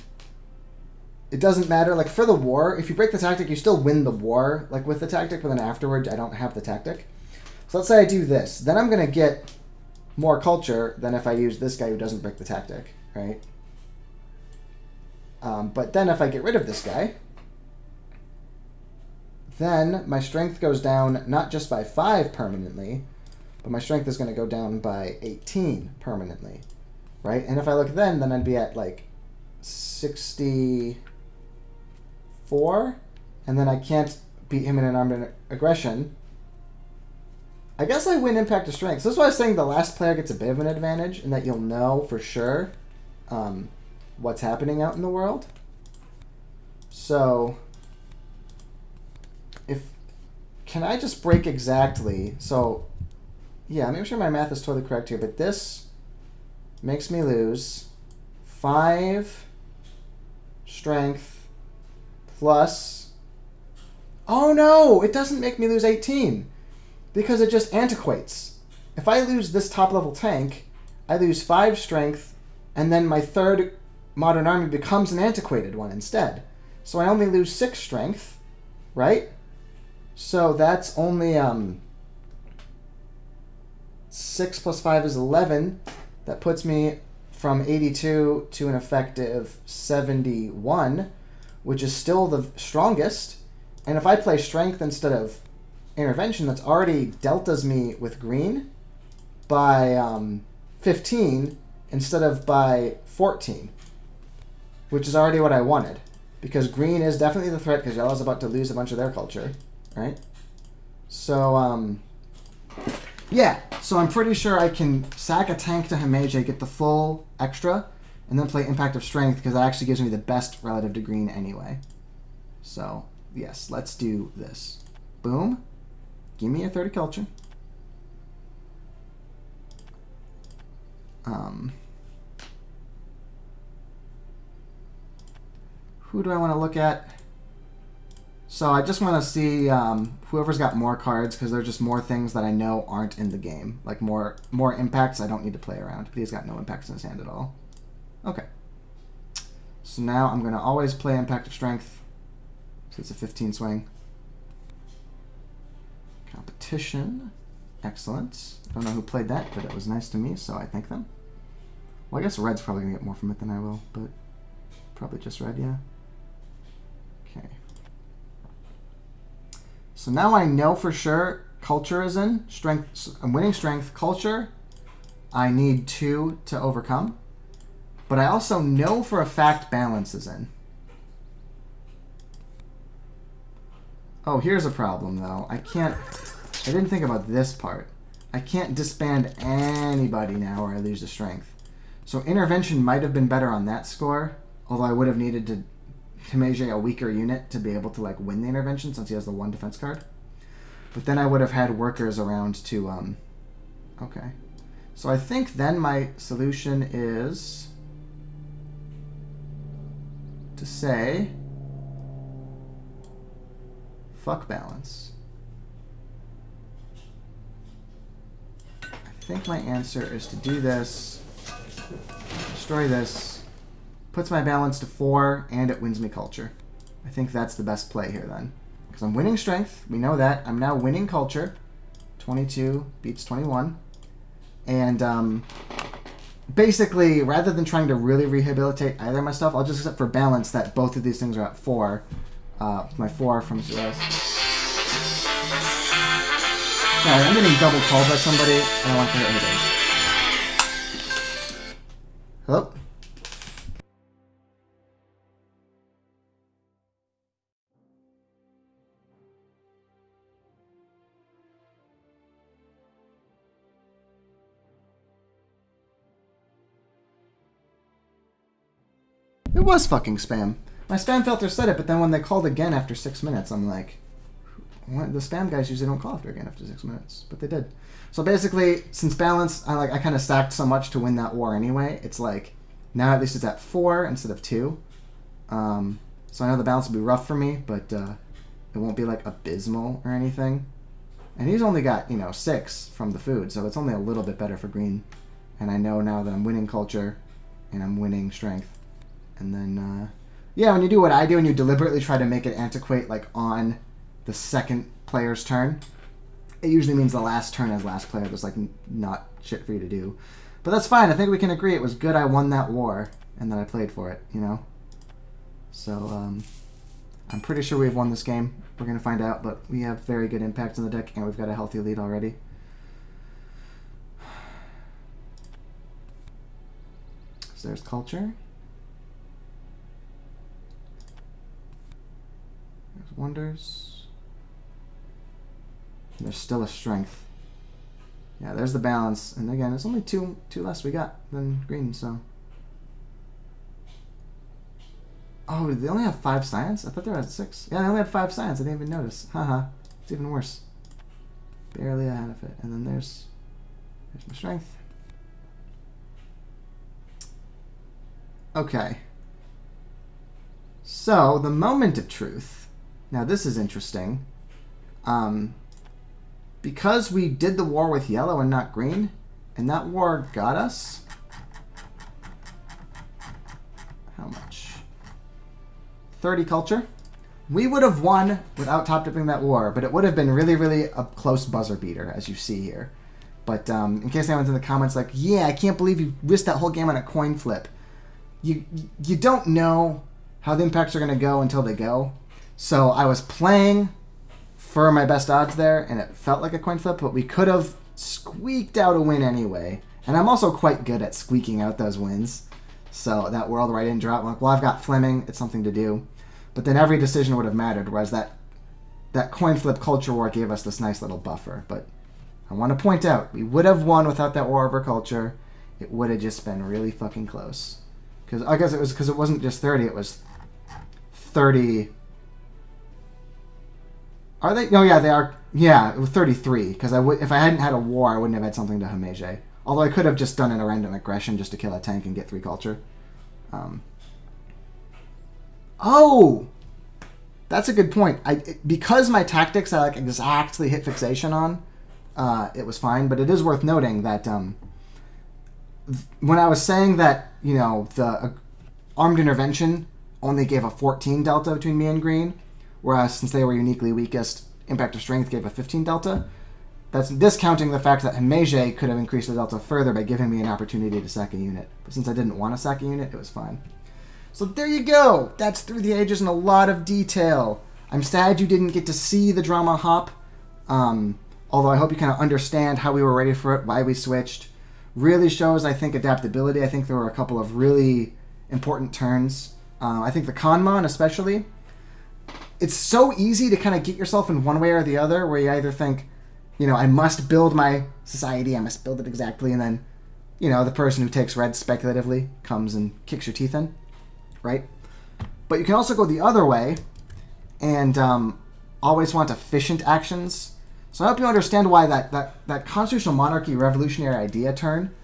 it doesn't matter. Like for the war, if you break the tactic, you still win the war, like with the tactic, but then afterward I don't have the tactic. So let's say I do this. Then I'm going to get more culture than if I use this guy who doesn't break the tactic, right? But then if I get rid of this guy, then my strength goes down not just by 5 permanently, but my strength is going to go down by 18 permanently, right? And if I look then I'd be at like 64, and then I can't beat him in an armed aggression. I guess I win impact of strength. So this is why I was saying the last player gets a bit of an advantage, and that you'll know for sure what's happening out in the world. So can I just break exactly? So yeah, make sure my math is totally correct here, but this makes me lose 5 strength plus... Oh no! It doesn't make me lose 18 because it just antiquates. If I lose this top level tank, I lose 5 strength, and then my third modern army becomes an antiquated one instead. So I only lose 6 strength, right? So that's only 6 plus 5 is 11. That puts me from 82 to an effective 71, which is still the strongest. And if I play strength instead of intervention, that's already deltas me with green by 15 instead of by 14, which is already what I wanted. Because green is definitely the threat because yellow's about to lose a bunch of their culture, right? So, yeah. So I'm pretty sure I can sack a tank to Hypergeometric, get the full extra, and then play Impact of Strength because that actually gives me the best relative to green anyway. So, yes, let's do this. Boom. Give me a 30 culture. Who do I want to look at? So I just want to see whoever's got more cards because there's just more things that I know aren't in the game. Like more impacts I don't need to play around. He's got no impacts in his hand at all. Okay. So now I'm going to always play Impact of Strength. So it's a 15 swing. Competition. Excellent. I don't know who played that, but it was nice to me, so I thank them. Well, I guess Red's probably going to get more from it than I will, but probably just Red, yeah. Okay. So now I know for sure culture is in. Strength. I'm winning strength. Culture, I need 2 to overcome. But I also know for a fact balance is in. Oh, here's a problem, though. I didn't think about this part. I can't disband anybody now or I lose the strength. So intervention might have been better on that score, although I would have needed to measure a weaker unit to be able to like win the intervention since he has the 1 defense card. But then I would have had workers around to okay. So I think then my solution is to say fuck balance. I think my answer is to do this, destroy this, puts my balance to 4, and it wins me culture. I think that's the best play here then. Because I'm winning strength, we know that. I'm now winning culture. 22 beats 21. And basically, rather than trying to really rehabilitate either of my stuff, I'll just accept for balance that both of these things are at 4. My 4 from Zeros. Sorry, I'm getting double called by somebody, and I want to forget who it is. Hello? It was fucking spam. My spam filter said it, but then when they called again after 6 minutes, I'm like, what? The spam guys usually don't call again after 6 minutes, but they did. So basically, since balance, I kind of stacked so much to win that war anyway. It's like now at least it's at 4 instead of 2. So I know the balance will be rough for me, but it won't be like abysmal or anything. And he's only got 6 from the food, so it's only a little bit better for green. And I know now that I'm winning culture and I'm winning strength. And then yeah, when you do what I do and you deliberately try to make it antiquate like on the second player's turn, it usually means the last turn as last player. There's like not shit for you to do. But that's fine. I think we can agree it was good I won that war and that I played for it, So I'm pretty sure we've won this game. We're going to find out, but we have very good impacts in the deck and we've got a healthy lead already. So there's culture. There's wonders. And there's still a strength. Yeah, there's the balance. And again, it's only two less we got than green, so. Oh, they only have 5 science? I thought they were at 6. Yeah, they only had 5 science. I didn't even notice. Haha. It's even worse. Barely ahead of it. And then there's my strength. Okay. So, the moment of truth. Now, this is interesting. Because we did the war with yellow and not green, and that war got us 30 culture. We would have won without top-tipping that war, but it would have been really, really a close buzzer beater, as you see here. But in case anyone's in the comments like, yeah, I can't believe you risked that whole game on a coin flip. You don't know how the impacts are going to go until they go. So I was playing for my best odds there, and it felt like a coin flip, but we could have squeaked out a win anyway. And I'm also quite good at squeaking out those wins. So that world where I didn't drop, I'm like, well, I've got Fleming, it's something to do. But then every decision would have mattered, whereas that coin flip culture war gave us this nice little buffer. But I want to point out, we would have won without that war over culture. It would have just been really fucking close. Because I guess it was because it wasn't just 30, it was 30. Are they? No, yeah, they are. Yeah, it was 33. Because if I hadn't had a war, I wouldn't have had something to Hypergeometric. Although I could have just done a random aggression just to kill a tank and get 3 culture. Oh! That's a good point. Because my tactics I like exactly hit fixation on, it was fine. But it is worth noting that when I was saying that, the armed intervention only gave a 14 delta between me and green, whereas since they were uniquely weakest, impact of strength gave a 15 delta, that's discounting the fact that Hypergeometric could have increased the delta further by giving me an opportunity to sack a unit. But since I didn't want to sack a unit, it was fine. So there you go. That's Through the Ages in a lot of detail. I'm sad you didn't get to see the drama hop, although I hope you kind of understand how we were ready for it, why we switched. Really shows, I think, adaptability. I think there were a couple of really important turns. I think the Kanman especially. It's so easy to kind of get yourself in one way or the other, where you either think, I must build my society, I must build it exactly, and then, the person who takes red speculatively comes and kicks your teeth in. Right? But you can also go the other way and always want efficient actions. So I hope you understand why that constitutional monarchy revolutionary idea turn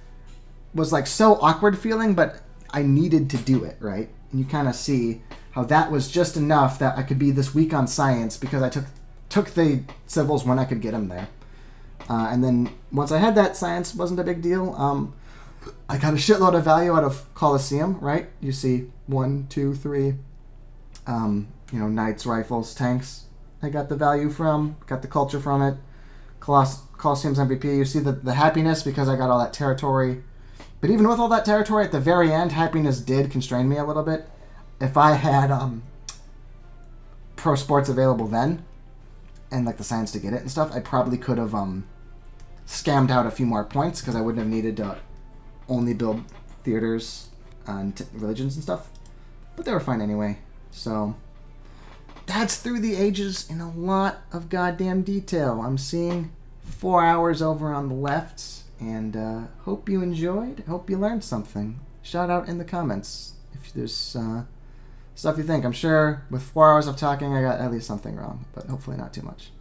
was like so awkward feeling, but I needed to do it, right? And you kind of see how that was just enough that I could be this weak on science because I took the civils when I could get them there. And then once I had that, science wasn't a big deal. I got a shitload of value out of Colosseum, right? You see 1, 2, 3, knights, rifles, tanks. I got the value from, got the culture from it. Colosseum's MVP. You see the happiness because I got all that territory. But even with all that territory, at the very end, happiness did constrain me a little bit. If I had pro sports available then, and like the science to get it and stuff, I probably could have scammed out a few more points because I wouldn't have needed to only build theaters and religions and stuff. But they were fine anyway. So that's Through the Ages in a lot of goddamn detail. I'm seeing 4 hours over on the left, and hope you enjoyed. Hope you learned something. Shout out in the comments if there's stuff you think. I'm sure with 4 hours of talking, I got at least something wrong, but hopefully not too much.